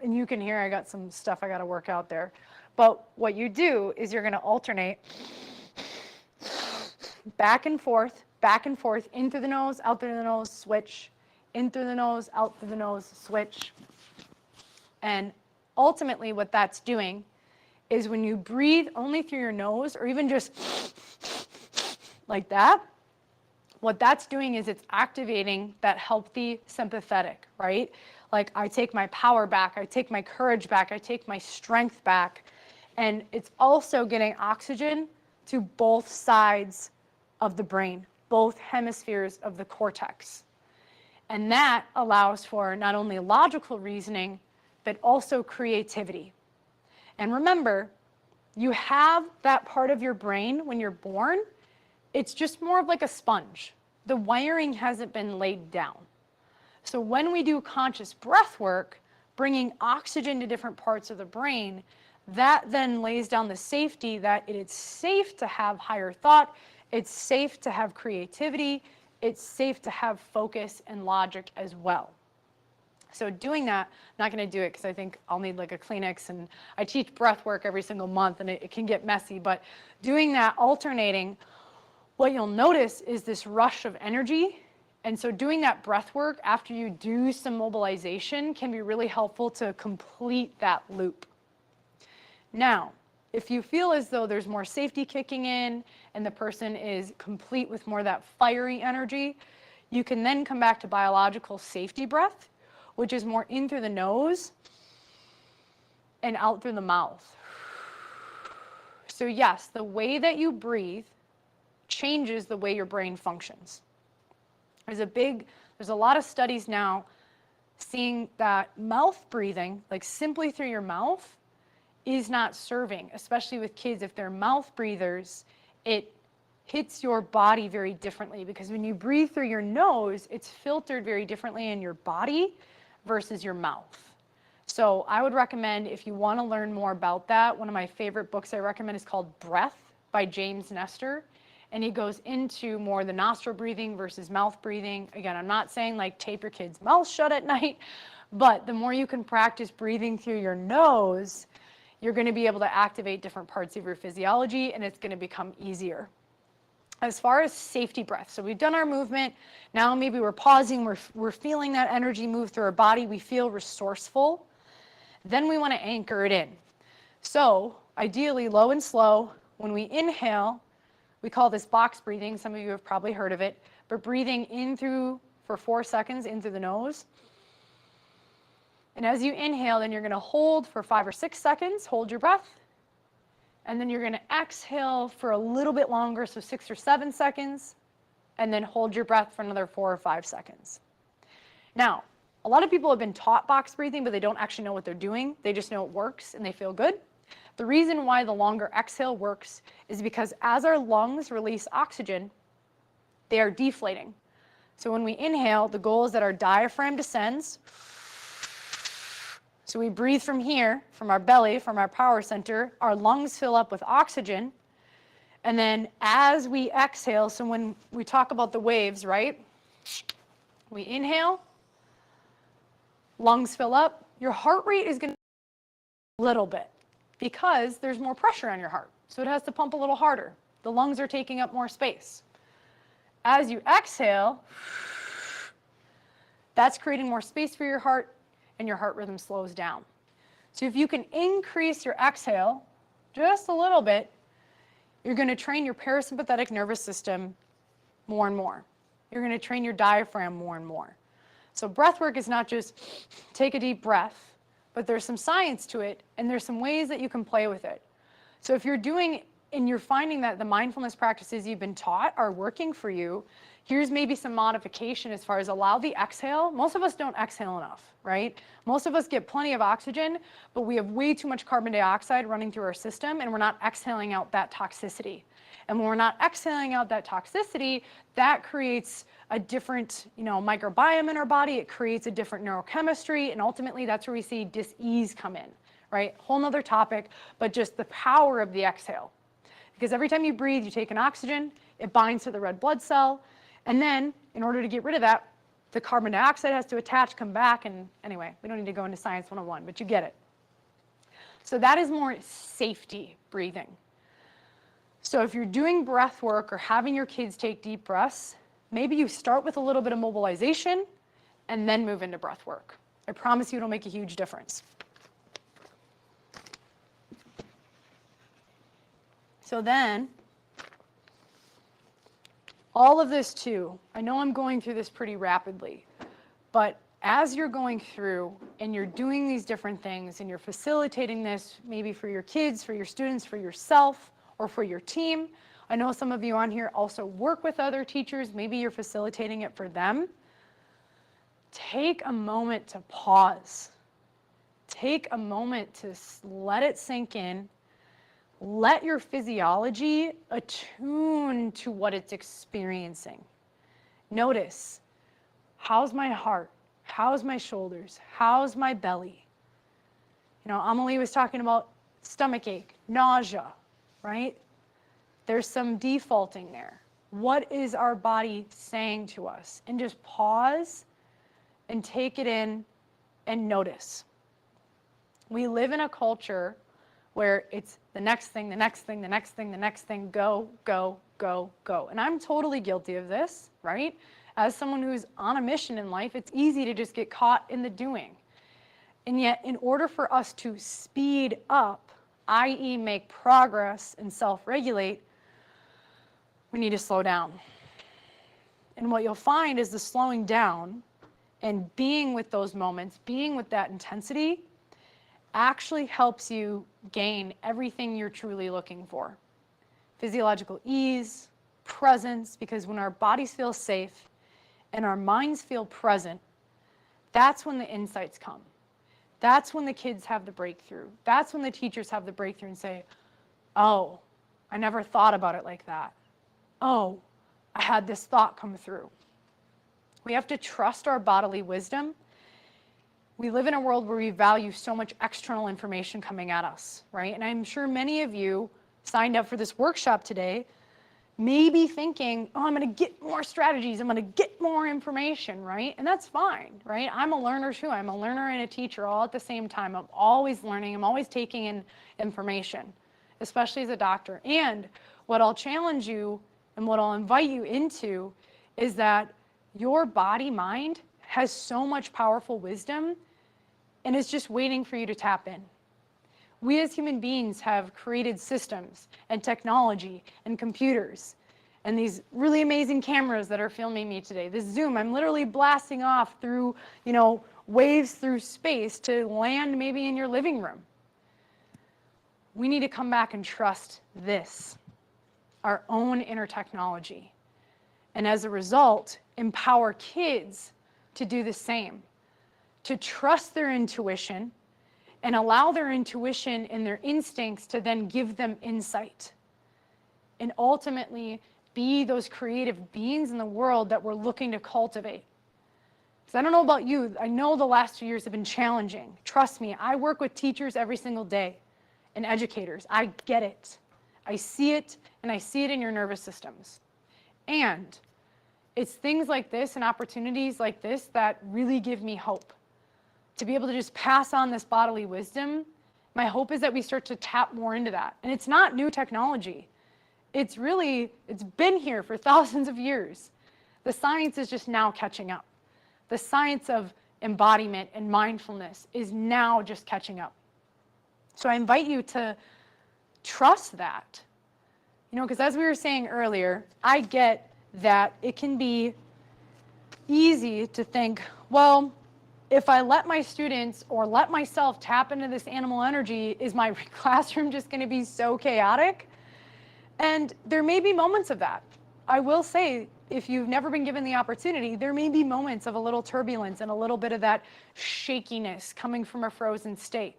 And you can hear I got some stuff I got to work out there. But what you do is you're going to alternate back and forth, in through the nose, out through the nose, switch, in through the nose, out through the nose, switch. And ultimately what that's doing is when you breathe only through your nose or even just like that, what that's doing is it's activating that healthy sympathetic, right? Like I take my power back, I take my courage back, I take my strength back. And it's also getting oxygen to both sides of the brain, both hemispheres of the cortex. And that allows for not only logical reasoning, but also creativity. And remember, you have that part of your brain when you're born, it's just more of like a sponge. The wiring hasn't been laid down. So when we do conscious breath work, bringing oxygen to different parts of the brain, that then lays down the safety that it is safe to have higher thought, it's safe to have creativity, it's safe to have focus and logic as well. So doing that, I'm not going to do it because I think I'll need like a Kleenex, and I teach breath work every single month and it can get messy, but doing that, alternating, what you'll notice is this rush of energy. And so doing that breath work after you do some mobilization can be really helpful to complete that loop. Now, if you feel as though there's more safety kicking in and the person is complete with more of that fiery energy, you can then come back to biological safety breath, which is more in through the nose and out through the mouth. So yes, the way that you breathe changes the way your brain functions. There's a lot of studies now seeing that mouth breathing, like simply through your mouth, is not serving, especially with kids. If they're mouth breathers, it hits your body very differently because when you breathe through your nose, it's filtered very differently in your body versus your mouth. So I would recommend, if you want to learn more about that, one of my favorite books I recommend is called Breath by James Nestor. And he goes into more the nostril breathing versus mouth breathing. Again, I'm not saying like tape your kid's mouth shut at night, but the more you can practice breathing through your nose, you're going to be able to activate different parts of your physiology and it's going to become easier. As far as safety breath, so we've done our movement, now maybe we're pausing, we're feeling that energy move through our body, we feel resourceful, then we want to anchor it in. So ideally low and slow, when we inhale, we call this box breathing, some of you have probably heard of it, but breathing in through for 4 seconds in through the nose. And as you inhale, then you're going to hold for 5 or 6 seconds, hold your breath. And then you're going to exhale for a little bit longer, so 6 or 7 seconds, and then hold your breath for another 4 or 5 seconds. Now, a lot of people have been taught box breathing, but they don't actually know what they're doing. They just know it works and they feel good. The reason why the longer exhale works is because as our lungs release oxygen, they are deflating. So when we inhale, the goal is that our diaphragm descends. So we breathe from here, from our belly, from our power center, our lungs fill up with oxygen. And then as we exhale, so when we talk about the waves, right? We inhale, lungs fill up, your heart rate is going to a little bit because there's more pressure on your heart. So it has to pump a little harder. The lungs are taking up more space. As you exhale, that's creating more space for your heart, and your heart rhythm slows down. So if you can increase your exhale just a little bit, you're going to train your parasympathetic nervous system more and more. You're going to train your diaphragm more and more. So breath work is not just take a deep breath, but there's some science to it, and there's some ways that you can play with it. So if you're doing and you're finding that the mindfulness practices you've been taught are working for you, here's maybe some modification as far as allow the exhale. Most of us don't exhale enough, right? Most of us get plenty of oxygen, but we have way too much carbon dioxide running through our system, and we're not exhaling out that toxicity. And when we're not exhaling out that toxicity, that creates a different, microbiome in our body. It creates a different neurochemistry, and ultimately that's where we see dis-ease come in, right? Whole nother topic, but just the power of the exhale. Because every time you breathe, you take an oxygen, it binds to the red blood cell, and then in order to get rid of that, the carbon dioxide has to attach, come back, and anyway, we don't need to go into Science 101, but you get it. So that is more safety breathing. So if you're doing breath work or having your kids take deep breaths, maybe you start with a little bit of mobilization and then move into breath work. I promise you it'll make a huge difference. So then, all of this too, I know I'm going through this pretty rapidly, but as you're going through and you're doing these different things and you're facilitating this maybe for your kids, for your students, for yourself, or for your team, I know some of you on here also work with other teachers, maybe you're facilitating it for them. Take a moment to pause. Take a moment to let it sink in. Let your physiology attune to what it's experiencing. Notice, how's my heart? How's my shoulders? How's my belly? Amelie was talking about stomach ache, nausea, right? There's some defaulting there. What is our body saying to us? And just pause and take it in and notice. We live in a culture where it's the next thing, the next thing, the next thing, the next thing, go, go, go, go. And I'm totally guilty of this, right? As someone who's on a mission in life, it's easy to just get caught in the doing. And yet, in order for us to speed up, i.e. make progress and self-regulate, we need to slow down. And what you'll find is the slowing down and being with those moments, being with that intensity, actually helps you gain everything you're truly looking for. Physiological ease, presence, because when our bodies feel safe and our minds feel present, that's when the insights come. That's when the kids have the breakthrough. That's when the teachers have the breakthrough and say, oh, I never thought about it like that. Oh, I had this thought come through. We have to trust our bodily wisdom. We live in a world where we value so much external information coming at us, right? And I'm sure many of you signed up for this workshop today, maybe thinking, oh, I'm going to get more strategies, I'm going to get more information, right? And that's fine, right? I'm a learner too. I'm a learner and a teacher all at the same time. I'm always learning. I'm always taking in information, especially as a doctor. And what I'll challenge you and what I'll invite you into is that your body, mind has so much powerful wisdom and is just waiting for you to tap in. We as human beings have created systems and technology and computers and these really amazing cameras that are filming me today. This Zoom, I'm literally blasting off through, waves through space to land maybe in your living room. We need to come back and trust this, our own inner technology. And as a result, empower kids to do the same, to trust their intuition and allow their intuition and their instincts to then give them insight and ultimately be those creative beings in the world that we're looking to cultivate. Because I don't know about you, I know the last 2 years have been challenging. Trust me, I work with teachers every single day and educators. I get it. I see it, and I see it in your nervous systems. And it's things like this and opportunities like this that really give me hope. to be able to just pass on this bodily wisdom, my hope is that we start to tap more into that. And it's not new technology. It's been here for thousands of years. The science is just now catching up. The science of embodiment and mindfulness is now just catching up. So I invite you to trust that. Because as we were saying earlier, I get that it can be easy to think, well, if I let my students or let myself tap into this animal energy, is my classroom just going to be so chaotic? And there may be moments of that. I will say, if you've never been given the opportunity, there may be moments of a little turbulence and a little bit of that shakiness coming from a frozen state.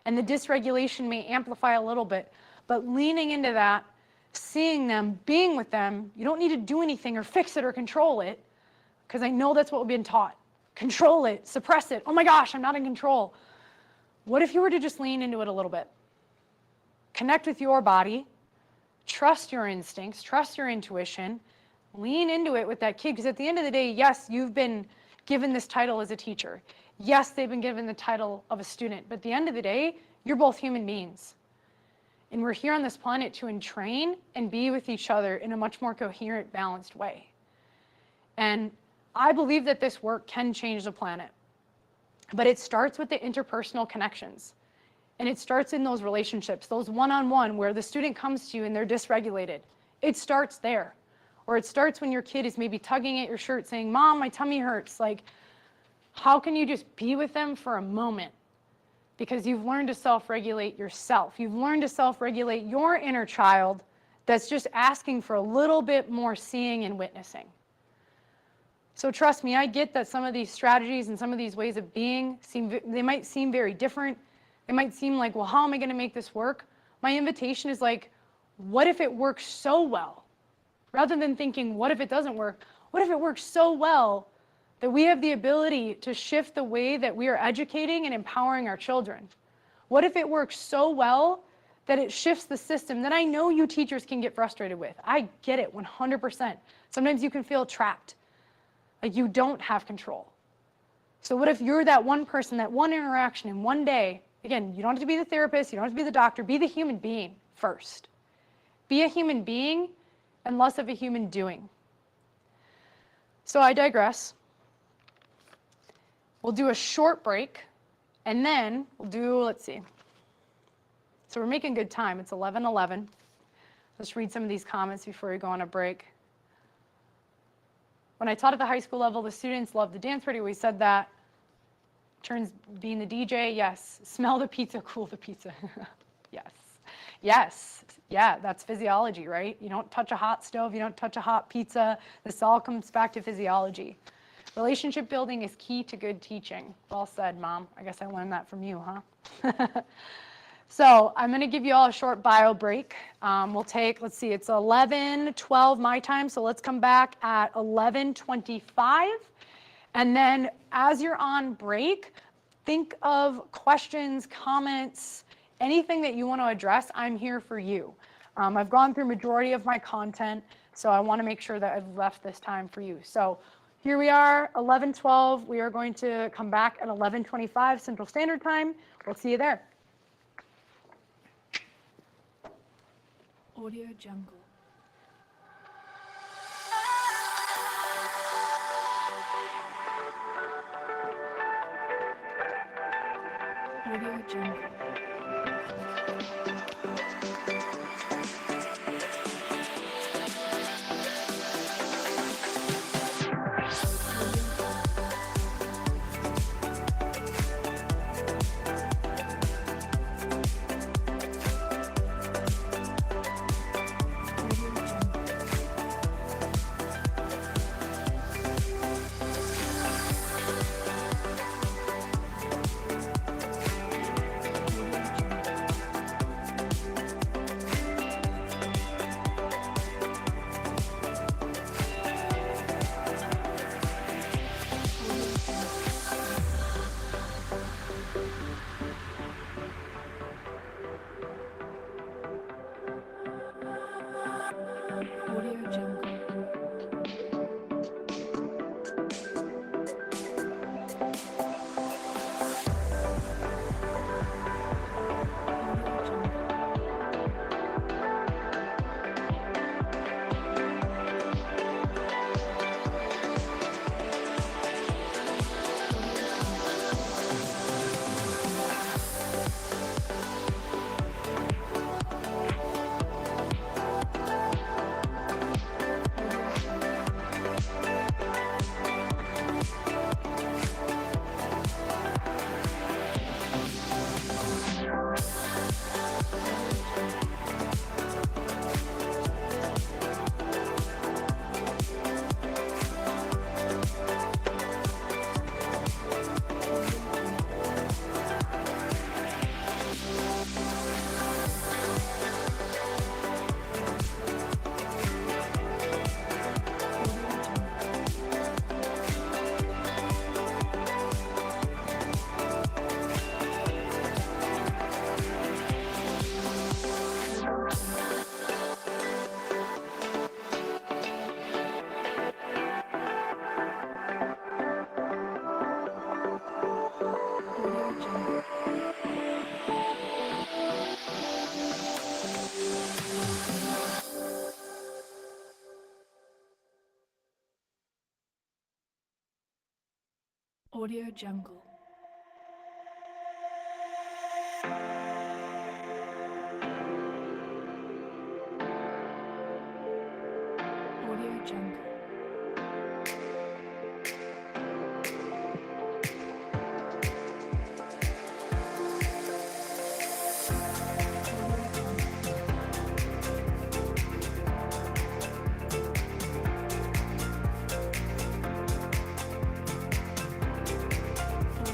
And the dysregulation may amplify a little bit, but leaning into that, seeing them, being with them, you don't need to do anything or fix it or control it, because I know that's what we've been taught. Control it, suppress it. Oh my gosh, I'm not in control. What if you were to just lean into it a little bit? Connect with your body, trust your instincts, trust your intuition, lean into it with that kid, because at the end of the day, yes, you've been given this title as a teacher. Yes, they've been given the title of a student, but at the end of the day, you're both human beings. And we're here on this planet to entrain and be with each other in a much more coherent, balanced way. And I believe that this work can change the planet, but it starts with the interpersonal connections. And it starts in those relationships, those one-on-one where the student comes to you and they're dysregulated. It starts there. Or it starts when your kid is maybe tugging at your shirt saying, Mom, my tummy hurts. Like, how can you just be with them for a moment? Because you've learned to self-regulate yourself. You've learned to self-regulate your inner child that's just asking for a little bit more seeing and witnessing. So trust me, I get that some of these strategies and some of these ways of being, they might seem very different. It might seem like, well, how am I going to make this work? My invitation is like, what if it works so well? Rather than thinking, what if it doesn't work? What if it works so well that we have the ability to shift the way that we are educating and empowering our children? What if it works so well that it shifts the system that I know you teachers can get frustrated with? I get it 100%. Sometimes you can feel trapped, like you don't have control. So what if you're that one person, that one interaction in one day? Again, you don't have to be the therapist, you don't have to be the doctor, be the human being first. Be a human being and less of a human doing. So I digress. We'll do a short break, and then we'll do, let's see. So we're making good time. It's 11:11. Let's read some of these comments before we go on a break. When I taught at the high school level, the students loved the dance party. We said that. Turns being the DJ, yes. Smell the pizza, cool the pizza. Yes. Yes. Yeah, that's physiology, right? You don't touch a hot stove, you don't touch a hot pizza. This all comes back to physiology. Relationship building is key to good teaching. Well said, Mom. I guess I learned that from you, huh? So I'm going to give you all a short bio break. We'll take, let's see, it's 11:12 my time, so let's come back at 11:25. And then as you're on break, think of questions, comments, anything that you want to address. I'm here for you. I've gone through majority of my content, so I want to make sure that I've left this time for you. So here we are, 11:12. We are going to come back at 11:25 Central Standard Time. We'll see you there. Audio Jungle. Audio Jungle. Audio Audio Jungle. Audio Jungle. Audio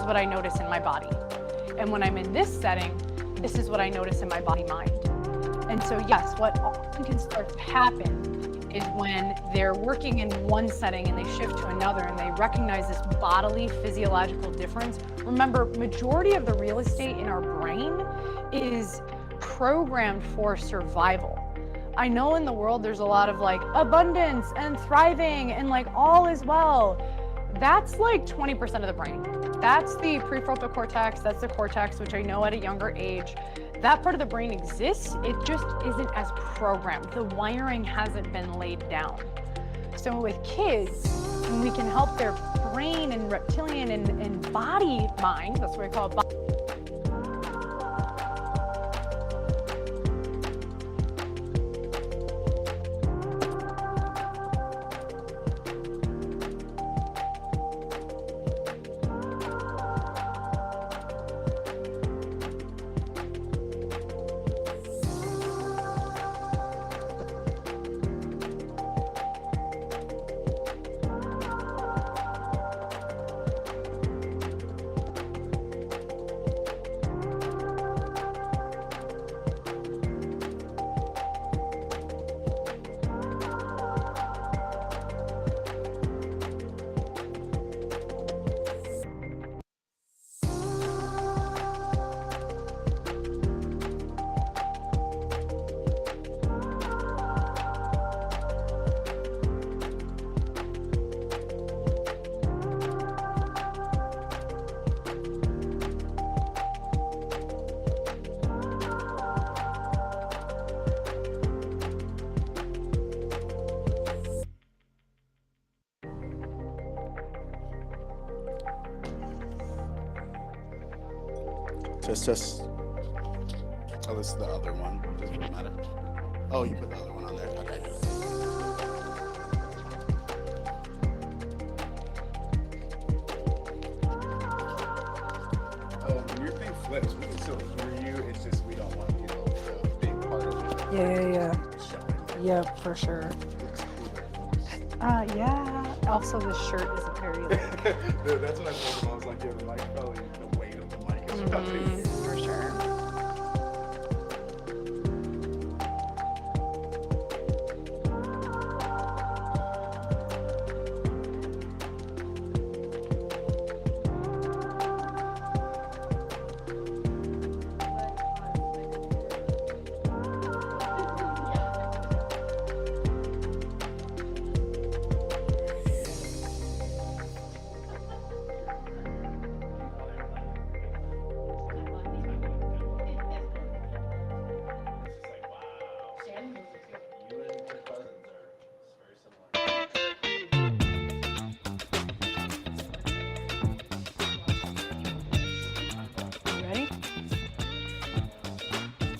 what I notice in my body. And when I'm in this setting, this is what I notice in my body-mind. And so yes, what often can start to happen is when they're working in one setting and they shift to another and they recognize this bodily physiological difference. Remember, majority of the real estate in our brain is programmed for survival. I know in the world there's a lot of like abundance and thriving and like all is well. That's like 20% of the brain. That's the prefrontal cortex, that's the cortex, which I know at a younger age. That part of the brain exists, it just isn't as programmed. The wiring hasn't been laid down. So with kids, when we can help their brain and reptilian and body mind, that's what we call it, body. Test. Oh, this is the other one. Doesn't really matter. Oh, you put the other one on there. Okay. When your thing flips, we can still hear you. It's just we don't want the big part of it. Yeah. Showing. Yeah, for sure. Yeah. Also, this shirt isn't very like. That's what I told him. I was like, yeah, the mic probably the weight of the mic is probably. For sure. Ready?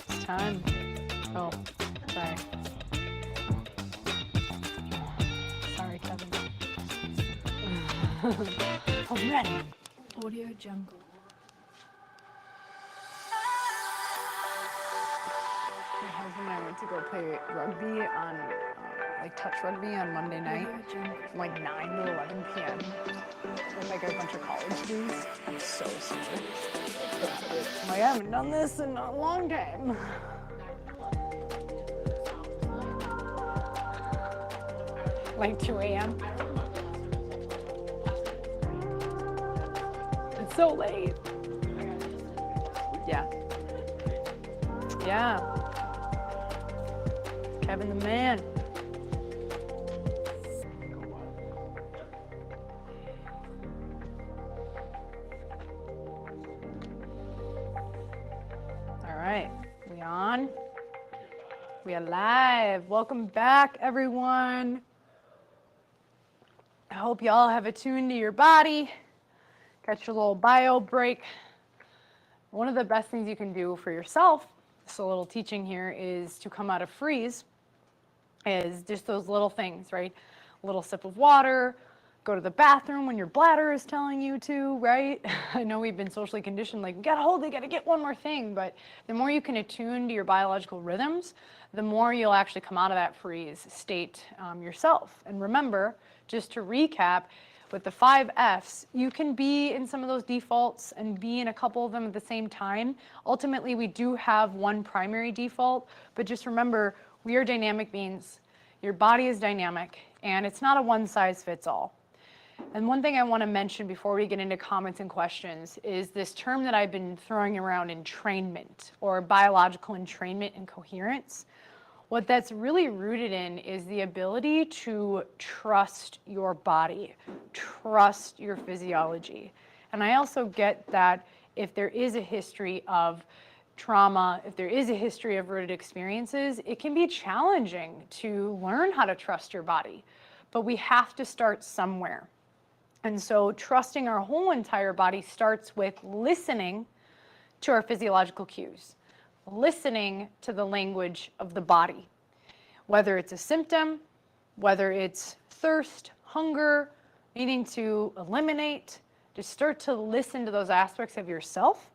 It's time. Oh, sorry. Sorry, Kevin. I'm ready. Audio Jungle. My husband and I went to go play rugby on, like touch rugby on Monday night Audio Jungle. from like 9 to 11 p.m. with like a bunch of college dudes. I'm so sore. I'm like, I haven't done this in a long time. Like 2 a.m. It's so late. Yeah. Yeah. Kevin the man. All right, we on? We are live. Welcome back, everyone. I hope y'all have attuned to your body. Got your little bio break. One of the best things you can do for yourself, so a little teaching here, is to come out of freeze, is just those little things, right? A little sip of water, go to the bathroom when your bladder is telling you to, right? I know we've been socially conditioned, like, we gotta hold it, gotta get one more thing, but the more you can attune to your biological rhythms, the more you'll actually come out of that freeze state yourself. And remember, just to recap, With the 5 Fs, you can be in some of those defaults and be in a couple of them at the same time. Ultimately, we do have one primary default, but just remember, we are dynamic beings. Your body is dynamic, and it's not a one-size-fits-all. And one thing I want to mention before we get into comments and questions is this term that I've been throwing around, entrainment, or biological entrainment and coherence. What that's really rooted in is the ability to trust your body, trust your physiology. And I also get that if there is a history of trauma, if there is a history of rooted experiences, it can be challenging to learn how to trust your body. But we have to start somewhere. And so trusting our whole entire body starts with listening to our physiological cues, listening to the language of the body, whether it's a symptom, whether it's thirst, hunger, needing to eliminate, just start to listen to those aspects of yourself.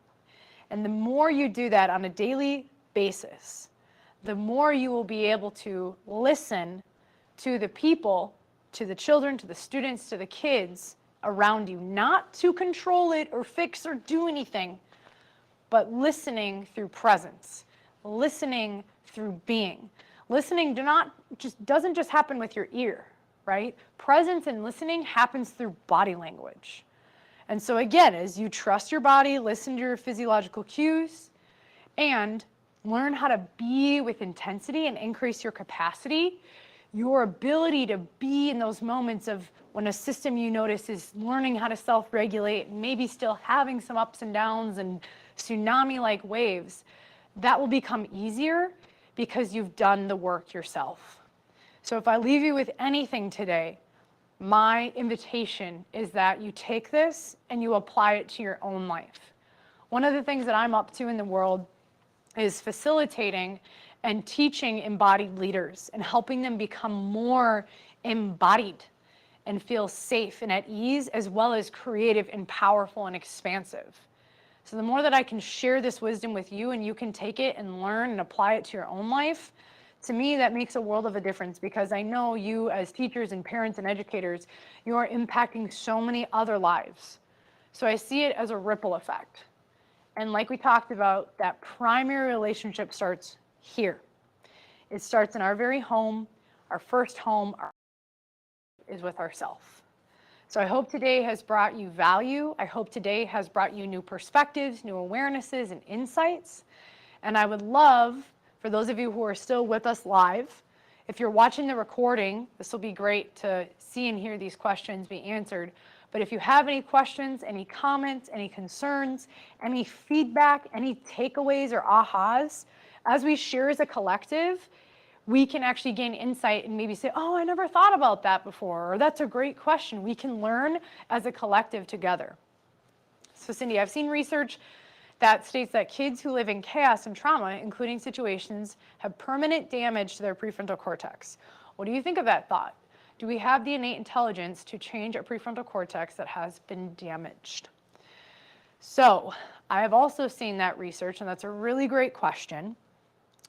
And the more you do that on a daily basis, the more you will be able to listen to the people, to the children, to the students, to the kids around you, not to control it or fix or do anything, but listening through presence, listening through being. Listening doesn't just happen with your ear, right? Presence and listening happens through body language. And so again, as you trust your body, listen to your physiological cues, and learn how to be with intensity and increase your capacity, your ability to be in those moments of when a system you notice is learning how to self-regulate, maybe still having some ups and downs and tsunami-like waves, that will become easier because you've done the work yourself. So if I leave you with anything today, my invitation is that you take this and you apply it to your own life. One of the things that I'm up to in the world is facilitating and teaching embodied leaders and helping them become more embodied and feel safe and at ease, as well as creative and powerful and expansive. So the more that I can share this wisdom with you and you can take it and learn and apply it to your own life, to me, that makes a world of a difference, because I know you as teachers and parents and educators, you are impacting so many other lives. So I see it as a ripple effect. And like we talked about, that primary relationship starts here. It starts in our very home. Our first home is with ourselves. So I hope today has brought you value. I hope today has brought you new perspectives, new awarenesses, and insights. And I would love, for those of you who are still with us live, if you're watching the recording, this will be great to see and hear these questions be answered. But if you have any questions, any comments, any concerns, any feedback, any takeaways or ahas, as we share as a collective, we can actually gain insight and maybe say, oh, I never thought about that before, or that's a great question. We can learn as a collective together. So Cindy, I've seen research that states that kids who live in chaos and trauma, including situations, have permanent damage to their prefrontal cortex. What do you think of that thought? Do we have the innate intelligence to change a prefrontal cortex that has been damaged? So I have also seen that research, and that's a really great question.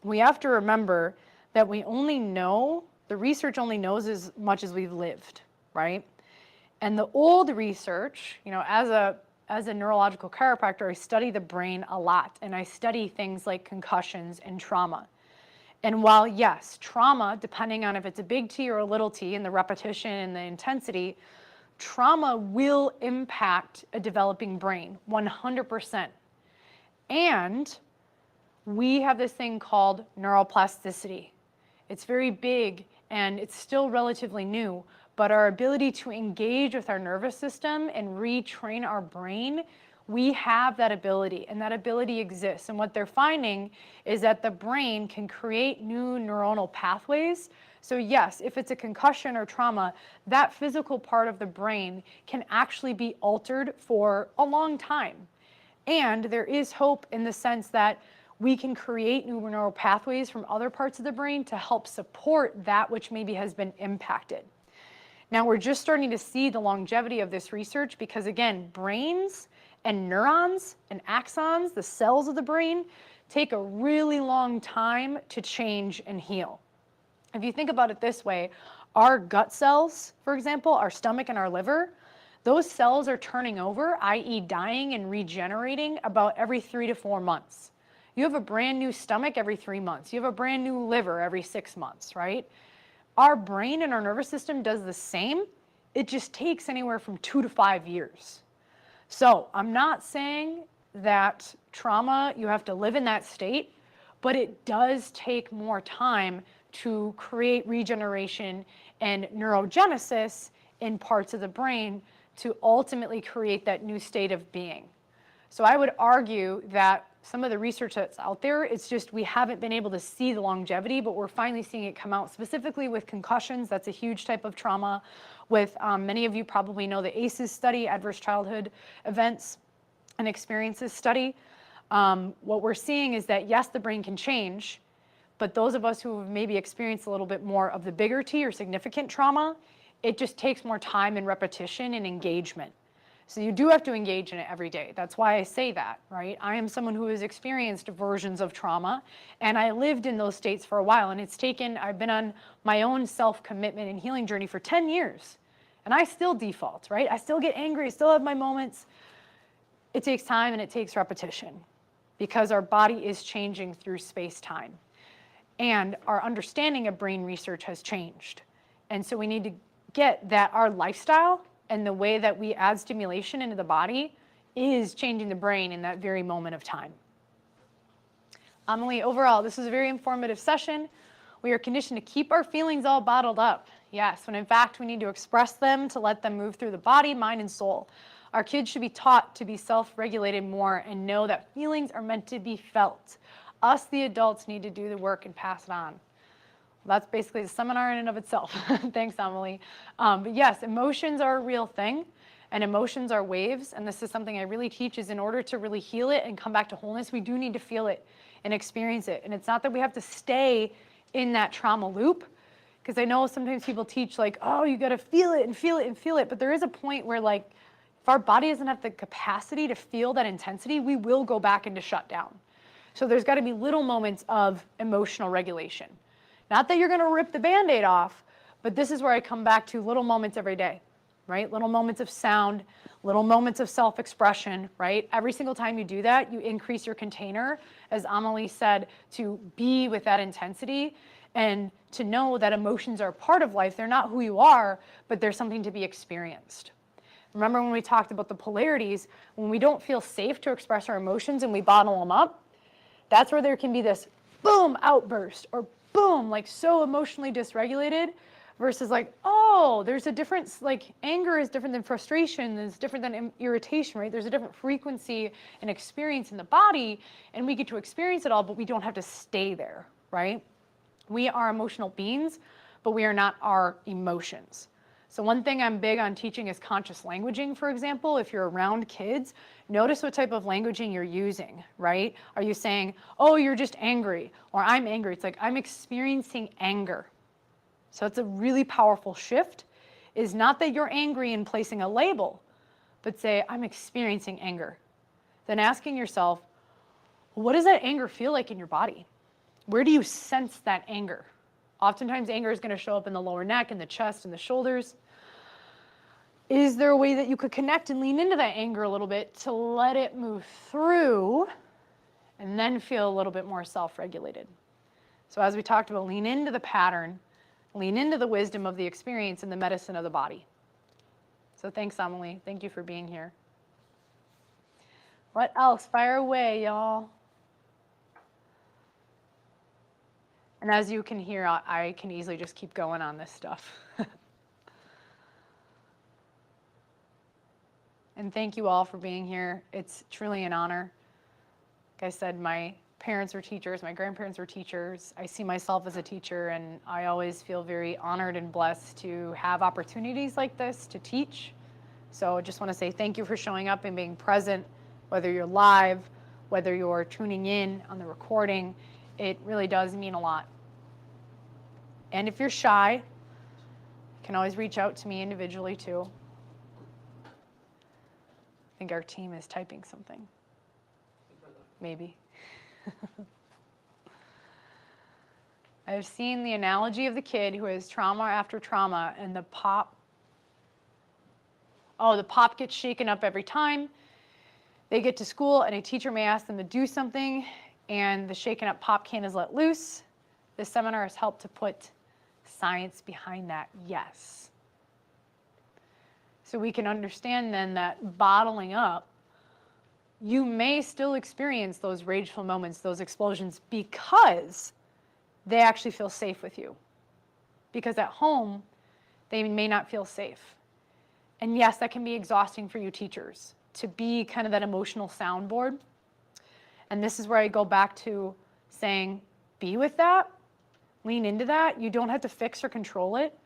We have to remember that we only know, the research only knows as much as we've lived, right? And the old research, you know, as a neurological chiropractor, I study the brain a lot, and I study things like concussions and trauma. And while, yes, trauma, depending on if it's a big T or a little t, and the repetition and the intensity, trauma will impact a developing brain, 100%. And we have this thing called neuroplasticity. It's very big, and it's still relatively new, but our ability to engage with our nervous system and retrain our brain, we have that ability, and that ability exists. And what they're finding is that the brain can create new neuronal pathways. So yes, if it's a concussion or trauma, that physical part of the brain can actually be altered for a long time. And there is hope in the sense that we can create new neural pathways from other parts of the brain to help support that which maybe has been impacted. Now we're just starting to see the longevity of this research because, again, brains and neurons and axons, the cells of the brain, take a really long time to change and heal. If you think about it this way, our gut cells, for example, our stomach and our liver, those cells are turning over, i.e. dying and regenerating about every 3 to 4 months. You have a brand new stomach every 3 months. You have a brand new liver every 6 months, right? Our brain and our nervous system does the same. It just takes anywhere from 2 to 5 years. So I'm not saying that trauma, you have to live in that state, but it does take more time to create regeneration and neurogenesis in parts of the brain to ultimately create that new state of being. So I would argue that some of the research that's out there, it's just we haven't been able to see the longevity, but we're finally seeing it come out specifically with concussions. That's a huge type of trauma. With many of you probably know the ACEs study, Adverse Childhood Events and Experiences study. What we're seeing is that yes, the brain can change, but those of us who have maybe experienced a little bit more of the bigger T or significant trauma, it just takes more time and repetition and engagement. So you do have to engage in it every day. That's why I say that, right? I am someone who has experienced versions of trauma, and I lived in those states for a while, and I've been on my own self-commitment and healing journey for 10 years, and I still default, right? I still get angry, I still have my moments. It takes time and it takes repetition because our body is changing through space-time, and our understanding of brain research has changed. And so we need to get that our lifestyle and the way that we add stimulation into the body is changing the brain in that very moment of time. Amelie, overall, this was a very informative session. We are conditioned to keep our feelings all bottled up. Yes, when in fact we need to express them to let them move through the body, mind, and soul. Our kids should be taught to be self-regulated more and know that feelings are meant to be felt. Us, the adults, need to do the work and pass it on. That's basically the seminar in and of itself. Thanks, Amelie. But yes, emotions are a real thing, and emotions are waves, and this is something I really teach is in order to really heal it and come back to wholeness, we do need to feel it and experience it. And it's not that we have to stay in that trauma loop, because I know sometimes people teach like, oh, you got to feel it and feel it and feel it, but there is a point where like, if our body doesn't have the capacity to feel that intensity, we will go back into shutdown. So there's got to be little moments of emotional regulation. Not that you're going to rip the Band-Aid off, but this is where I come back to little moments every day, right? Little moments of sound, little moments of self-expression, right? Every single time you do that, you increase your container, as Amelie said, to be with that intensity and to know that emotions are a part of life. They're not who you are, but they're something to be experienced. Remember when we talked about the polarities, when we don't feel safe to express our emotions and we bottle them up, that's where there can be this boom outburst or boom, like so emotionally dysregulated versus like, oh, there's a difference, like anger is different than frustration, is different than irritation, right? There's a different frequency and experience in the body, and we get to experience it all, but we don't have to stay there, right? We are emotional beings, but we are not our emotions. So one thing I'm big on teaching is conscious languaging, for example. If you're around kids, notice what type of languaging you're using, right? Are you saying, oh, you're just angry, or I'm angry? It's like, I'm experiencing anger. So it's a really powerful shift, is not that you're angry and placing a label, but say, I'm experiencing anger. Then asking yourself, what does that anger feel like in your body? Where do you sense that anger? Oftentimes anger is going to show up in the lower neck, in the chest, and the shoulders. Is there a way that you could connect and lean into that anger a little bit to let it move through and then feel a little bit more self-regulated? So as we talked about, lean into the pattern, lean into the wisdom of the experience and the medicine of the body. So thanks, Amelie. Thank you for being here. What else? Fire away, y'all. And as you can hear, I can easily just keep going on this stuff. And thank you all for being here. It's truly an honor. Like I said, my parents were teachers, my grandparents were teachers. I see myself as a teacher, and I always feel very honored and blessed to have opportunities like this to teach. So I just want to say thank you for showing up and being present, whether you're live, whether you're tuning in on the recording. It really does mean a lot. And if you're shy, you can always reach out to me individually too. I think our team is typing something. Maybe. I've seen the analogy of the kid who has trauma after trauma, and the pop oh, the pop gets shaken up every time. They get to school and a teacher may ask them to do something and the shaken up pop can is let loose. This seminar has helped to put science behind that, yes. So we can understand then that bottling up, you may still experience those rageful moments, those explosions, because they actually feel safe with you. Because at home, they may not feel safe. And yes, that can be exhausting for you teachers, to be kind of that emotional soundboard. And this is where I go back to saying, be with that, lean into that. You don't have to fix or control it.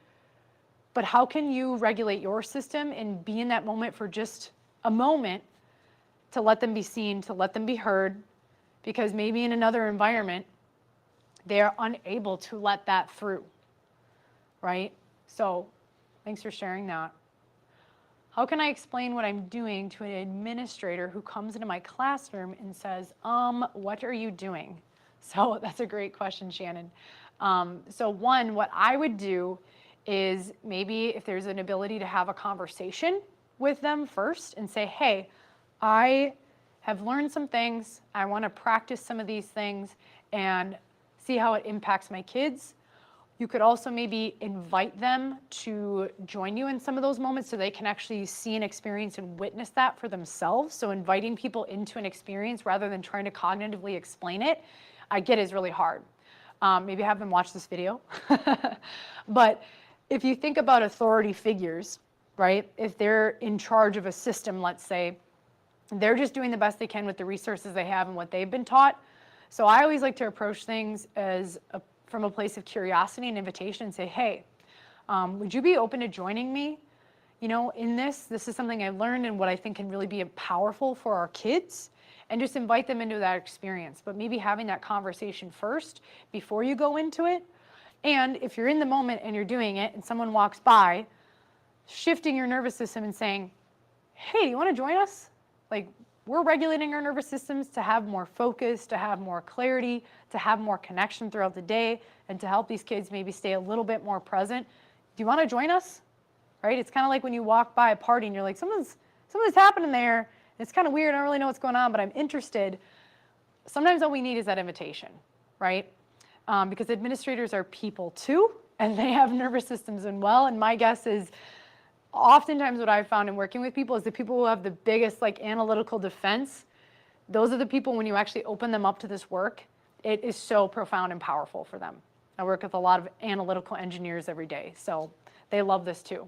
But how can you regulate your system and be in that moment for just a moment to let them be seen, to let them be heard? Because maybe in another environment, they're unable to let that through, right? So thanks for sharing that. How can I explain what I'm doing to an administrator who comes into my classroom and says, what are you doing? So that's a great question, Shannon. So one, what I would do is maybe if there's an ability to have a conversation with them first and say, hey, I have learned some things. I want to practice some of these things and see how it impacts my kids. You could also maybe invite them to join you in some of those moments so they can actually see and experience and witness that for themselves. So inviting people into an experience rather than trying to cognitively explain it, I get is really hard. Maybe have them watch this video. But if you think about authority figures, right? If they're in charge of a system, let's say, they're just doing the best they can with the resources they have and what they've been taught. So I always like to approach things as from a place of curiosity and invitation and say, hey, would you be open to joining me, in this? This is something I've learned and what I think can really be powerful for our kids, and just invite them into that experience. But maybe having that conversation first before you go into it. And if you're in the moment and you're doing it and someone walks by, shifting your nervous system and saying, hey, do you want to join us? Like, we're regulating our nervous systems to have more focus, to have more clarity, to have more connection throughout the day, and to help these kids maybe stay a little bit more present. Do you want to join us? Right? It's kind of like when you walk by a party and you're like, something's happening there. It's kind of weird. I don't really know what's going on, but I'm interested. Sometimes all we need is that invitation, right? Because administrators are people too, and they have nervous systems as well. And my guess is, oftentimes what I've found in working with people is the people who have the biggest analytical defense, those are the people when you actually open them up to this work, it is so profound and powerful for them. I work with a lot of analytical engineers every day, so they love this too.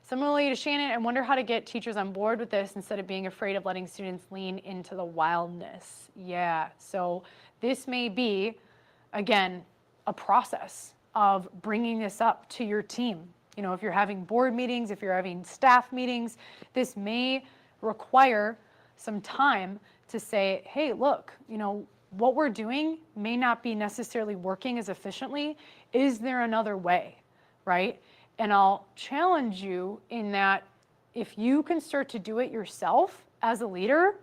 Similarly to Shannon, I wonder how to get teachers on board with this instead of being afraid of letting students lean into the wildness. Yeah, so this may be, again, a process of bringing this up to your team. If you're having board meetings, if you're having staff meetings, this may require some time to say, hey, look, what we're doing may not be necessarily working as efficiently. Is there another way, right? And I'll challenge you in that if you can start to do it yourself as a leader,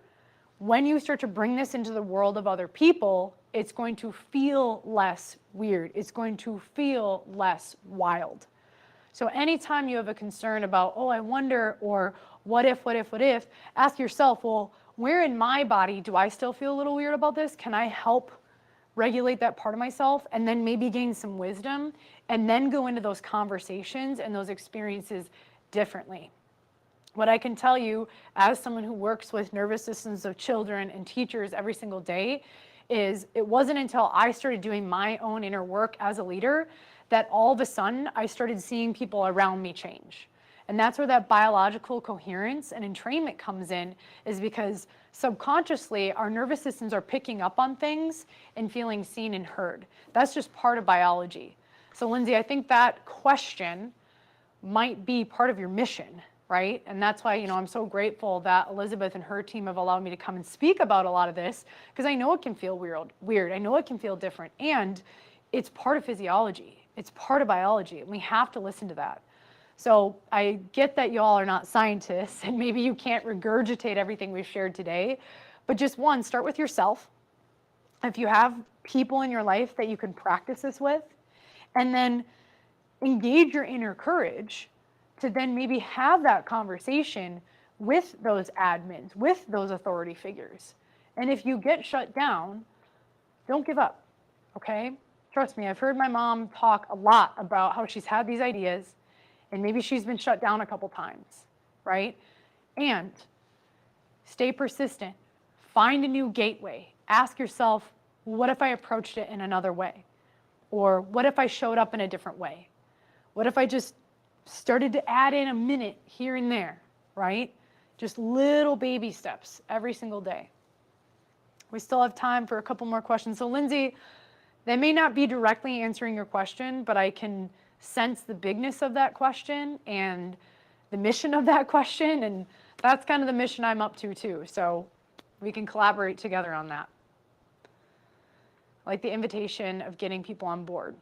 when you start to bring this into the world of other people, it's going to feel less weird. It's going to feel less wild. So anytime you have a concern about, oh, I wonder, or what if, ask yourself, well, where in my body do I still feel a little weird about this? Can I help regulate that part of myself? And then maybe gain some wisdom, and then go into those conversations and those experiences differently. What I can tell you as someone who works with nervous systems of children and teachers every single day is it wasn't until I started doing my own inner work as a leader that all of a sudden I started seeing people around me change. And that's where that biological coherence and entrainment comes in, is because subconsciously our nervous systems are picking up on things and feeling seen and heard. That's just part of biology. So Lindsay, I think that question might be part of your mission, right? And that's why, I'm so grateful that Elizabeth and her team have allowed me to come and speak about a lot of this, because I know it can feel weird. I know it can feel different, and it's part of physiology. It's part of biology, and we have to listen to that. So I get that y'all are not scientists, and maybe you can't regurgitate everything we've shared today, but just one, start with yourself. If you have people in your life that you can practice this with, and then engage your inner courage to then maybe have that conversation with those admins, with those authority figures. And if you get shut down, don't give up, okay? Trust me, I've heard my mom talk a lot about how she's had these ideas and maybe she's been shut down a couple times, right? And stay persistent. Find a new gateway. Ask yourself, what if I approached it in another way? Or what if I showed up in a different way? What if I just started to add in a minute here and there, right? Just little baby steps every single day. We still have time for a couple more questions. So Lindsay, they may not be directly answering your question, but I can sense the bigness of that question and the mission of that question, and that's kind of the mission I'm up to too. So we can collaborate together on that. I like the invitation of getting people on board.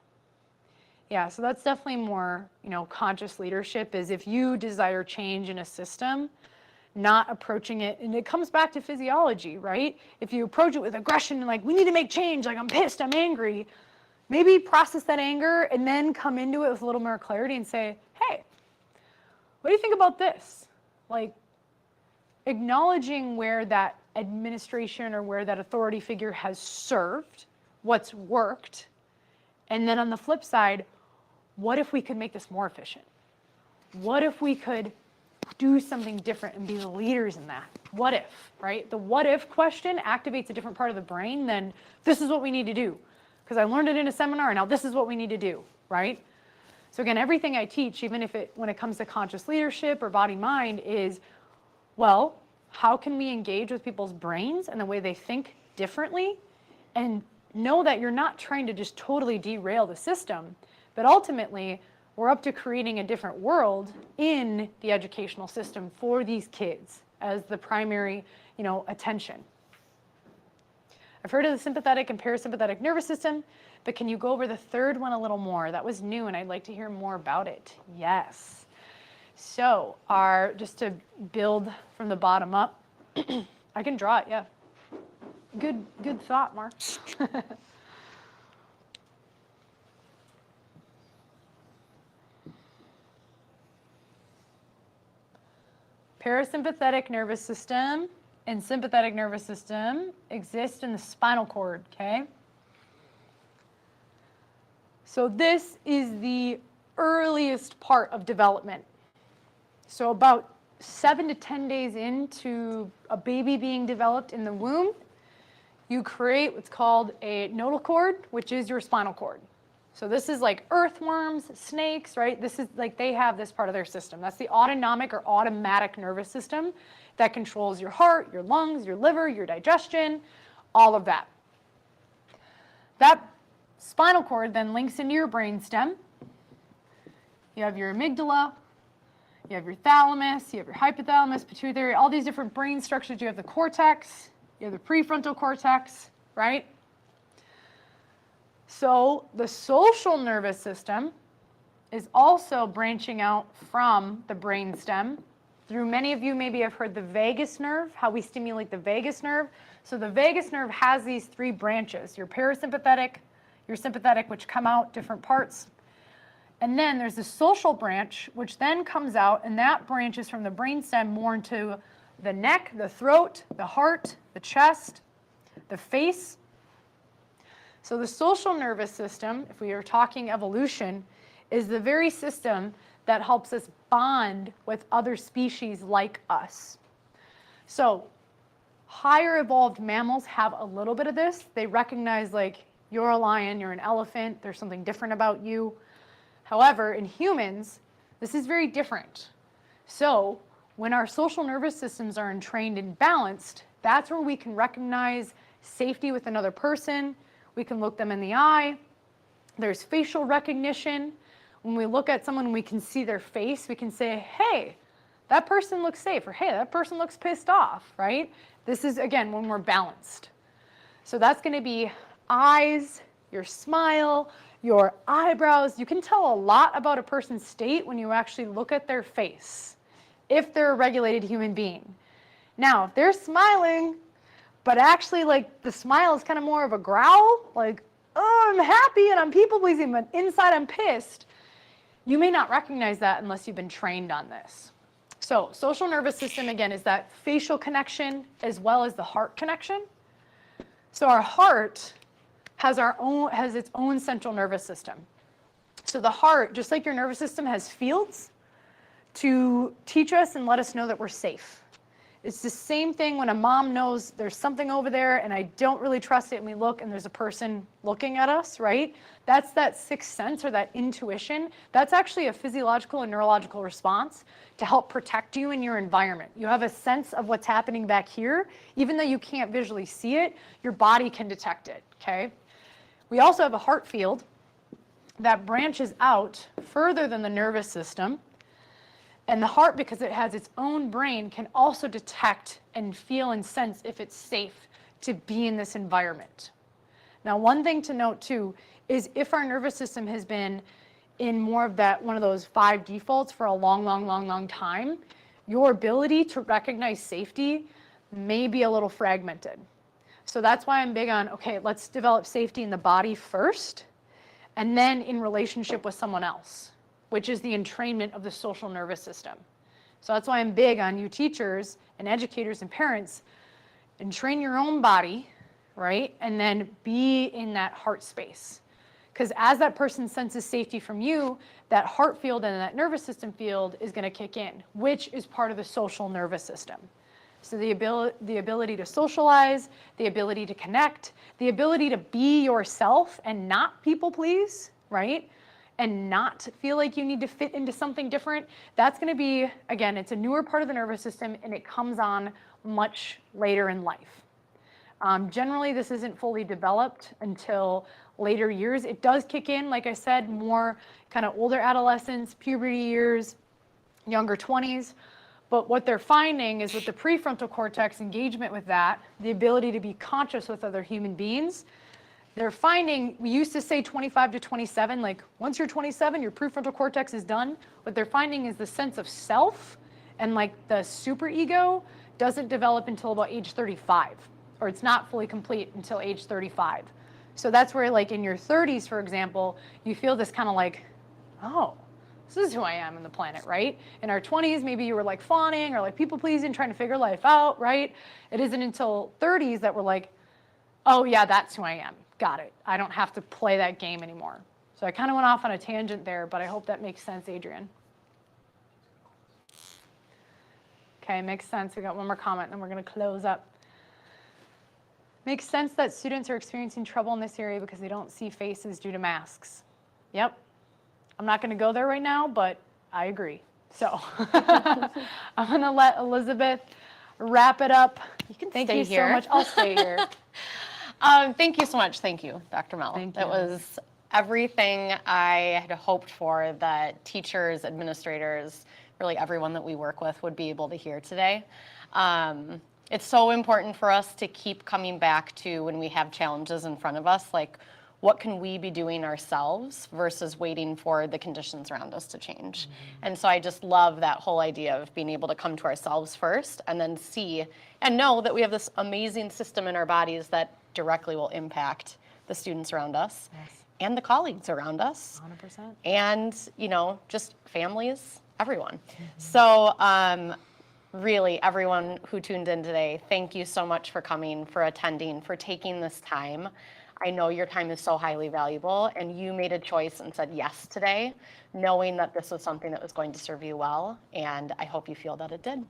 Yeah, so that's definitely more, conscious leadership is if you desire change in a system, not approaching it, and it comes back to physiology, right? If you approach it with aggression, like, we need to make change, like, I'm pissed, I'm angry, maybe process that anger and then come into it with a little more clarity and say, hey, what do you think about this? Like, acknowledging where that administration or where that authority figure has served, what's worked, and then on the flip side, what if we could make this more efficient? What if we could do something different and be the leaders in that? What if, right? The what if question activates a different part of the brain than this is what we need to do. Because I learned it in a seminar and now this is what we need to do, right? So again, everything I teach, even if when it comes to conscious leadership or body mind is, well, how can we engage with people's brains and the way they think differently and know that you're not trying to just totally derail the system, but ultimately we're up to creating a different world in the educational system for these kids as the primary, attention. I've heard of the sympathetic and parasympathetic nervous system, but can you go over the third one a little more? That was new and I'd like to hear more about it. Yes. So just to build from the bottom up, I can draw it, yeah. Good thought, Mark. Parasympathetic nervous system and sympathetic nervous system exist in the spinal cord, okay? So this is the earliest part of development. So about 7 to 10 days into a baby being developed in the womb, you create what's called a nodal cord, which is your spinal cord. So this is like earthworms, snakes, right? This is like they have this part of their system. That's the autonomic or automatic nervous system that controls your heart, your lungs, your liver, your digestion, all of that. That spinal cord then links into your brainstem. You have your amygdala, you have your thalamus, you have your hypothalamus, pituitary, all these different brain structures. You have the cortex, you have the prefrontal cortex, right? So the social nervous system is also branching out from the brainstem. Through many of you maybe have heard the vagus nerve, how we stimulate the vagus nerve. So the vagus nerve has these 3 branches, your parasympathetic, your sympathetic, which come out different parts. And then there's the social branch, which then comes out, and that branches from the brainstem more into the neck, the throat, the heart, the chest, the face. So the social nervous system, if we are talking evolution, is the very system that helps us bond with other species like us. So higher evolved mammals have a little bit of this. They recognize, like, you're a lion, you're an elephant, there's something different about you. However, in humans, this is very different. So when our social nervous systems are entrained and balanced, that's where we can recognize safety with another person. We can look them in the eye. There's facial recognition. When we look at someone, we can see their face. We can say, hey, that person looks safe, or hey, that person looks pissed off, right? This is, again, when we're balanced. So that's going to be eyes, your smile, your eyebrows. You can tell a lot about a person's state when you actually look at their face, if they're a regulated human being. Now, if they're smiling, but actually, like, the smile is kind of more of a growl, like, oh, I'm happy and I'm people-pleasing, but inside I'm pissed, You may not recognize that unless you've been trained on this. So social nervous system, again, is that facial connection as well as the heart connection. So our heart has its own central nervous system. So the heart, just like your nervous system, has fields to teach us and let us know that we're safe. It's the same thing when a mom knows there's something over there and I don't really trust it, and we look and there's a person looking at us, right? That's that sixth sense or that intuition. That's actually a physiological and neurological response to help protect you in your environment. You have a sense of what's happening back here. Even though you can't visually see it, your body can detect it, okay? We also have a heart field that branches out further than the nervous system. And the heart, because it has its own brain, can also detect and feel and sense if it's safe to be in this environment. Now, one thing to note too is if our nervous system has been in more of that, one of those 5 defaults for a long time, your ability to recognize safety may be a little fragmented. So that's why I'm big on, okay, let's develop safety in the body first, and then in relationship with someone else, which is the entrainment of the social nervous system. So that's why I'm big on you teachers and educators and parents, entrain your own body, right? And then be in that heart space. Because as that person senses safety from you, that heart field and that nervous system field is going to kick in, which is part of the social nervous system. So the ability to socialize, the ability to connect, the ability to be yourself and not people please, right? And not feel like you need to fit into something different, that's going to be, again, it's a newer part of the nervous system and it comes on much later in life. Generally, this isn't fully developed until later years. It does kick in, like I said, more kind of older adolescence, puberty years, younger 20s. But what they're finding is with the prefrontal cortex engagement with that, the ability to be conscious with other human beings, they're finding, we used to say 25 to 27, like once you're 27, your prefrontal cortex is done. What they're finding is the sense of self and like the superego doesn't develop until about age 35, or it's not fully complete until age 35. So that's where like in your 30s, for example, you feel this kind of like, oh, this is who I am on the planet, right? In our 20s, maybe you were like fawning or like people pleasing, trying to figure life out, right? It isn't until 30s that we're like, oh yeah, that's who I am. Got it. I don't have to play that game anymore. So I kind of went off on a tangent there, but I hope that makes sense, Adrian. Okay, makes sense. We got one more comment, and then we're going to close up. Makes sense that students are experiencing trouble in this area because they don't see faces due to masks. Yep. I'm not going to go there right now, but I agree. So I'm going to let Elizabeth wrap it up. You can Thank stay you here. so much. I'll stay here. Thank you so much. Thank you, Dr. Mel. Thank That you. was everything I had hoped for that teachers, administrators, really everyone that we work with would be able to hear today. It's so important for us to keep coming back to when we have challenges in front of us, like what can we be doing ourselves versus waiting for the conditions around us to change. And so I just love that whole idea of being able to come to ourselves first and then see and know that we have this amazing system in our bodies that directly will impact the students around us and the colleagues around us 100%. and, you know, just families, everyone. So really, everyone who tuned in today, thank you so much for coming, for attending, for taking this time. I know your time is so highly valuable, and you made a choice and said yes today, knowing that this was something that was going to serve you well, and I hope you feel that it did.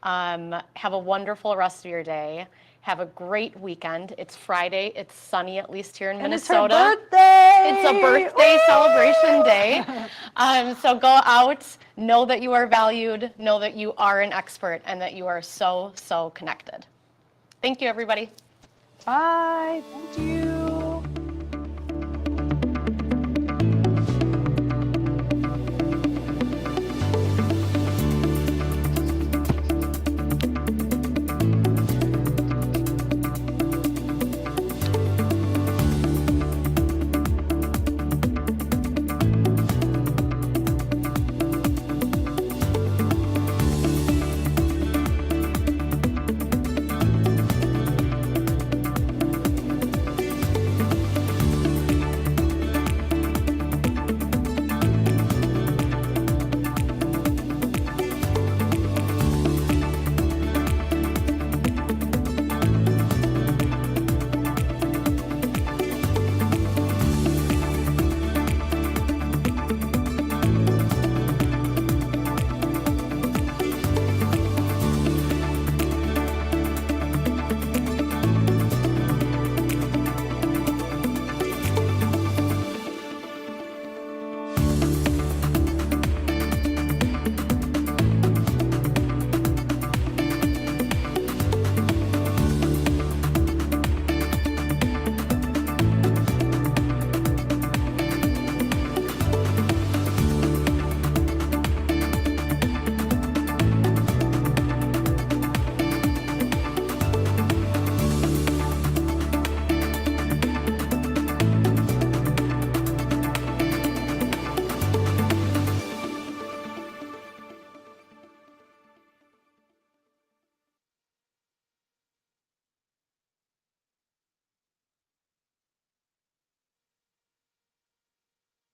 Have a wonderful rest of your day. Have a great weekend. It's Friday. It's sunny, at least here in Minnesota. It's her birthday! It's a birthday celebration day. So go out, know that you are valued, know that you are an expert, and that you are so, so connected. Thank you, everybody. Bye. Thank you.